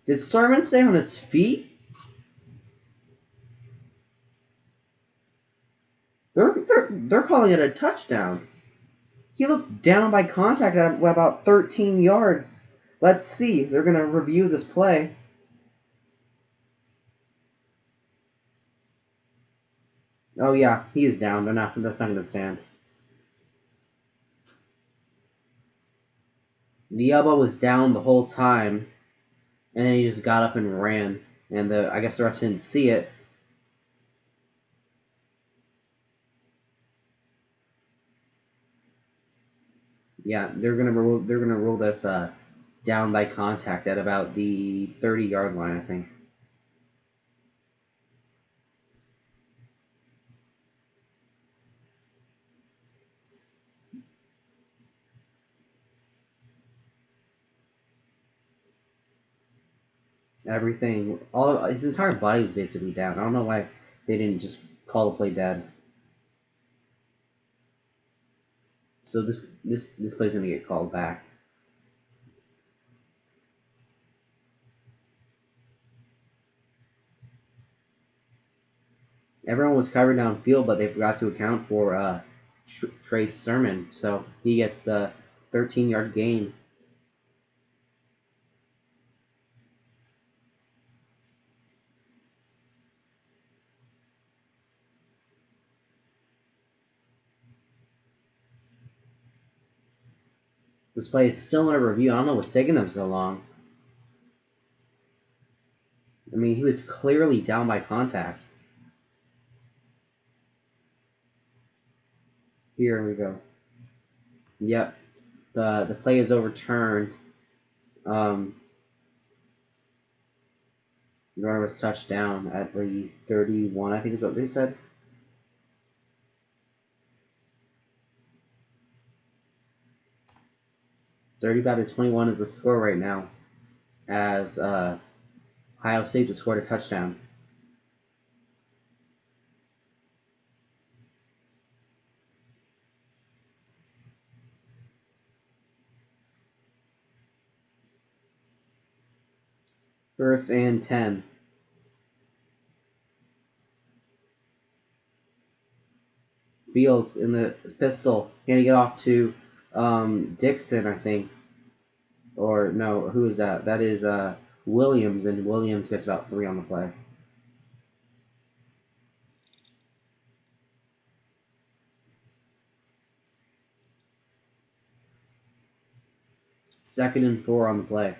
Did Sermon stay on his feet? They're calling it a touchdown. He looked down by contact at about 13 yards. Let's see. They're going to review this play. Oh yeah, he is down. That's not going to stand. The elbow was down the whole time. And then he just got up and ran. And I guess the refs didn't see it. Yeah, they're gonna rule this down by contact at about the 30-yard line, I think. Everything, all his entire body was basically down. I don't know why they didn't just call the play dead. So this play's gonna get called back. Everyone was covered downfield, but they forgot to account for Trey Sermon, so he gets the 13-yard gain. This play is still under review. I don't know what's taking them so long. I mean, he was clearly down by contact. Here we go. Yep. The play is overturned. The runner was touchdown at the 31, I think is what they said. (35-21) is the score right now, as Ohio State just scored a touchdown. First and 10. Fields in the pistol. Gonna get off to Dixon, I think. Or no, who is that? That is Williams, and Williams gets about 3 on the play. Second and 4 on the play.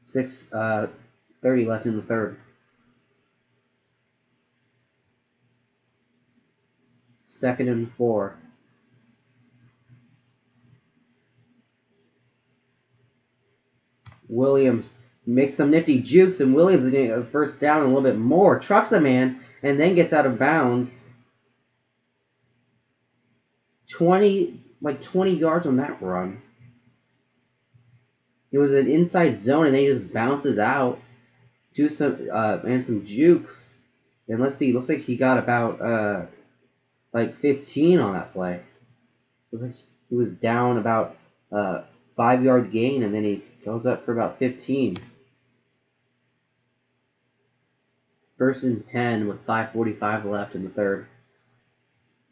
6:30 left in the third. Second and 4. Williams makes some nifty jukes, and Williams is going to get the first down and a little bit more. Trucks a man, and then gets out of bounds. 20 yards on that run. It was an inside zone, and then he just bounces out. Do some and some jukes. And let's see, looks like he got about 15 on that play. Looks like he was down about 5-yard gain, and then he goes up for about 15. First and 10 with 5:45 left in the third.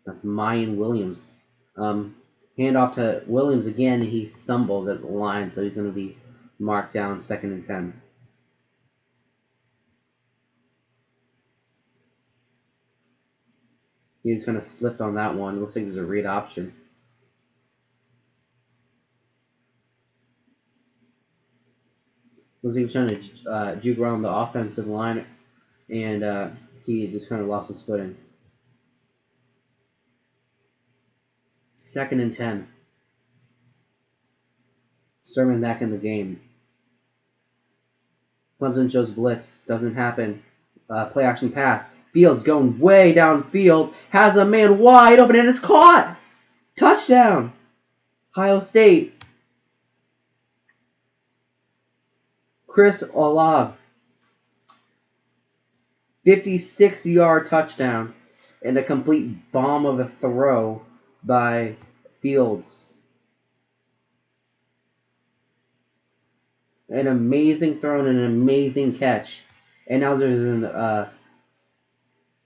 That's Mayan Williams. Hand off to Williams again, and he stumbles at the line, so he's going to be marked down second and 10. He's going to slip on that one. Looks like there's a read option. Looks like he was trying to juke around the offensive line, and he just kind of lost his footing. Second and 10. Sermon back in the game. Clemson shows blitz. Doesn't happen. Play action pass. Fields going way downfield. Has a man wide open, and it's caught. Touchdown. Ohio State. Chris Olave. 56-yard touchdown. And a complete bomb of a throw by Fields. An amazing throw and an amazing catch. And now there's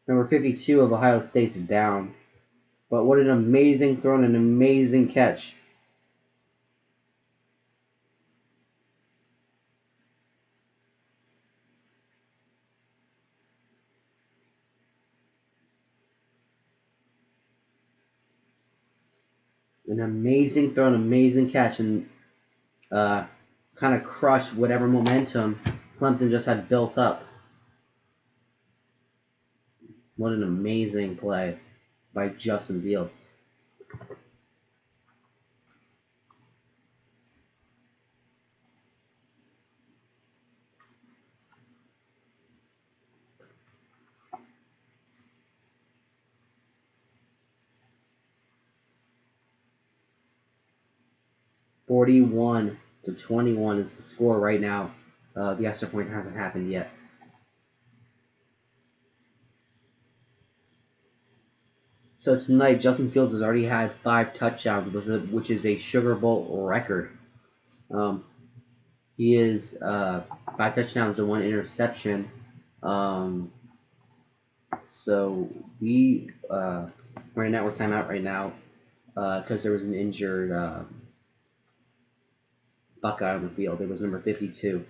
number 52 of Ohio State's down. But what an amazing throw and an amazing catch. An amazing throw, an amazing catch, and kind of crushed whatever momentum Clemson just had built up. What an amazing play by Justin Fields. (41-21) is the score right now. The extra point hasn't happened yet. So tonight, Justin Fields has already had 5 touchdowns, which is a Sugar Bowl record. He is 5 touchdowns to 1 interception. So we're in network timeout right now because there was an injured Buckeye on the field. It was number 52.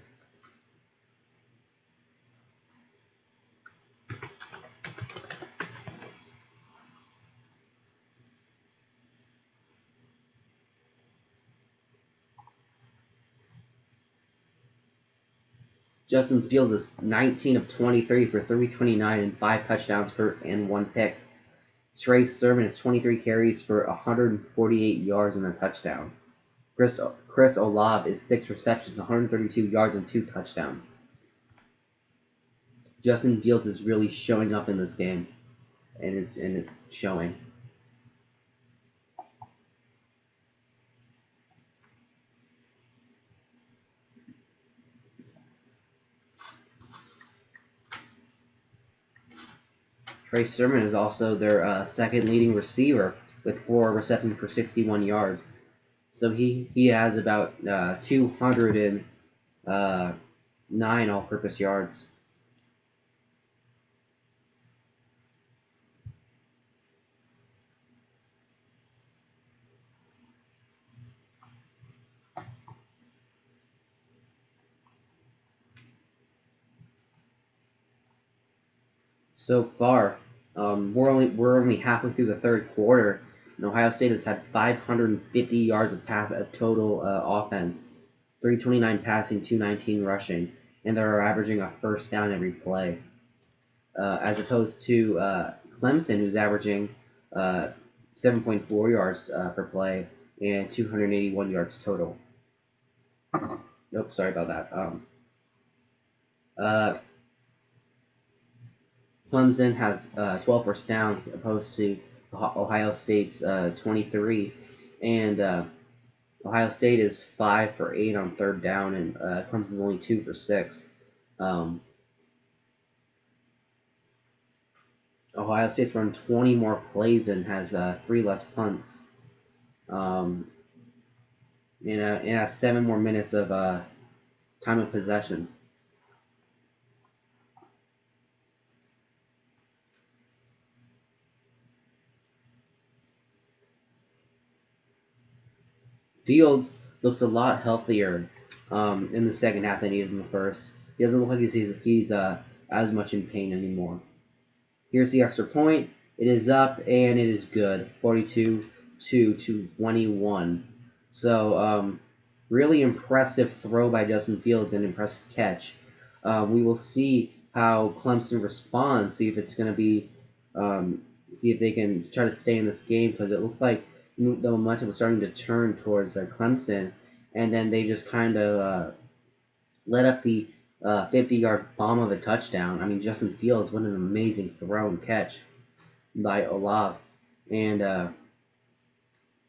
Justin Fields is 19 of 23 for 329 and 5 touchdowns and 1 pick. Trey Sermon is 23 carries for 148 yards and a touchdown. Chris Olave is 6 receptions, 132 yards and 2 touchdowns. Justin Fields is really showing up in this game, and it's showing. Trey Sermon is also their second leading receiver with 4 receptions for 61 yards. So he has about 209 all-purpose yards. So far, we're only halfway through the third quarter, and Ohio State has had 550 yards of total offense, 329 passing, 219 rushing, and they're averaging a first down every play, as opposed to Clemson, who's averaging 7.4 yards per play and 281 yards total. Nope, sorry about that. Clemson has 12 first downs opposed to Ohio State's 23, and Ohio State is 5 for 8 on third down, and Clemson's only 2 for 6. Ohio State's run 20 more plays and has 3 less punts, and has 7 more minutes of time of possession. Fields looks a lot healthier in the second half than he is in the first. He doesn't look like he's as much in pain anymore. Here's the extra point. It is up, and it is good. 42-21. So, really impressive throw by Justin Fields and impressive catch. We will see how Clemson responds, see if it's going to be, see if they can try to stay in this game, because it looked like the momentum was starting to turn towards Clemson, and then they just kind of let up the 50-yard bomb of a touchdown. I mean, Justin Fields, what an amazing throw and catch by Olave, and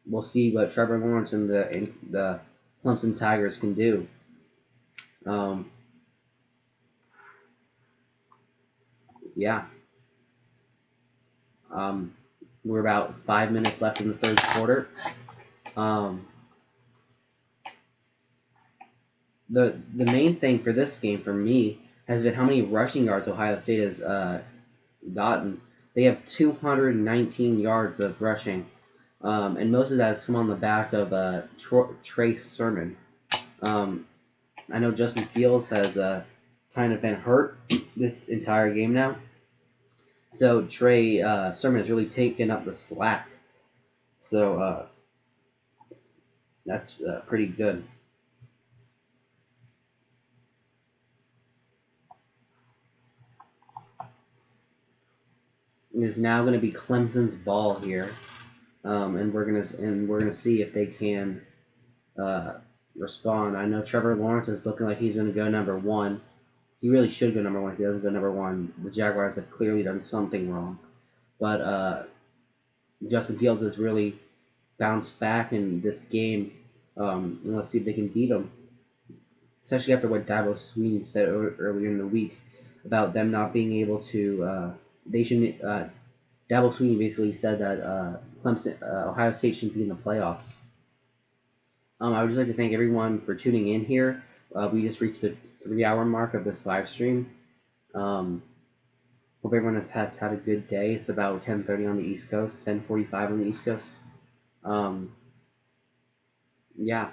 we'll see what Trevor Lawrence and the Clemson Tigers can do. Yeah. We're about 5 minutes left in the third quarter. The main thing for this game for me has been how many rushing yards Ohio State has gotten. They have 219 yards of rushing, and most of that has come on the back of Trey Sermon. I know Justin Fields has kind of been hurt this entire game now. So Trey Sermon has really taken up the slack. So That's pretty good. It is now going to be Clemson's ball here, and we're gonna see if they can respond. I know Trevor Lawrence is looking like he's going to go number one. He really should go number one. If he doesn't go number one, the Jaguars have clearly done something wrong. But Justin Fields has really bounced back in this game. And let's see if they can beat him. Especially after what Dabo Swinney said earlier in the week about them not being able to. They should. Dabo Swinney basically said that Clemson, Ohio State shouldn't be in the playoffs. I would just like to thank everyone for tuning in here. We just reached the 3-hour mark of this live stream. Hope everyone has had a good day. It's about 10:30 on the East Coast, 10:45 on the East Coast. Yeah.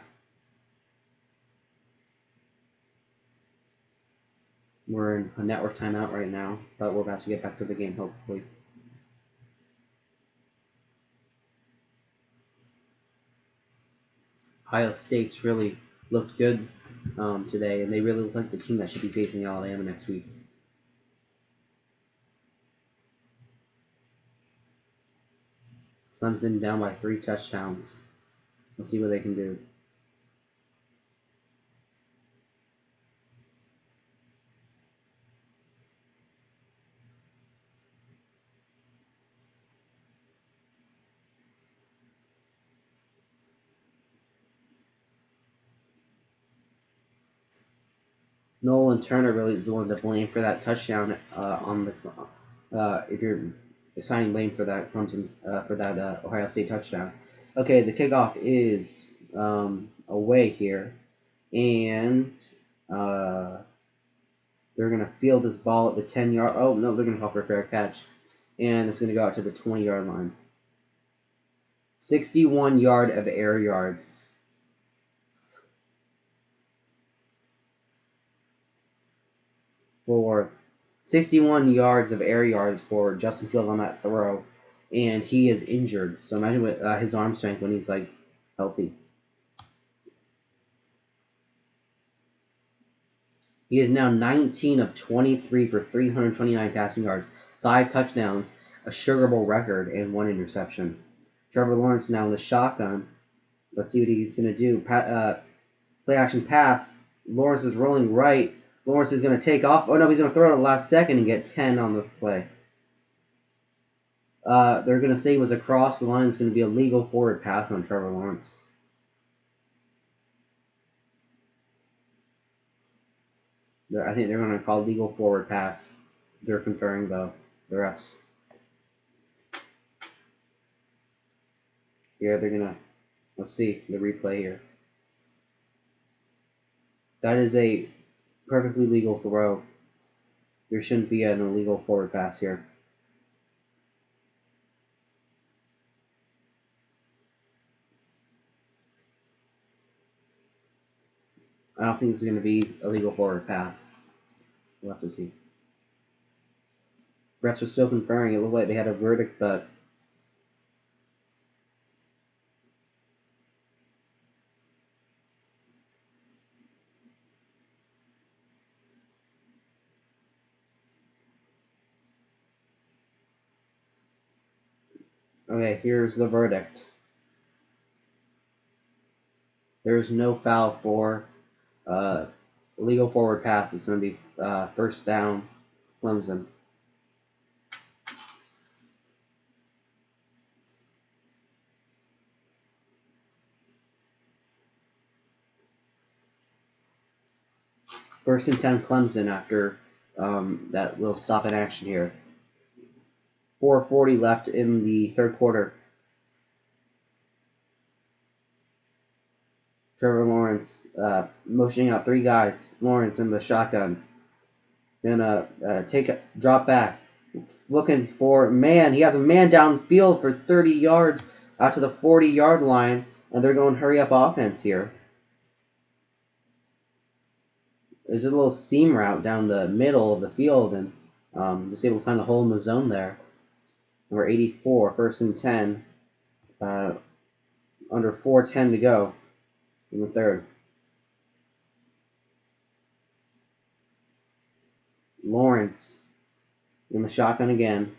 We're in a network timeout right now, but we're about to get back to the game, hopefully. Ohio State's really looked good today, and they really look like the team that should be facing Alabama next week. Clemson down by 3 touchdowns. Let's see what they can do. Nolan Turner really is the one to blame for that touchdown on the if you're assigning blame for that Clemson for that Ohio State touchdown. Okay, the kickoff is away here, and they're gonna field this ball at the 10-yard. Oh no, they're gonna call for a fair catch, and it's gonna go out to the 20-yard line. 61 yard of air yards. For 61 yards of air yards for Justin Fields on that throw, and he is injured. So imagine what his arm strength when he's like healthy. He is now 19 of 23 for 329 passing yards, 5 touchdowns, a Sugar Bowl record, and 1 interception. Trevor Lawrence now in the shotgun. Let's see what he's going to do. Play action pass. Lawrence is rolling right. Lawrence is going to take off. Oh, no, he's going to throw it at the last second and get 10 on the play. They're going to say it was across the line. It's going to be a legal forward pass on Trevor Lawrence. I think they're going to call legal forward pass. They're conferring, though, the refs. Yeah, they're going to... Let's see the replay here. That is a perfectly legal throw. There shouldn't be an illegal forward pass here. I don't think this is going to be a legal forward pass. We'll have to see. Refs are still conferring. It looked like they had a verdict, but... Okay, here's the verdict. There's no foul for illegal forward pass. It's going to be first down, Clemson. First and 10 Clemson after that little stop in action here. 4:40 left in the third quarter. Trevor Lawrence motioning out 3 guys. Lawrence in the shotgun. Gonna drop back. Looking for man. He has a man downfield for 30 yards out to the 40-yard line. And they're going hurry up offense here. There's a little seam route down the middle of the field. And just able to find the hole in the zone there. Number 84, first and 10. Under 4:10 to go. in the third. Lawrence in the shotgun again.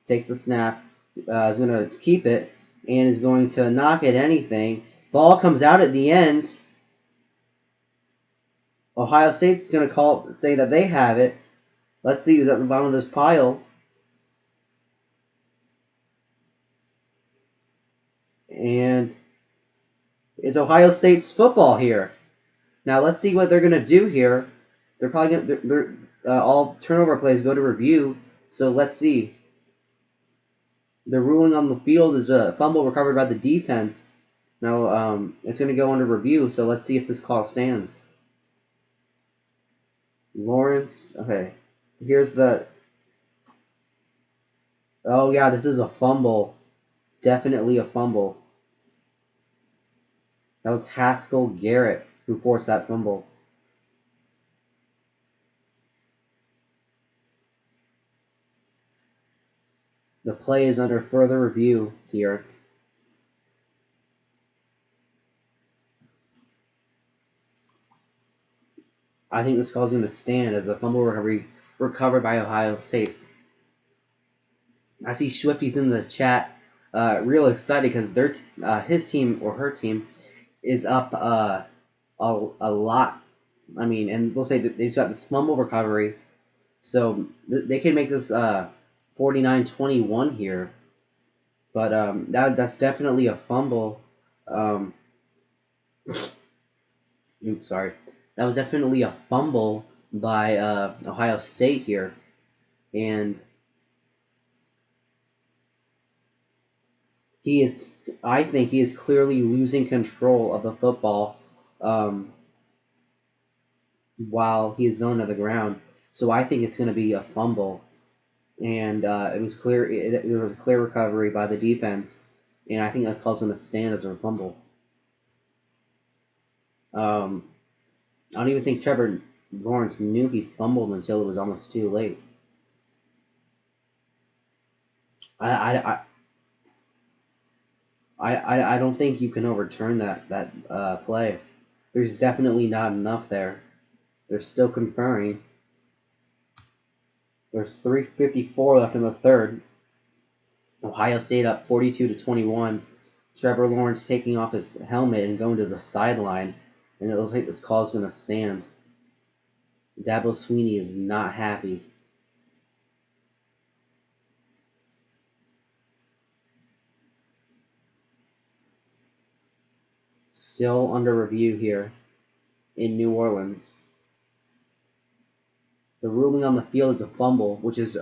Takes the snap. Is going to keep it and is going to not get anything. Ball comes out at the end. Ohio State's going to say that they have it. Let's see who's at the bottom of this pile. And it's Ohio State's football here. Now let's see what they're going to do here. They're probably going to... all turnover plays go to review. So let's see. The ruling on the field is a fumble recovered by the defense. Now it's going to go under review. So let's see if this call stands. Lawrence. Okay. Here's the... Oh yeah, this is a fumble. Definitely a fumble. That was Haskell Garrett who forced that fumble. The play is under further review here. I think this call is going to stand as a fumble recovered by Ohio State. I see Swifty's in the chat, real excited because his team or her team is up a lot. I mean, and we'll say that they've got this fumble recovery, so they can make this 49-21 here. But that's definitely a fumble. Oops, sorry. That was definitely a fumble by Ohio State here, and I think he is clearly losing control of the football while he is going to the ground. So I think it's going to be a fumble, and it was clear. There was a clear recovery by the defense, and I think that call's going to stand as a fumble. I don't even think Trevor Lawrence knew he fumbled until it was almost too late. I don't think you can overturn that play. There's definitely not enough there. They're still conferring. There's 3:54 left in the third. Ohio State up 42-21. Trevor Lawrence taking off his helmet and going to the sideline. And it looks like this call is going to stand. Dabo Swinney is not happy. Still under review here in New Orleans. The ruling on the field is a fumble, which is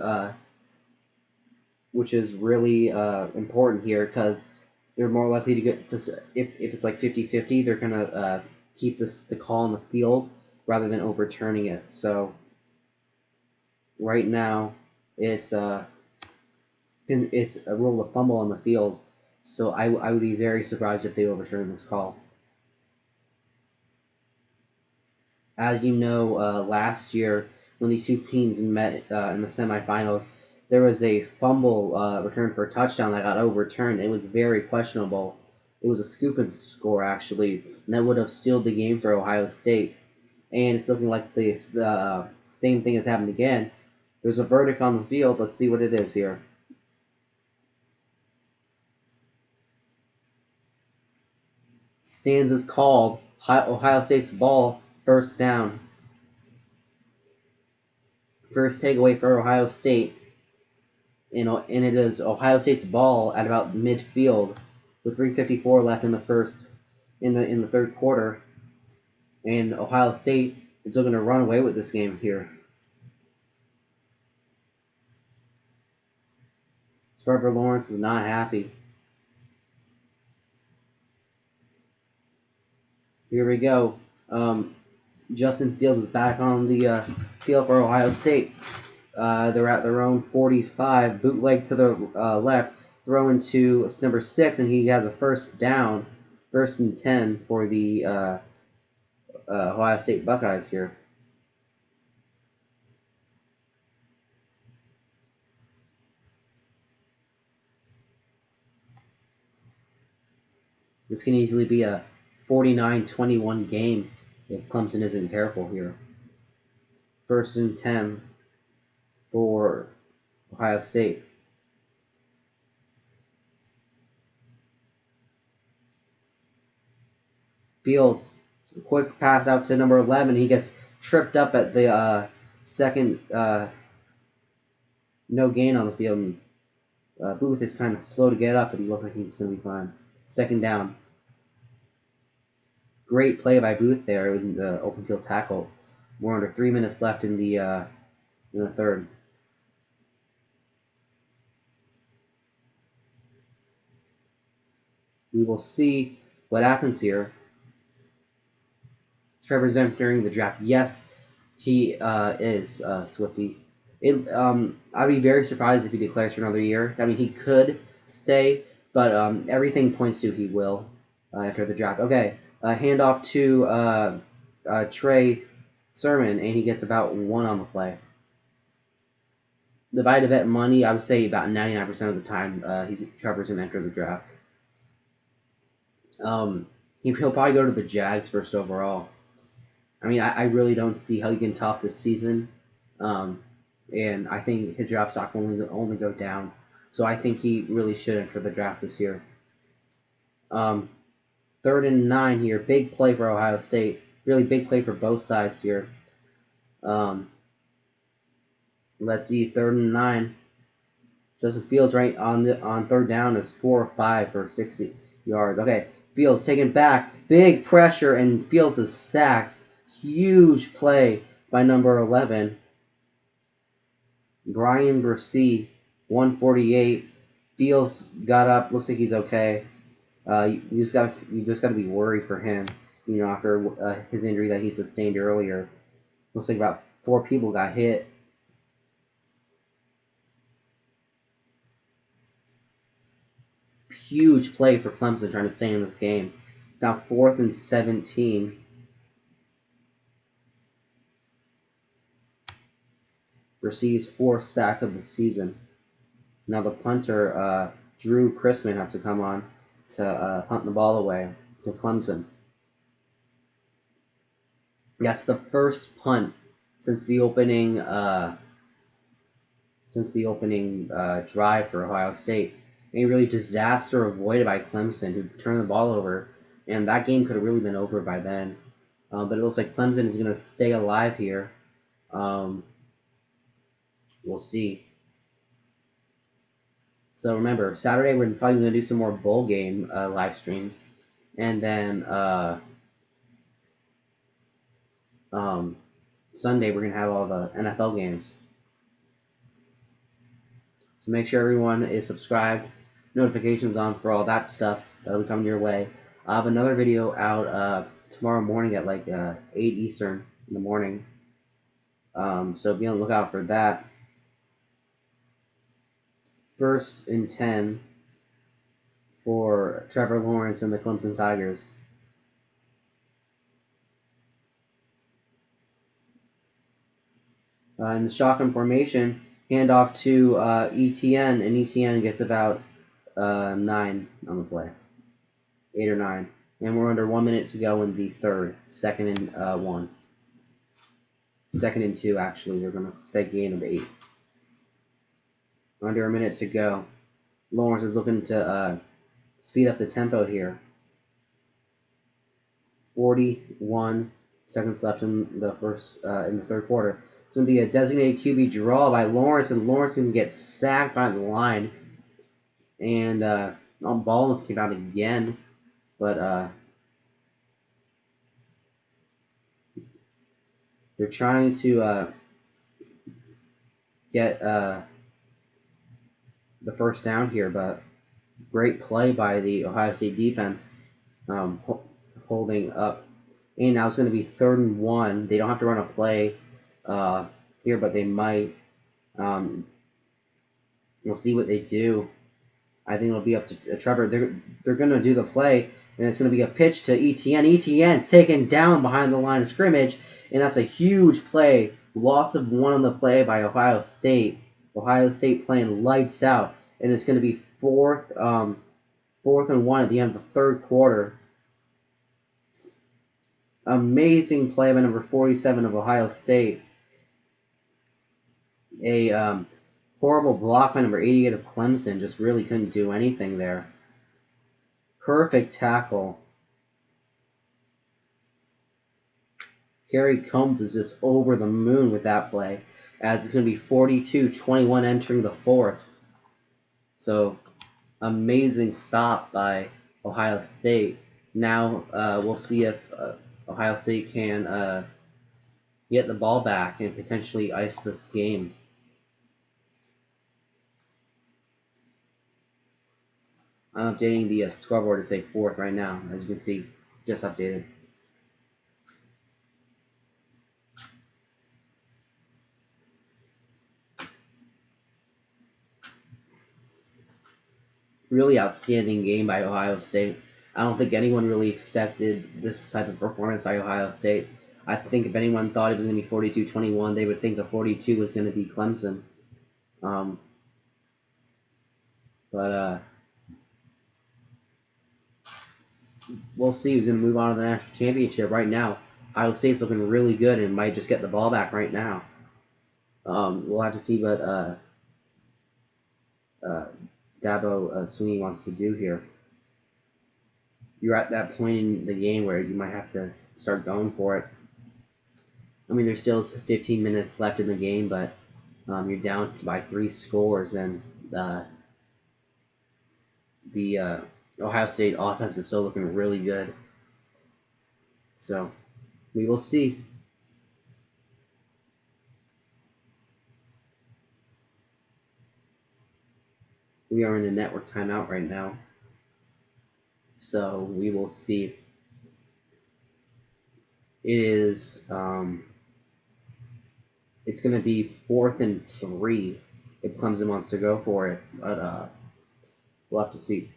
really important here because they're more likely to get to, if it's like 50-50, they're gonna keep the call on the field rather than overturning it. So right now it's a rule of fumble on the field. So I would be very surprised if they overturn this call. As you know, last year when these two teams met in the semifinals, there was a fumble return for a touchdown that got overturned. It was very questionable. It was a scoop and score, actually, and that would have sealed the game for Ohio State. And it's looking like the same thing has happened again. There's a verdict on the field. Let's see what it is here. Stands as called. Ohio State's ball, first down. First takeaway for Ohio State. And it is Ohio State's ball at about midfield with 3:54 left in the third quarter. And Ohio State is looking to run away with this game here. Trevor Lawrence is not happy. Here we go. Justin Fields is back on the field for Ohio State. They're at their own 45. Bootleg to the left. Throwing to number 6, and he has a first down. First and 10 for the Ohio State Buckeyes here. This can easily be a 49-21 game if Clemson isn't careful here. 1st and 10 for Ohio State. Fields, quick pass out to number 11. He gets tripped up at the second, no gain on the field. And, Booth is kind of slow to get up, but he looks like he's going to be fine. 2nd down. Great play by Booth there with the open field tackle. We're under 3 minutes left in the third. We will see what happens here. Trevor's entering the draft. Yes, he is, Swifty. I'd be very surprised if he declares for another year. I mean, he could stay, but everything points to he will enter the draft. Okay, handoff to Trey Sermon, and he gets about 1 on the play. Divide the bet money, I would say about 99% of the time Trevor's going to enter the draft. He'll probably go to the Jags 1st overall. I mean, I really don't see how he can top this season, and I think his draft stock will only go down. So I think he really should enter the draft this year. 3rd and 9 here, big play for Ohio State. Really big play for both sides here. Let's see, 3rd and 9. Justin Fields right on 3rd down is 4 or 5 for 60 yards. Okay, Fields taken back, big pressure, and Fields is sacked. Huge play by number 11. Brian Versey, 148. Fields got up. Looks like he's okay. You just gotta be worried for him. You know, after his injury that he sustained earlier. Looks like about 4 people got hit. Huge play for Clemson trying to stay in this game. Now 4th and 17. Receives 4th sack of the season. Now the punter, Drew Chrisman, has to come on to punt the ball away to Clemson. That's the first punt since the opening drive for Ohio State. A really disaster avoided by Clemson, who turned the ball over, and that game could have really been over by then. But it looks like Clemson is going to stay alive here. We'll see. So remember, Saturday we're probably going to do some more bowl game live streams, and then Sunday we're going to have all the NFL games. So make sure everyone is subscribed, notifications on for all that stuff that'll be coming your way. I have another video out tomorrow morning at like 8 Eastern in the morning. So be on the lookout for that. 1st and 10 for Trevor Lawrence and the Clemson Tigers. In the shotgun formation, handoff to ETN, and ETN gets about 9 on the play. 8 or 9. And we're under 1 minute to go in the third. 2nd and 1. 2nd and 2, actually. We're going to say gain of 8. Under a minute to go. Lawrence is looking to speed up the tempo here. 41 seconds left in the third quarter. It's going to be a designated QB draw by Lawrence, and Lawrence can get sacked by the line. And ball almost came out again, but they're trying to get the first down here, but great play by the Ohio State defense, holding up. And now it's going to be 3rd and 1. They don't have to run a play here, but they might. We'll see what they do. I think it'll be up to Trevor. They're going to do the play, and it's going to be a pitch to ETN. ETN's taken down behind the line of scrimmage, and that's a huge play. Loss of 1 on the play by Ohio State. Ohio State playing lights out, and it's going to be 4th and 1 at the end of the third quarter. Amazing play by number 47 of Ohio State. A horrible block by number 88 of Clemson. Just really couldn't do anything there. Perfect tackle. Kerry Combs is just over the moon with that play, as it's going to be 42-21 entering the fourth. So, amazing stop by Ohio State. Now we'll see if Ohio State can get the ball back and potentially ice this game. I'm updating the scoreboard to say fourth right now, as you can see, just updated. Really outstanding game by Ohio State. I don't think anyone really expected this type of performance by Ohio State. I think if anyone thought it was going to be 42-21, they would think the 42 was going to be Clemson. But we'll see who's going to move on to the national championship. Right now, Ohio State's looking really good and might just get the ball back right now. We'll have to see what Dabo Sweeney wants to do here. You're at that point in the game where you might have to start going for it. I mean, there's still 15 minutes left in the game, but you're down by 3 scores, and the Ohio State offense is still looking really good. So, we will see. We are in a network timeout right now. So, we will see. It is, it's going to be 4th and 3 if Clemson wants to go for it. But, we'll have to see.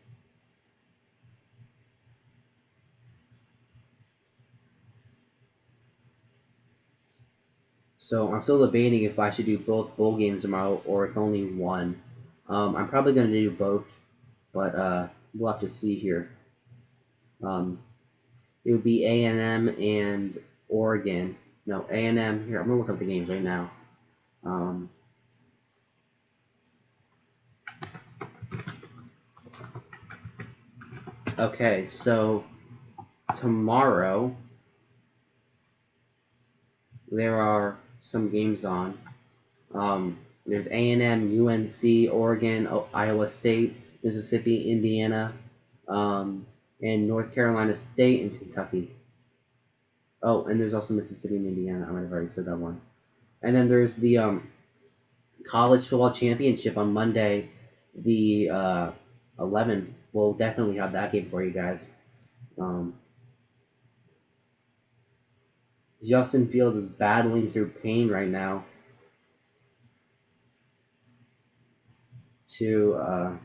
So I'm still debating if I should do both bowl games tomorrow or if only one. I'm probably going to do both, but we'll have to see here. It would be A&M and Oregon. No, A&M. Here, I'm going to look up the games right now. Okay, so tomorrow there are some games on. There's A&M, UNC, Oregon, Iowa State, Mississippi, Indiana, and North Carolina State and Kentucky. Oh, and there's also Mississippi and Indiana. I might have already said that one. And then there's the College Football Championship on Monday, the 11th. We'll definitely have that game for you guys. Justin Fields is battling through pain right now to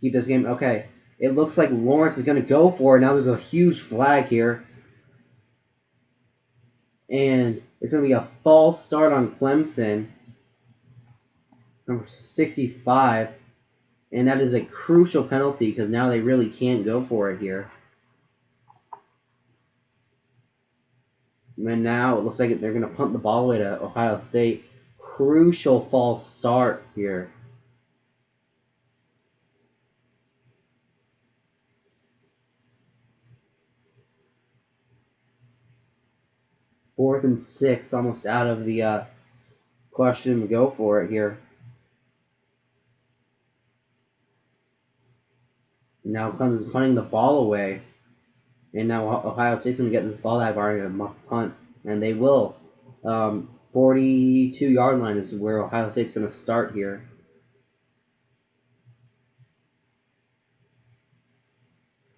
keep this game. Okay, it looks like Lawrence is going to go for it. Now there's a huge flag here. And it's going to be a false start on Clemson. Number 65. And that is a crucial penalty because now they really can't go for it here. And now it looks like they're going to punt the ball away to Ohio State. Crucial false start here. Fourth and 6, almost out of the question to go for it here. Now Clemson's punting the ball away. And now Ohio State's going to get this ball back by a muff punt. And they will. 42-yard line is where Ohio State's going to start here.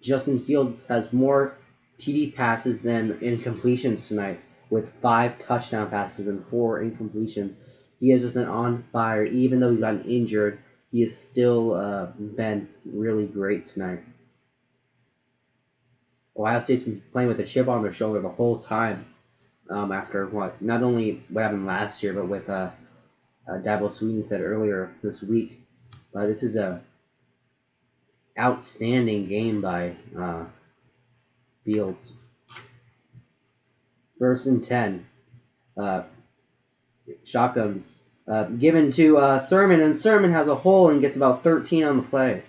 Justin Fields has more TD passes than incompletions tonight, with 5 touchdown passes and 4 incompletions. He has just been on fire. Even though he got injured, he has still been really great tonight. Ohio State's been playing with a chip on their shoulder the whole time. After what, not only what happened last year, but with Dabo Sweeney said earlier this week. This is a outstanding game by Fields. First and 10. Shotgun given to Sermon, and Sermon has a hole and gets about 13 on the play.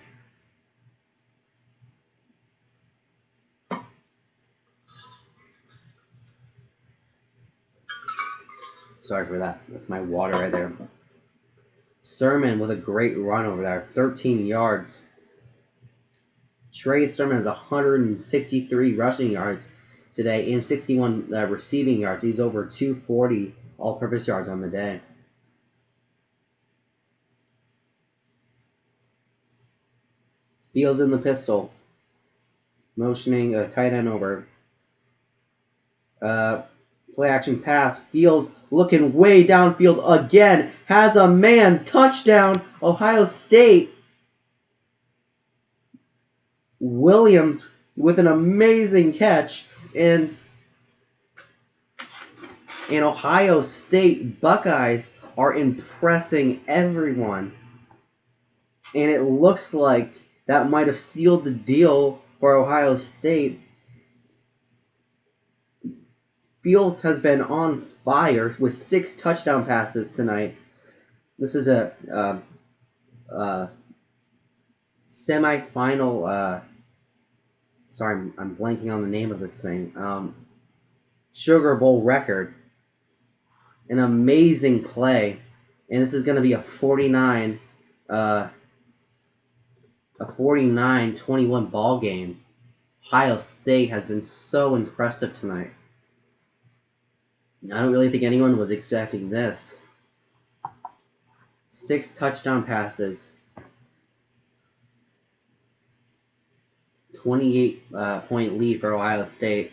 Sorry for that. That's my water right there. Sermon with a great run over there. 13 yards. Trey Sermon has 163 rushing yards today and 61 receiving yards. He's over 240 all-purpose yards on the day. Fields in the pistol. Motioning a tight end over. Play action pass. Fields looking way downfield again. Has a man. Touchdown, Ohio State. Williams with an amazing catch. And Ohio State Buckeyes are impressing everyone. And it looks like that might have sealed the deal for Ohio State. Fields has been on fire with 6 touchdown passes tonight. This is a semifinal. Sorry, I'm blanking on the name of this thing. Sugar Bowl record. An amazing play, and this is going to be a 49-21 ball game. Ohio State has been so impressive tonight. I don't really think anyone was expecting this. 6 touchdown passes. 28-point lead for Ohio State.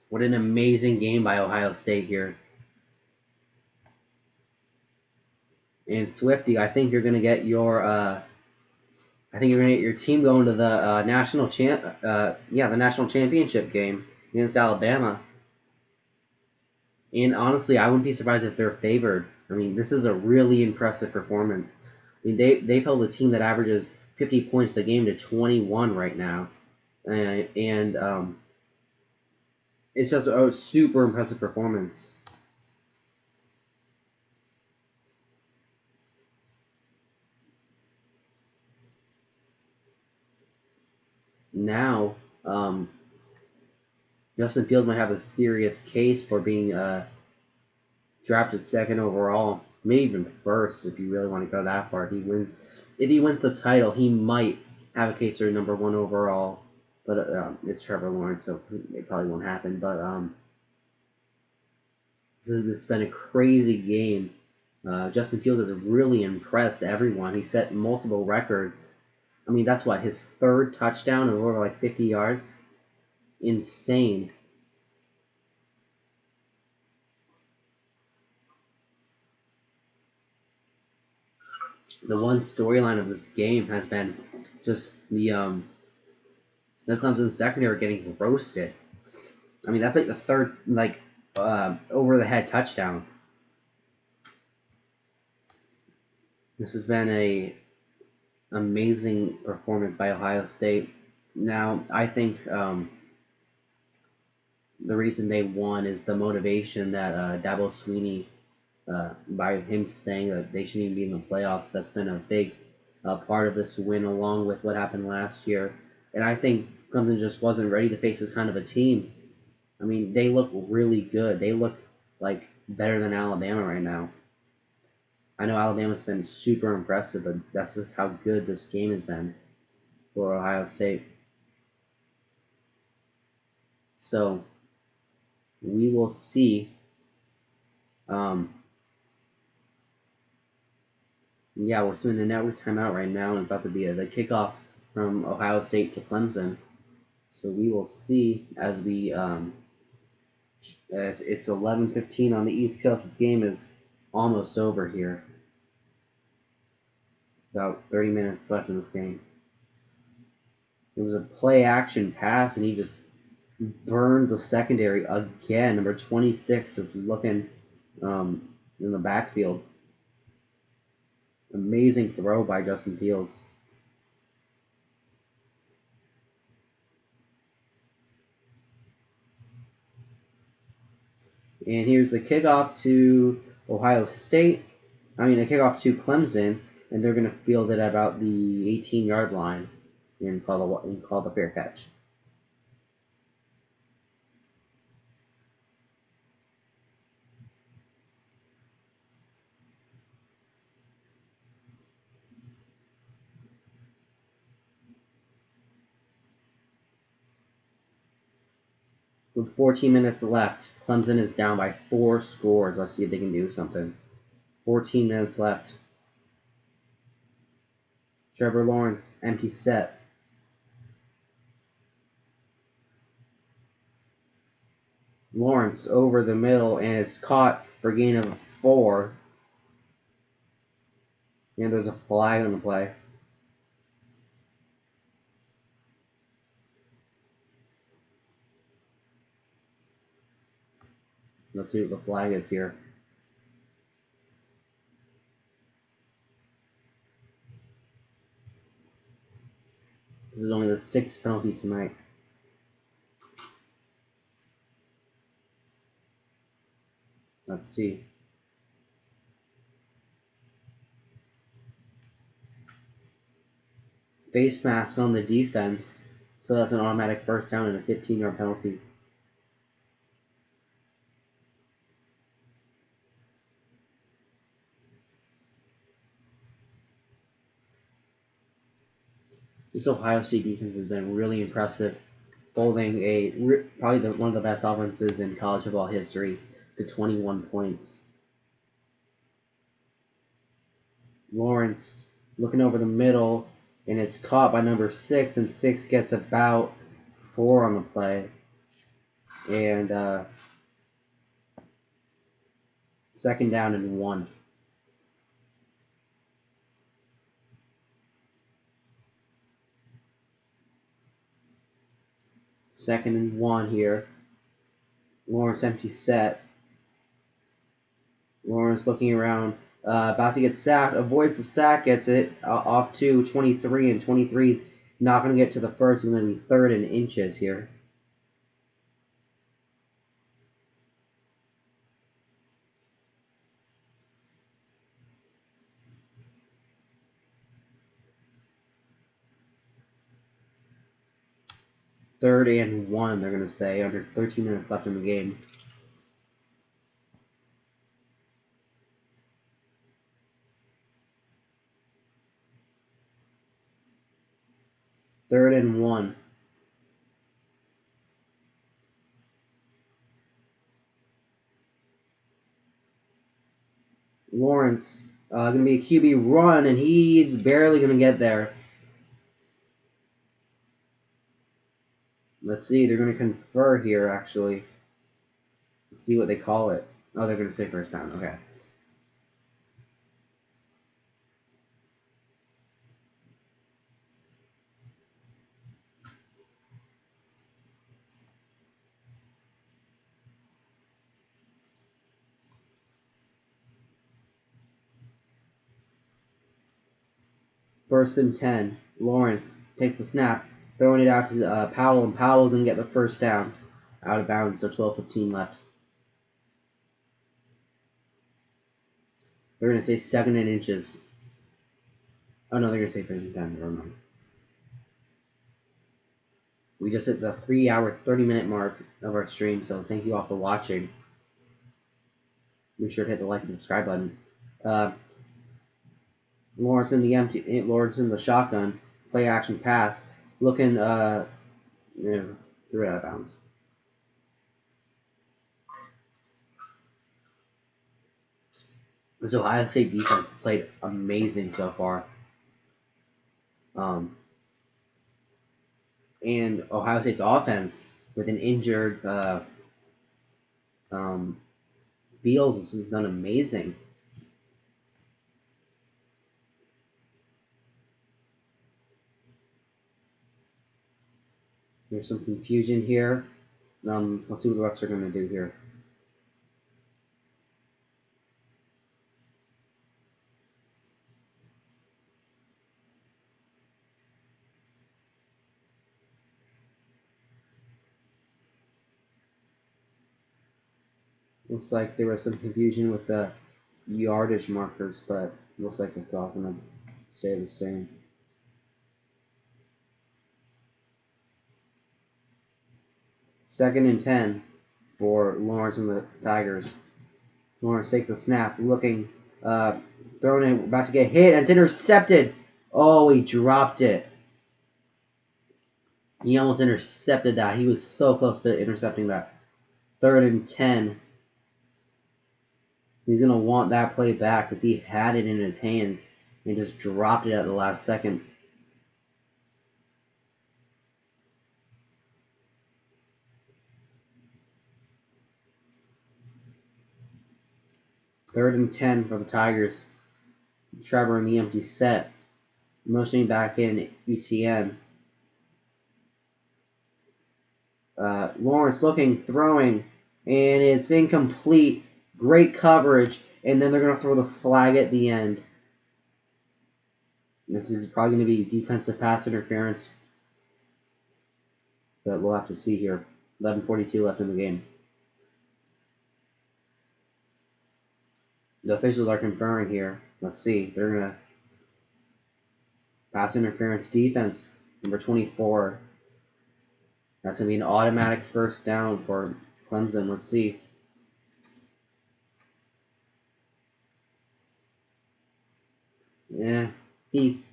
What an amazing game by Ohio State here. And Swifty, I think you're gonna get your team going to the national championship game against Alabama. And honestly, I wouldn't be surprised if they're favored. I mean, this is a really impressive performance. I mean, they've held a team that averages 50 points a game to 21 right now, and it's just a super impressive performance. Now, Justin Fields might have a serious case for being drafted second overall, maybe even first if you really want to go that far. If he wins the title, he might have a case for number 1 overall. But it's Trevor Lawrence, so it probably won't happen. But this has been a crazy game. Justin Fields has really impressed everyone. He set multiple records. I mean, that's what, his 3rd touchdown of over like 50 yards? Insane. The one storyline of this game has been just the Clemson secondary getting roasted. I mean, that's like the 3rd over the head touchdown. This has been a amazing performance by Ohio State. Now, I think the reason they won is the motivation that Dabo Swinney, by him saying that they shouldn't even be in the playoffs. That's been a big part of this win, along with what happened last year. And I think Clemson just wasn't ready to face this kind of a team. I mean, they look really good. They look like better than Alabama right now. I know Alabama's been super impressive, but that's just how good this game has been for Ohio State. So, we will see. Yeah, we're in a network timeout right now, and about to be the kickoff from Ohio State to Clemson. So we will see as we it's 11:15 on the East Coast. This game is almost over here. About 30 minutes left in this game. It was a play action pass, and he just burned the secondary again. Number 26 just looking in the backfield. Amazing throw by Justin Fields. And here's the kickoff to Ohio State. A kickoff to Clemson, and they're going to field it at about the 18-yard line and call the fair catch. With 14 minutes left, Clemson is down by 4 scores. Let's see if they can do something. 14 minutes left. Trevor Lawrence, empty set. Lawrence over the middle and is caught for a gain of 4. And there's a flag on the play. Let's see what the flag is here. This is only the 6th penalty tonight. Let's see. Face mask on the defense. So that's an automatic first down and a 15-yard penalty. This Ohio State defense has been really impressive, holding probably one of the best offenses in college football history to 21 points. Lawrence looking over the middle, and it's caught by number 6, and 6 gets about 4 on the play. And second down and 1. Second and 1 here. Lawrence empty set. Lawrence looking around, about to get sacked, avoids the sack, gets it off to 23, and 23 is not going to get to the first. It's going to be 3rd and inches here. Third and 1, they're going to say, under 13 minutes left in the game. Third and 1. Lawrence, going to be a QB run, and he's barely going to get there. Let's see, they're going to confer here, actually. Let's see what they call it. Oh, they're going to say first down, okay. First and 10. Lawrence takes the snap, throwing it out to Powell, and Powell's going to get the first down. Out of bounds, so 12:15 left. They're going to say 7 and inches. Oh no, they're going to say 1st and 10. Never mind. We just hit the 3-hour, 30-minute mark of our stream, so thank you all for watching. Be sure to hit the like and subscribe button. Lawrence in the shotgun, play action pass, looking threw it out of bounds. This Ohio State defense played amazing so far. And Ohio State's offense, with an injured Beals, has done amazing. There's some confusion here. Let's see what the Bucs are going to do here. Looks like there was some confusion with the yardage markers, but looks like it's all going to stay the same. Second and 10 for Lawrence and the Tigers. Lawrence takes a snap, looking, throwing it, about to get hit, and it's intercepted. Oh, he dropped it. He almost intercepted that. He was so close to intercepting that. Third and 10. He's going to want that play back because he had it in his hands and just dropped it at the last second. Third and 10 for the Tigers. Trevor in the empty set. Motioning back in ETN. Lawrence looking, throwing, and it's incomplete. Great coverage, and then they're going to throw the flag at the end. This is probably going to be defensive pass interference, but we'll have to see here. 11:42 left in the game. The officials are conferring here. Let's see. They're going to pass interference defense, number 24. That's going to be an automatic first down for Clemson. Let's see. Yeah, he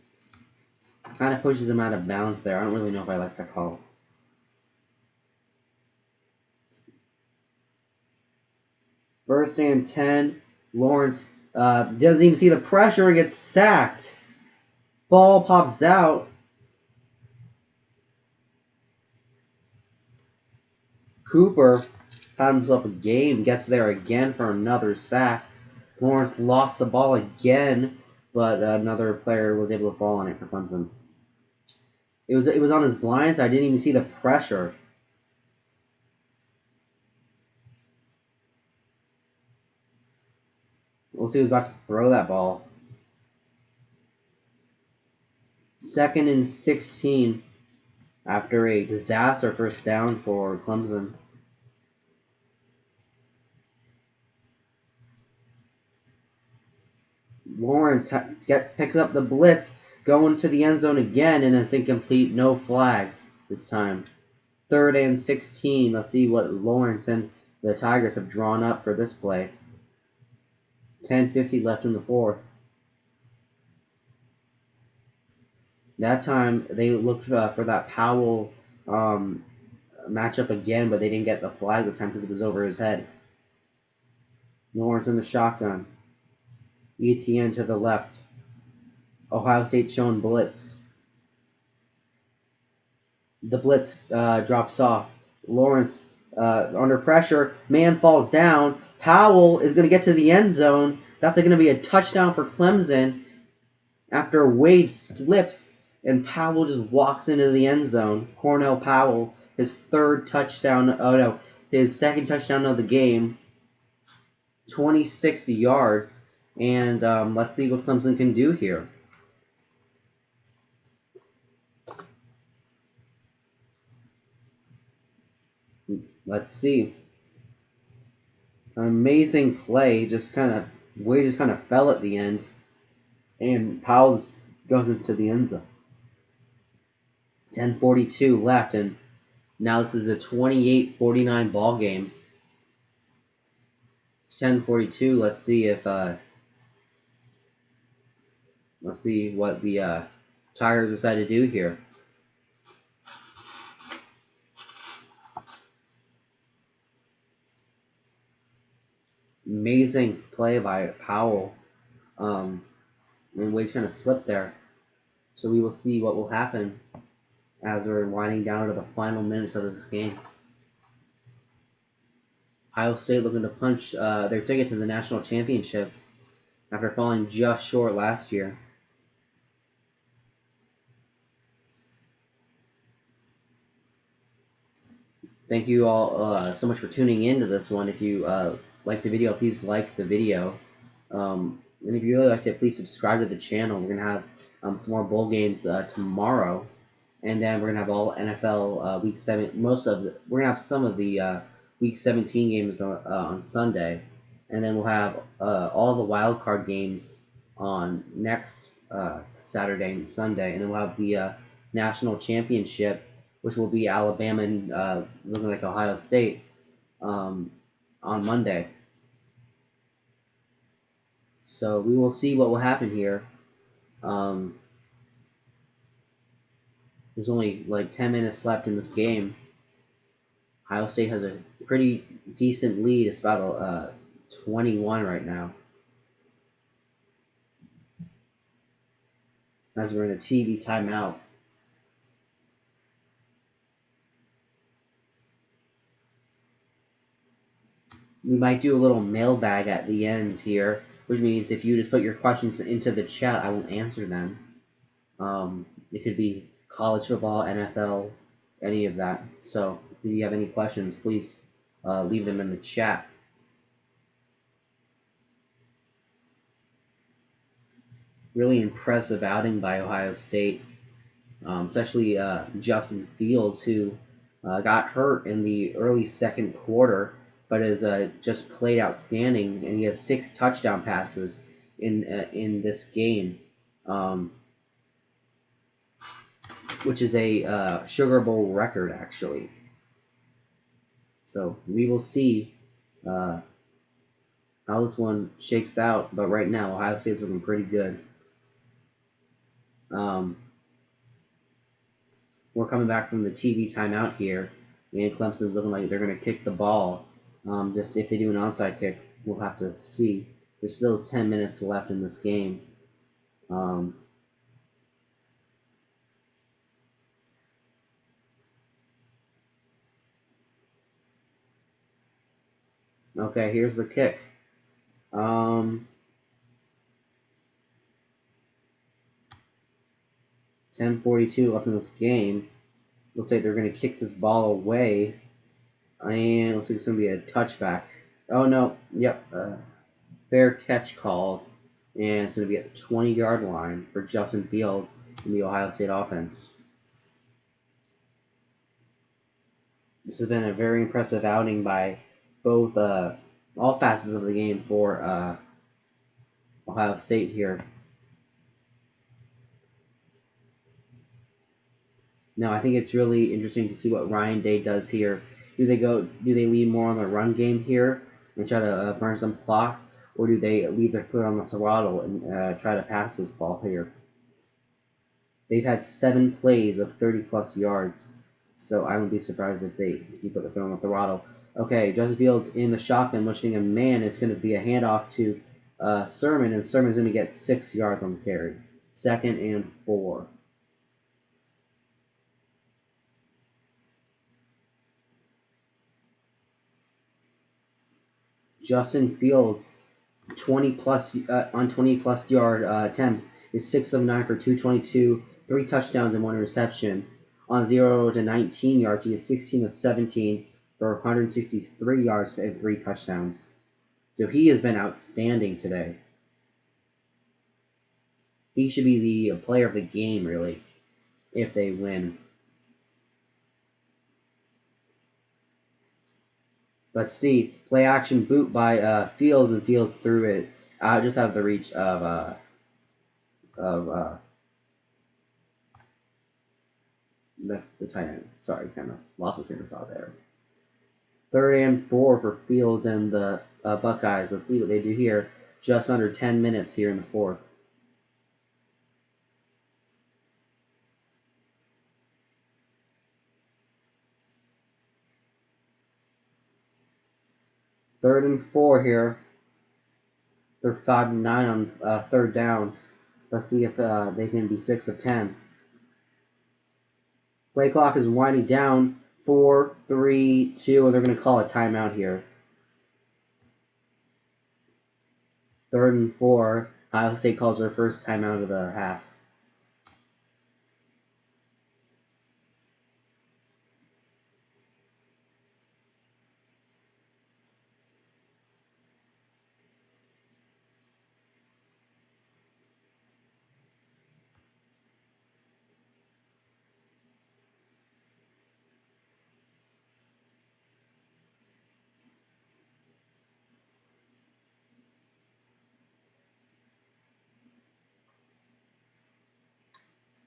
kind of pushes him out of bounds there. I don't really know if I like that call. First and 10. Lawrence doesn't even see the pressure and gets sacked. Ball pops out. Cooper had himself a game, gets there again for another sack. Lawrence lost the ball again, but another player was able to fall on it for Clemson. It was on his blind side. I didn't even see the pressure. We'll see who's about to throw that ball. Second and 16 after a disaster first down for Clemson. Lawrence picks up the blitz, going to the end zone again, and it's incomplete. No flag this time. Third and 16. Let's see what Lawrence and the Tigers have drawn up for this play. 10:50 left in the fourth. That time they looked for that Powell matchup again, but they didn't get the flag this time because it was over his head. Lawrence in the shotgun. ETN to the left. Ohio State showing blitz. The blitz drops off. Lawrence under pressure. Man falls down. Powell is going to get to the end zone. That's going to be a touchdown for Clemson after Wade slips and Powell just walks into the end zone. Cornell Powell, his third touchdown. Oh no, his second touchdown of the game. 26 yards. And let's see what Clemson can do here. Let's see. An amazing play. Wade just kind of fell at the end. And Powell goes into the end zone. 10:42 left. And now this is a 28-49 ball game. 10:42. Let's see if... Let's see what the Tigers decide to do here. Amazing play by Powell. And Wade's kind of slipped there. So we will see what will happen as we're winding down to the final minutes of this game. Ohio State looking to punch their ticket to the national championship after falling just short last year. Thank you all so much for tuning in to this one. If you like the video, please like the video. And if you really like it, please subscribe to the channel. We're going to have some more bowl games tomorrow. And then we're going to have all NFL Week 7. We're going to have some of the Week 17 games on Sunday, and then we'll have all the wild card games on next Saturday and Sunday, and then we'll have the national championship, which will be Alabama and looking like Ohio State on Monday. So we will see what will happen here. There's only like 10 minutes left in this game. Ohio State has a pretty decent lead. It's about 21 right now. As we're in a TV timeout. We might do a little mailbag at the end here, which means if you just put your questions into the chat, I will answer them. It could be college football, NFL, any of that. So if you have any questions, please leave them in the chat. Really impressive outing by Ohio State, especially Justin Fields, who got hurt in the early second quarter, but has just played outstanding, and he has 6 touchdown passes in this game, which is a Sugar Bowl record, actually. So we will see how this one shakes out, but right now Ohio State's looking pretty good. We're coming back from the TV timeout here, and Clemson's looking like they're going to kick the ball. Just if they do an onside kick, we'll have to see. There's still 10 minutes left in this game. Okay, here's the kick. 10:42 left in this game. Looks like they're going to kick this ball away. And looks like it's going to be a touchback. Oh, no. Yep. Fair catch called. And it's going to be at the 20-yard line for Justin Fields in the Ohio State offense. This has been a very impressive outing by both all facets of the game for Ohio State here. Now, I think it's really interesting to see what Ryan Day does here. Do they lean more on the run game here and try to burn some clock, or do they leave their foot on the throttle and try to pass this ball here? They've had 7 plays of 30-plus yards, so I wouldn't be surprised if they put their foot on the throttle. Okay, Justin Fields in the shotgun, motioning a man. It's going to be a handoff to Sermon, and Sermon's going to get 6 yards on the carry. 2nd and 4. Justin Fields, 20-plus yard attempts, is 6 of 9 for 222, 3 touchdowns and 1 interception. On 0 to 19 yards, he is 16 of 17 for 163 yards and 3 touchdowns. So he has been outstanding today. He should be the player of the game, really, if they win. Let's see. Play action boot by Fields, and Fields threw it just out of the reach of the tight end. Sorry, kind of lost my train of thought there. 3rd and 4 for Fields and the Buckeyes. Let's see what they do here. Just under 10 minutes here in the 4th. Third and 4 here. They're 5 and 9 on 3rd downs. Let's see if they can be 6 of 10. Play clock is winding down. 4, 3, 2, and they're going to call a timeout here. 3rd and 4. Ohio State calls their first timeout of the half.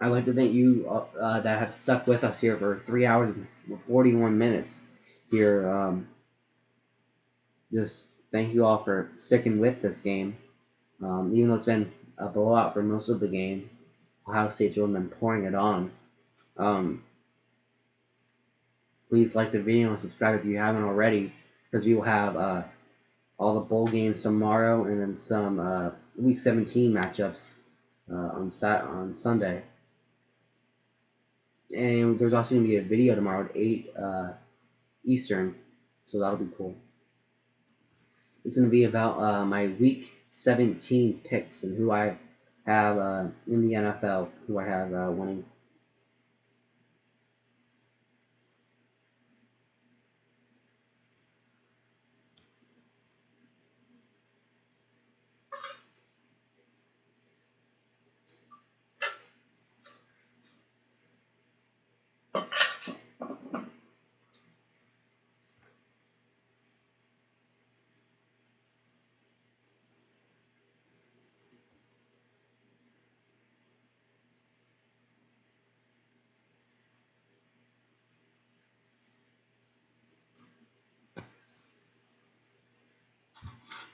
I'd like to thank you that have stuck with us here for 3 hours and 41 minutes here. Just thank you all for sticking with this game. Even though it's been a blowout for most of the game, Ohio State's really been pouring it on. Please like the video and subscribe if you haven't already, because we will have all the bowl games tomorrow and then some Week 17 matchups on Sunday. And there's also going to be a video tomorrow at 8 Eastern, so that'll be cool. It's going to be about my Week 17 picks and who I have in the NFL, who I have winning.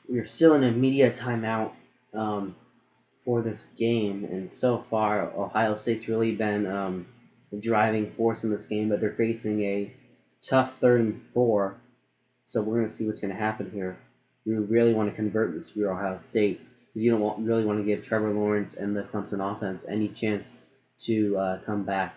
We are still in a media timeout for this game, and so far Ohio State's really been the driving force in this game, but they're facing a tough 3rd and 4, so we're going to see what's going to happen here. You really want to convert this for Ohio State, because you don't really want to give Trevor Lawrence and the Clemson offense any chance to come back.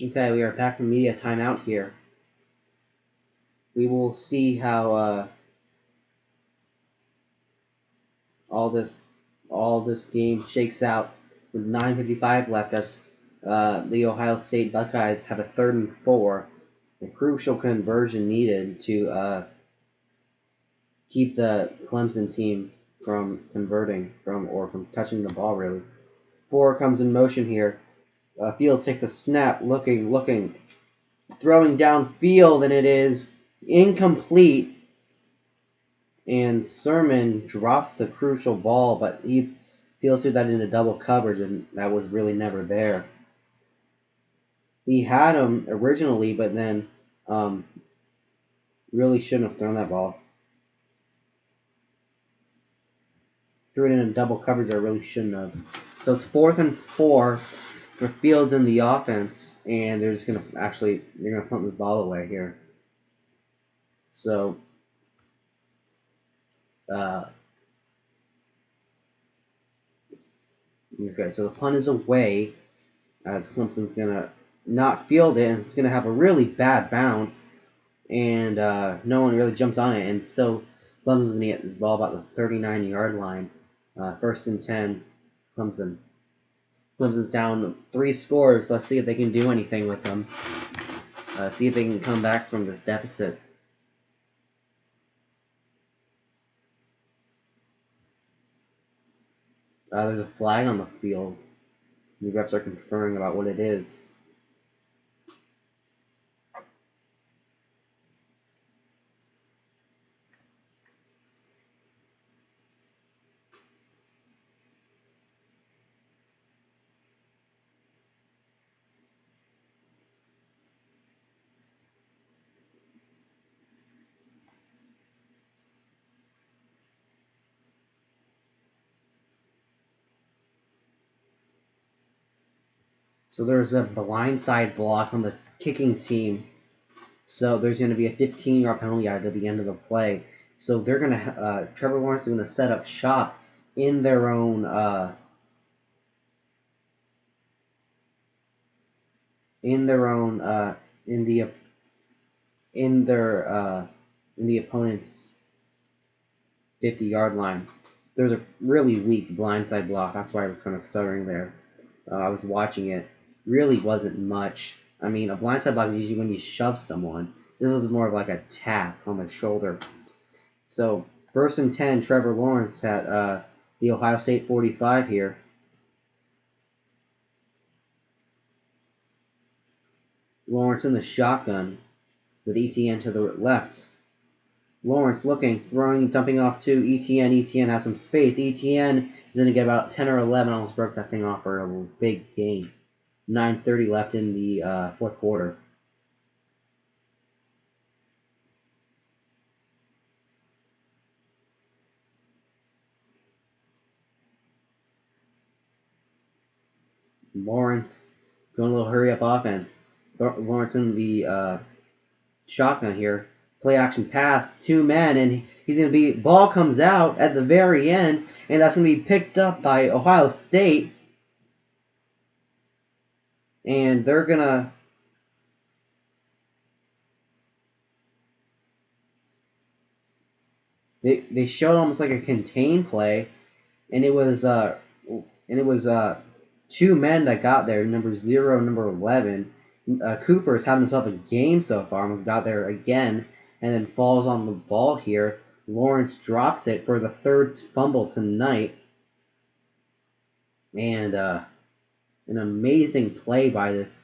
Okay, we are back from media timeout here. We will see how all this game shakes out with 9:55 left as the Ohio State Buckeyes have a 3rd and 4, a crucial conversion needed to keep the Clemson team from converting from touching the ball really. 4 comes in motion here. Fields takes the snap, looking, throwing downfield, and it is incomplete. And Sermon drops the crucial ball, but he Fields threw that into double coverage, and that was really never there. He had him originally, but then really shouldn't have thrown that ball. Threw it into double coverage, I really shouldn't have. So it's 4th and 4. For Fields in the offense, and they're gonna punt the ball away here. So okay, so the punt is away as Clemson's gonna not field it, and it's gonna have a really bad bounce, and no one really jumps on it, and so Clemson's gonna get this ball about the 39-yard line. 1st and 10, Clemson. Clemson's down 3 scores. Let's see if they can do anything with them. See if they can come back from this deficit. There's a flag on the field. The refs are conferring about what it is. So there's a blindside block on the kicking team. So there's going to be a 15-yard penalty out at the end of the play. So they're going to Trevor Lawrence is going to set up shop in their own in the opponent's 50-yard line. There's a really weak blindside block. That's why I was kind of stuttering there. I was watching it. Really wasn't much. I mean, a blindside block is usually when you shove someone. This was more of like a tap on the shoulder. So, 1st and 10, Trevor Lawrence at the Ohio State 45 here. Lawrence in the shotgun with ETN to the left. Lawrence looking, throwing, dumping off to ETN. ETN has some space. ETN is going to get about 10 or 11. Almost broke that thing off for a big gain. 9:30 left in the 4th quarter. Lawrence going a little hurry up offense. Lawrence in the shotgun here. Play action pass, 2 men, and he's going to be, ball comes out at the very end, and that's going to be picked up by Ohio State. And they're going to, they showed almost like a contain play, and it was 2 men that got there, number 0 and number 11. Cooper's having himself a game so far, almost got there again, and then falls on the ball here. Lawrence drops it for the 3rd fumble tonight. And an amazing play by this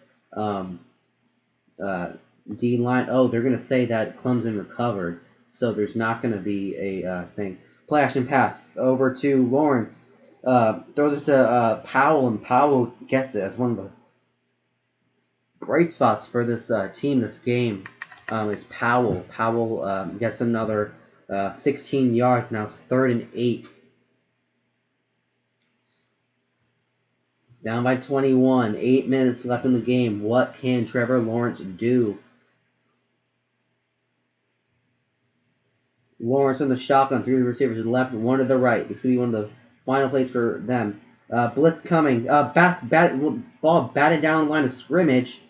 D-line. Oh, they're going to say that Clemson recovered, so there's not going to be a thing. Play action pass over to Lawrence. Throws it to Powell, and Powell gets it. That's one of the bright spots for this team, this game, is Powell. Powell gets another 16 yards. Now it's 3rd and 8. Down by 21. 8 minutes left in the game. What can Trevor Lawrence do? Lawrence on the shotgun. 3 receivers to the left and 1 to the right. This could be one of the final plays for them. Blitz coming. Ball batted down the line of scrimmage.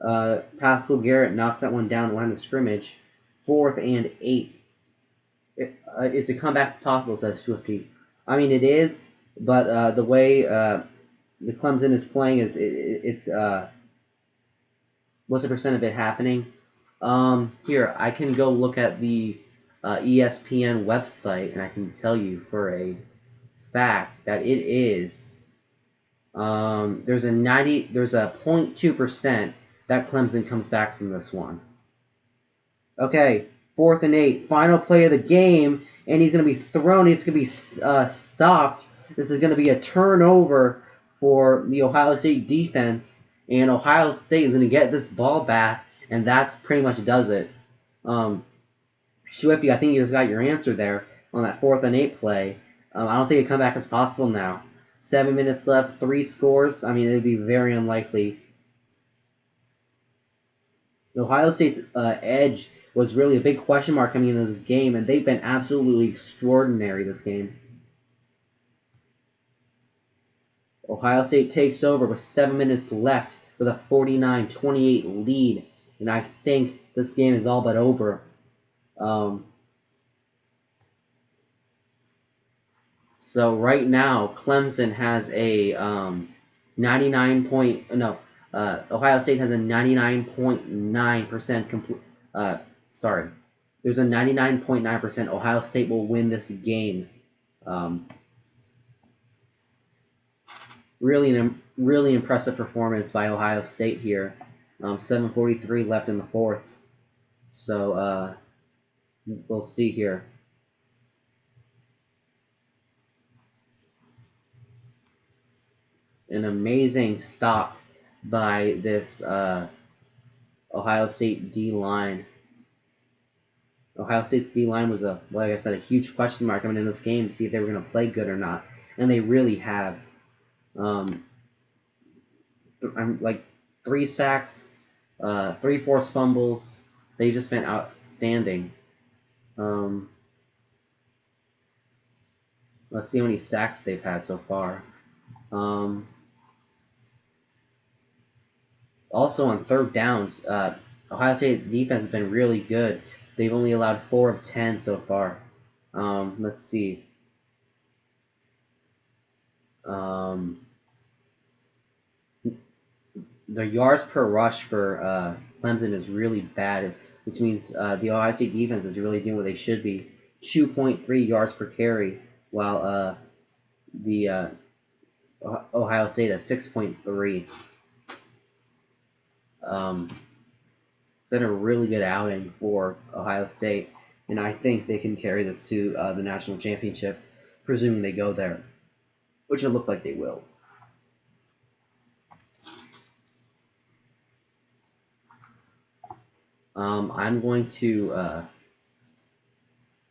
Pascal Garrett knocks that one down the line of scrimmage. 4th and 8. Is a comeback possible, says Swifty. I mean, it is, but the way the Clemson is playing is it's what's the percent of it happening? Here, I can go look at the ESPN website, and I can tell you for a fact that it is. There's a 0.2% that Clemson comes back from this one. Okay, 4th and 8, final play of the game, and he's going to be thrown. It's going to be stopped. This is going to be a turnover for the Ohio State defense, and Ohio State is going to get this ball back, and that pretty much does it. Swifty, I think you just got your answer there on that 4th and 8 play. I don't think a comeback is possible now. 7 minutes left, 3 scores. I mean, it would be very unlikely. Ohio State's edge was really a big question mark coming into this game, and they've been absolutely extraordinary this game. Ohio State takes over with 7 minutes left with a 49-28 lead, and I think this game is all but over. So right now, Clemson has a Ohio State has a 99.9% complete. There's a 99.9% Ohio State will win this game. Really impressive performance by Ohio State here. 7:43 left in the 4th. So we'll see here. An amazing stop by this Ohio State D-line. Ohio State's D-line was like I said, a huge question mark coming in this game to see if they were going to play good or not, and they really have. Like 3 sacks, 3 forced fumbles. They've just been outstanding. Let's see how many sacks they've had so far. Also on 3rd downs, Ohio State defense has been really good. They've only allowed 4 of 10 so far. Let's see. the yards per rush for Clemson is really bad, which means the Ohio State defense is really doing what they should be. 2.3 yards per carry, while the Ohio State at 6.3. Been a really good outing for Ohio State, and I think they can carry this to the national championship, presuming they go there, which it looks like they will. I'm going to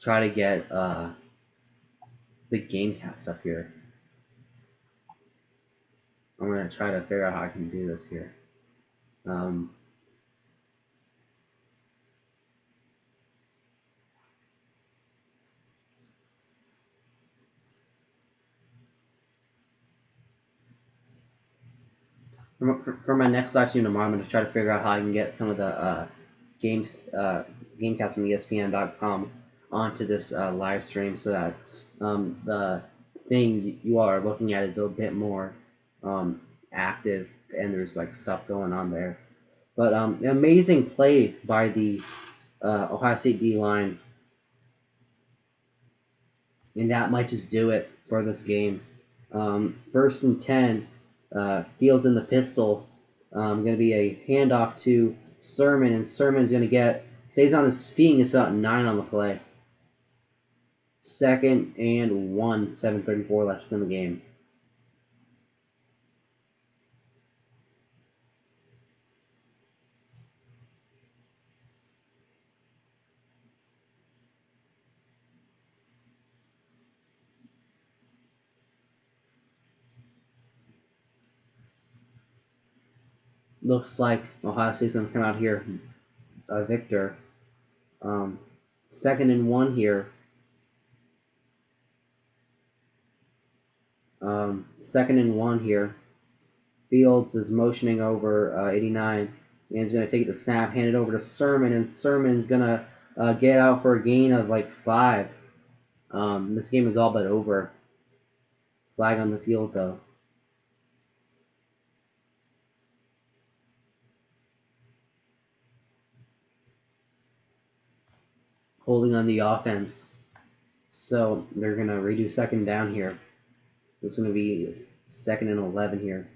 try to get the Gamecast up here. I'm going to try to figure out how I can do this here. For my next live stream tomorrow, I'm going to try to figure out how I can get some of the Gamecast from ESPN.com onto this live stream so that the thing you all are looking at is a bit more active and there's like stuff going on there. But an amazing play by the Ohio State D-line, and that might just do it for this game. 1st and 10. Fields in the pistol. Going to be a handoff to Sermon, and Sermon's going to stays on his feet. It's about 9 on the play. 2nd and 1, 7:34 left in the game. Looks like Ohio State's going to come out here victor. 2nd and 1 here. 2nd and 1 here. Fields is motioning over 89, and he's going to take the snap, hand it over to Sermon, and Sermon's going to get out for a gain of like 5. This game is all but over. Flag on the field, though. Holding on the offense. So they're going to redo 2nd down here. It's going to be 2nd and 11 here.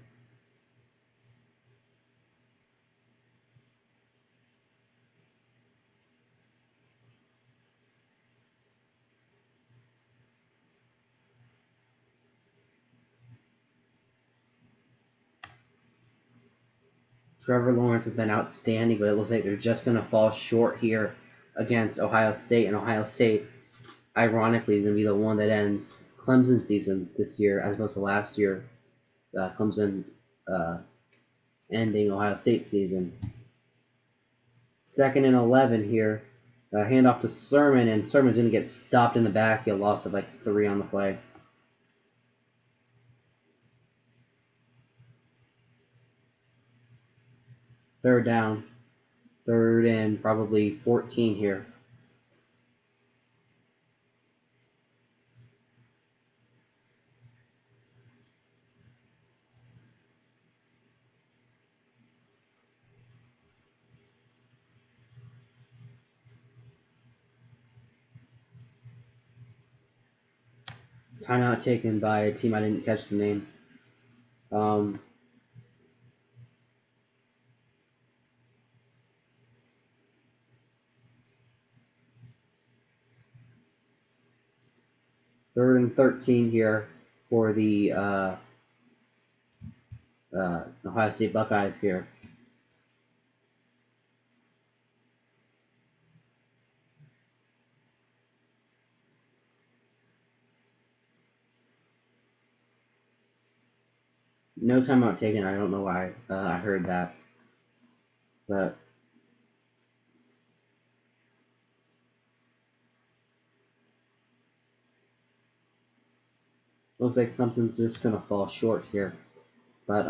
Trevor Lawrence has been outstanding, but it looks like they're just going to fall short here against Ohio State. And Ohio State, ironically, is going to be the one that ends Clemson season this year as opposed to last year. Clemson ending Ohio State season. 2nd and 11 here. Handoff to Sermon, and Sermon's going to get stopped in the back. He lost of like 3 on the play. Third down. 3rd and probably 14 here. Timeout taken by a team I didn't catch the name. Third and 13 here for the Ohio State Buckeyes here. No timeout taken. I don't know why I heard that. But looks like Clemson's just going to fall short here. But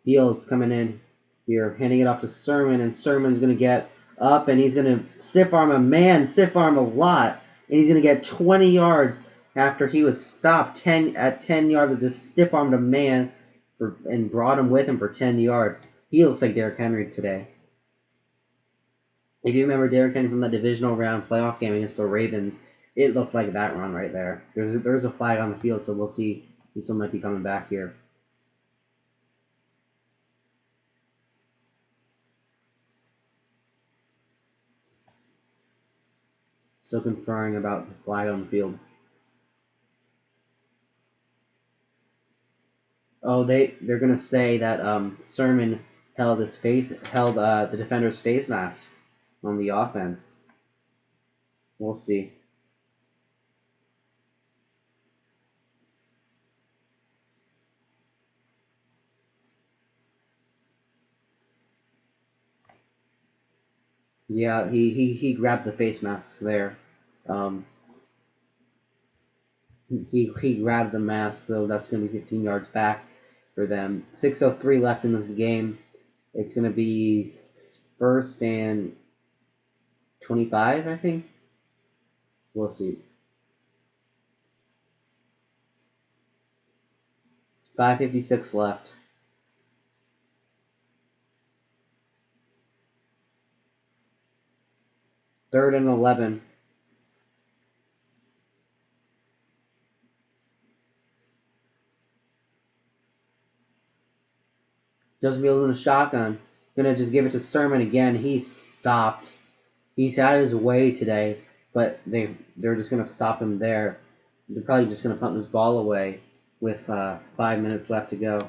Fields coming in here, handing it off to Sermon, and Sermon's going to get up, and he's going to stiff arm a man, stiff arm a lot, and he's going to get 20 yards after he was stopped at 10 yards, just stiff armed a man and brought him with him for 10 yards. He looks like Derrick Henry today. If you remember Derrick Henry from that divisional round playoff game against the Ravens, it looked like that run right there. There's a flag on the field, so we'll see. This one might be coming back here. Still conferring about the flag on the field. Oh, they're gonna say that Sermon held the defender's face mask on the offense. We'll see. Yeah, he grabbed the face mask there. He grabbed the mask, though. That's going to be 15 yards back for them. 6:03 left in this game. It's going to be first and 25, I think. We'll see. 5:56 left. Third and 11. Justin Fields in a shotgun. Gonna just give it to Sermon again. He's stopped. He's had his way today, but they're just gonna stop him there. They're probably just gonna punt this ball away with 5 minutes left to go.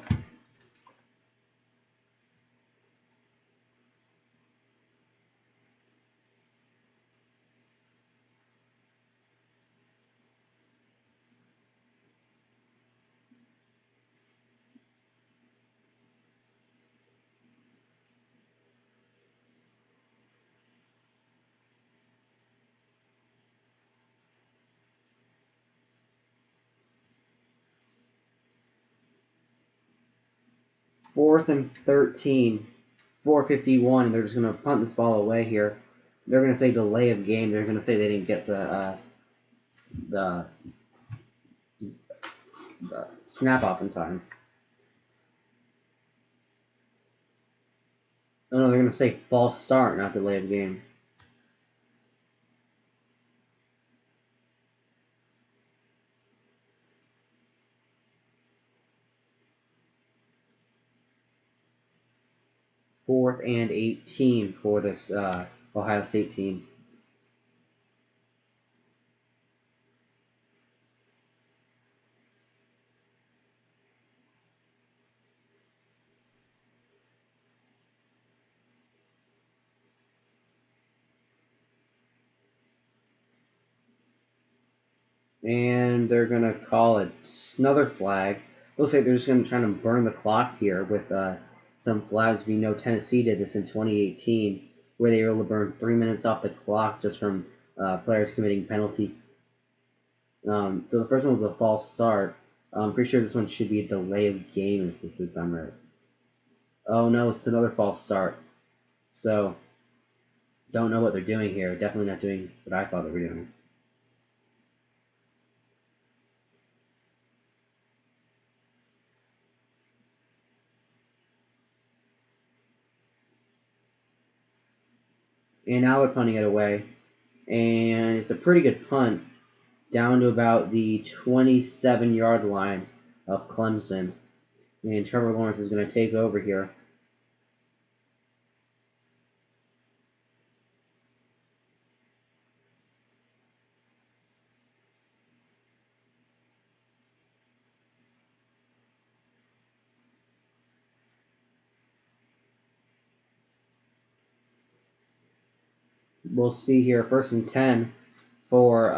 Fourth and 13, 4:51, and they're just going to punt this ball away here. They're going to say delay of game. They're going to say they didn't get the snap off in time. Oh no, they're going to say false start, not delay of game. Fourth and 18 for this Ohio State team. And they're going to call it another flag. Looks like they're just going to try to burn the clock here with some flags. We know Tennessee did this in 2018, where they were able to burn 3 minutes off the clock just from players committing penalties. So the first one was a false start. I'm pretty sure this one should be a delay of game if this is done right. Oh no, it's another false start. So, don't know what they're doing here. Definitely not doing what I thought they were doing. And now they're punting it away. And it's a pretty good punt down to about the 27-yard line of Clemson. And Trevor Lawrence is going to take over here. We'll see here, first and 10 for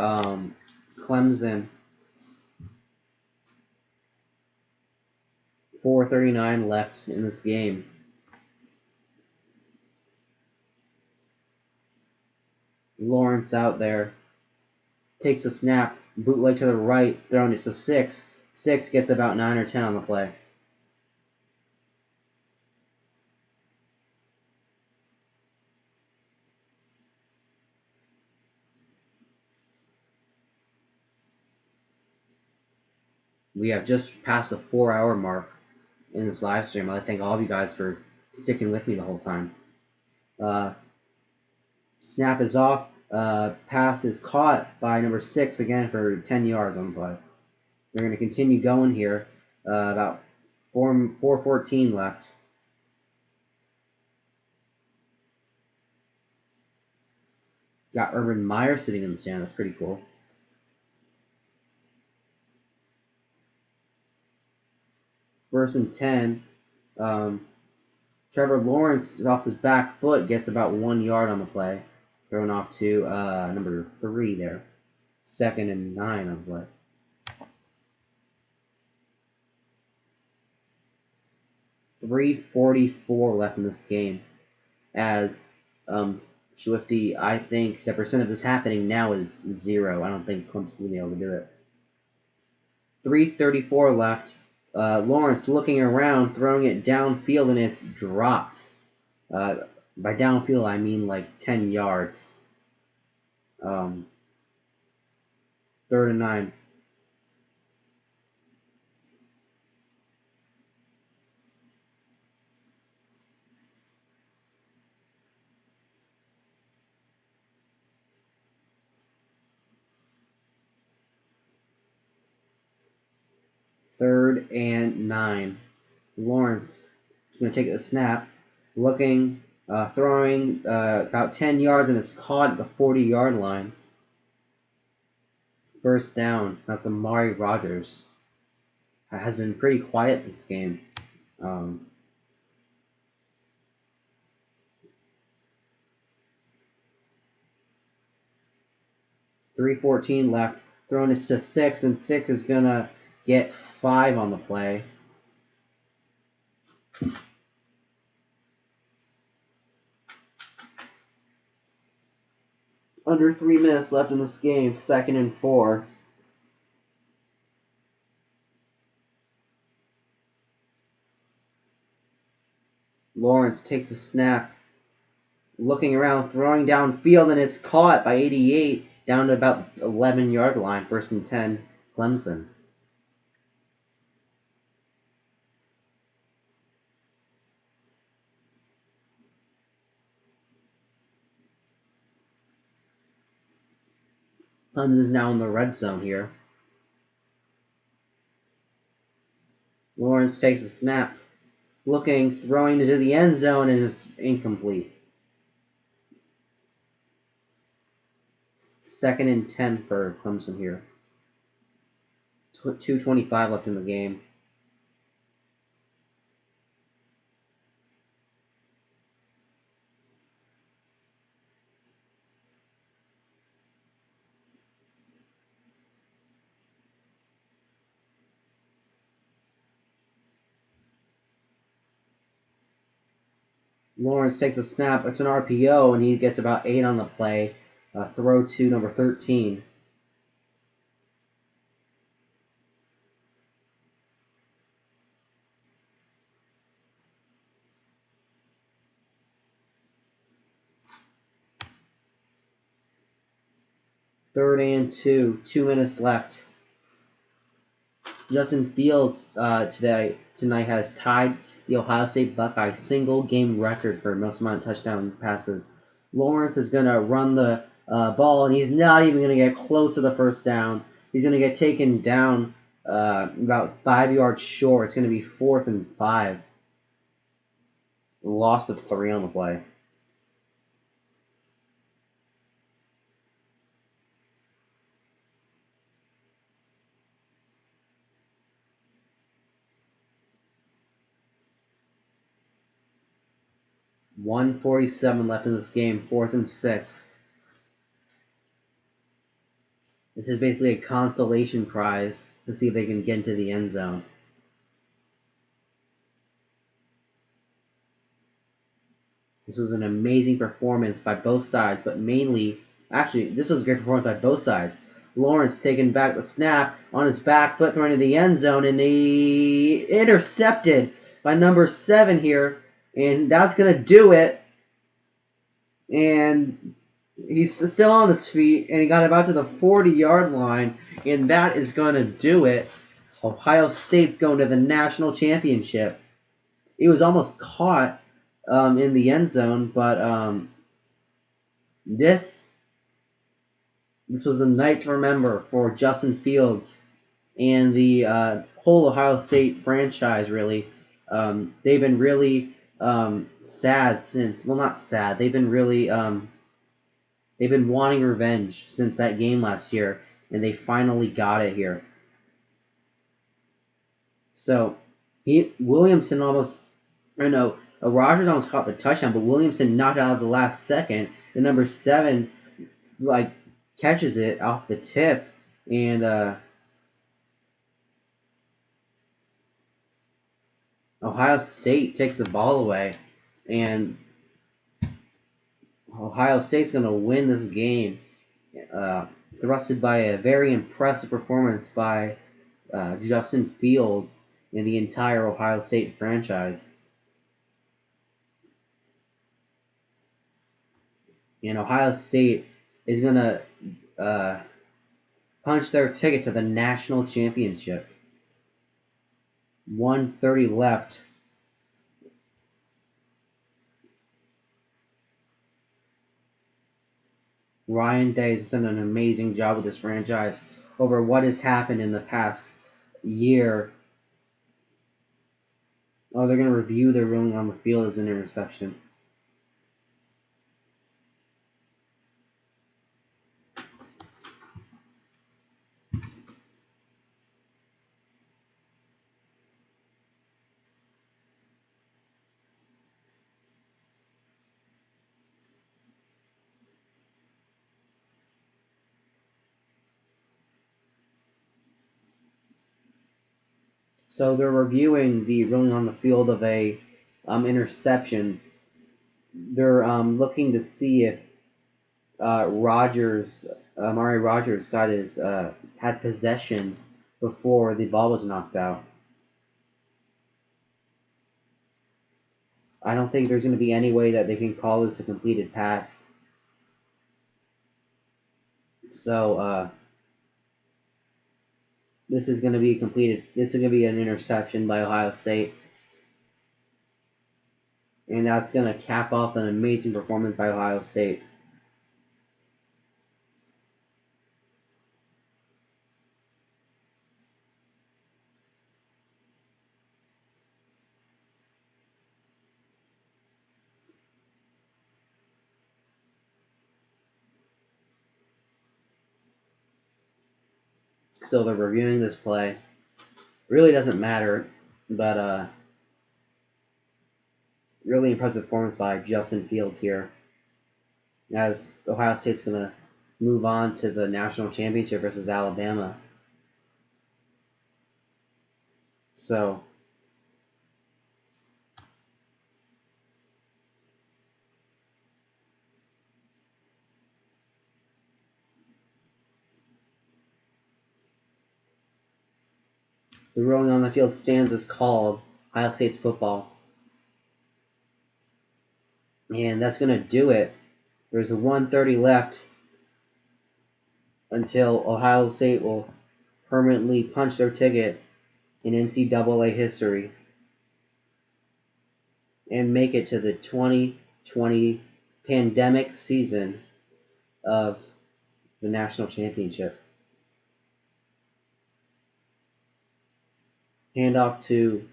Clemson. 4:39 left in this game. Lawrence out there. Takes a snap. Bootleg to the right. Thrown it to 6. 6 gets about 9 or 10 on the play. We have just passed the 4-hour mark. in this live stream. I'd like to thank all of you guys for sticking with me the whole time. Snap is off. Pass is caught by number 6 again for 10 yards on the play. We're going to continue going here. About 4:14 left. Got Urban Meyer sitting in the stand. That's pretty cool. First and 10. Trevor Lawrence off his back foot gets about 1 yard on the play. Thrown off to number 3 there. 2nd and 9 on the play. .344 left in this game. As Swifty, I think the percent of this happening now is 0. I don't think Clemson will be able to do it. 3:34 left. Lawrence looking around, throwing it downfield, and it's dropped. By downfield, I mean like 10 yards. 3rd and 9. Third and 9. Lawrence is going to take the snap, looking, throwing about 10 yards, and it's caught at the 40-yard line. First down. That's Amari Rogers. Has been pretty quiet this game. 3:14 left. Throwing it to 6, and 6 is going to get 5 on the play. Under 3 minutes left in this game. 2nd and 4. Lawrence takes a snap. Looking around, throwing downfield, and it's caught by 88 down to about 11-yard line. 1st and 10, Clemson. Clemson is now in the red zone here. Lawrence takes a snap. Looking, throwing into the end zone, and it's incomplete. 2nd and 10 for Clemson here. 2:25 left in the game. Lawrence takes a snap. It's an RPO, and he gets about 8 on the play. Throw to number 13. Third and 2. 2 minutes left. Justin Fields tonight has tied the Ohio State Buckeyes single game record for most amount of touchdown passes. Lawrence is going to run the ball, and he's not even going to get close to the first down. He's going to get taken down about 5 yards short. It's going to be 4th and 5. Loss of 3 on the play. .147 left in this game. 4th and 6. This is basically a consolation prize to see if they can get into the end zone. This was an amazing performance by both sides, but mainly, actually, this was a great performance by both sides. Lawrence taking back the snap on his back foot, throwing to the end zone, and he intercepted by number 7 here, and that's going to do it. And he's still on his feet, and he got about to the 40-yard line, and that is going to do it. Ohio State's going to the national championship. It was almost caught in the end zone, but this was a night to remember for Justin Fields and the whole Ohio State franchise, really. They've been really sad since, well, not sad, they've been really, they've been wanting revenge since that game last year, and they finally got it here. So, Williamson almost, I know, Rodgers almost caught the touchdown, but Williamson knocked it out of the last second. The number 7, catches it off the tip, and Ohio State takes the ball away, and Ohio State's going to win this game, thrusted by a very impressive performance by Justin Fields and the entire Ohio State franchise. And Ohio State is going to punch their ticket to the national championship. 1:30 left. Ryan Day has done an amazing job with this franchise over what has happened in the past year. Oh, they're going to review their ruling on the field as an interception. So they're reviewing the ruling on the field of a interception. They're looking to see if Amari Rodgers got his had possession before the ball was knocked out. I don't think there's going to be any way that they can call this a completed pass. So this is going to be completed. This is going to be an interception by Ohio State. And that's going to cap off an amazing performance by Ohio State. So they're reviewing this play. Really doesn't matter, but really impressive performance by Justin Fields here, as Ohio State's going to move on to the national championship versus Alabama. So the ruling on the field stands as called. Ohio State's football. And that's going to do it. There's a 1:30 left until Ohio State will permanently punch their ticket in NCAA history and make it to the 2020 pandemic season of the national championship. Hand off to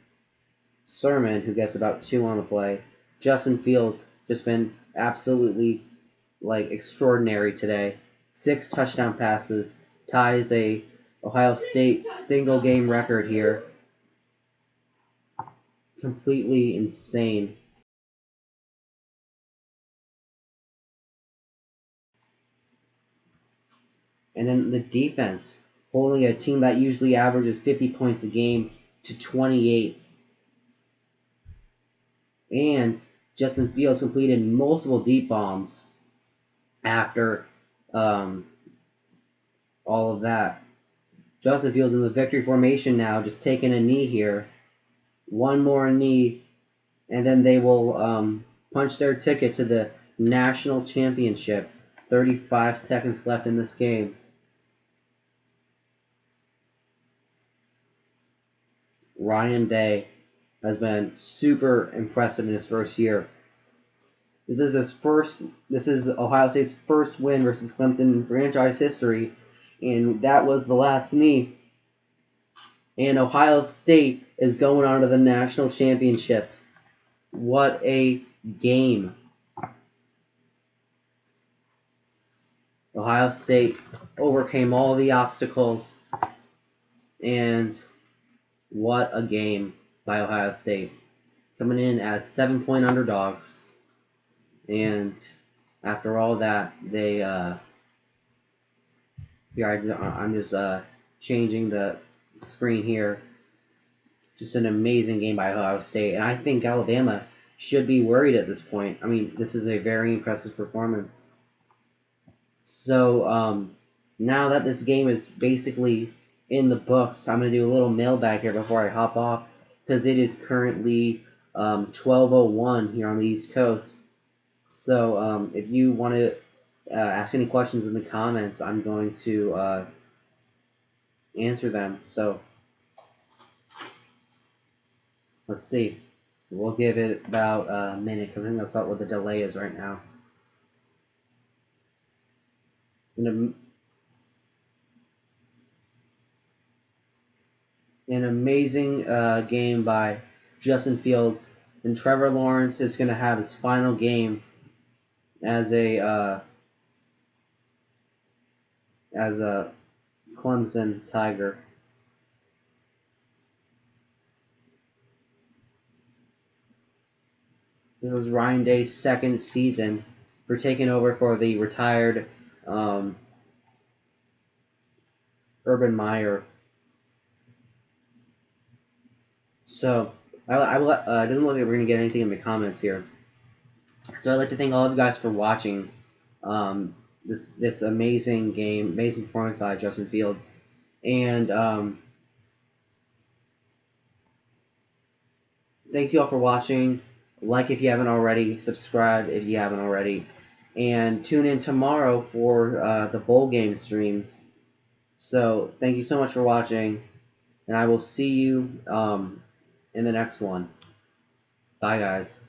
Sermon, who gets about 2 on the play. Justin Fields just been absolutely extraordinary today. 6 touchdown passes, ties a Ohio State single game record here. Completely insane. And then the defense, holding a team that usually averages 50 points a game to 28. And Justin Fields completed multiple deep bombs after all of that. Justin Fields in the victory formation now, just taking a knee here. One more knee, and then they will punch their ticket to the national championship. 35 seconds left in this game. Ryan Day has been super impressive in his first year. This is Ohio State's first win versus Clemson in franchise history, and that was the last knee. And Ohio State is going on to the national championship. What a game. Ohio State overcame all the obstacles, and what a game by Ohio State. Coming in as 7-point underdogs, and after all that, they here I'm just changing the screen here. Just an amazing game by Ohio State, and I think Alabama should be worried at this point. I mean, this is a very impressive performance. So now that this game is basically in the books, I'm going to do a little mailbag here before I hop off, because it is currently 12:01 here on the East Coast. So if you want to ask any questions in the comments, I'm going to answer them. So let's see. We'll give it about a minute, because I think that's about what the delay is right now. An amazing game by Justin Fields, and Trevor Lawrence is going to have his final game as a Clemson Tiger. This is Ryan Day's second season for taking over for the retired Urban Meyer. So it doesn't look like we're going to get anything in the comments here. So I'd like to thank all of you guys for watching this amazing game, amazing performance by Justin Fields. And thank you all for watching. Like if you haven't already, subscribe if you haven't already, and tune in tomorrow for the bowl game streams. So thank you so much for watching, and I will see you in the next one. Bye, guys.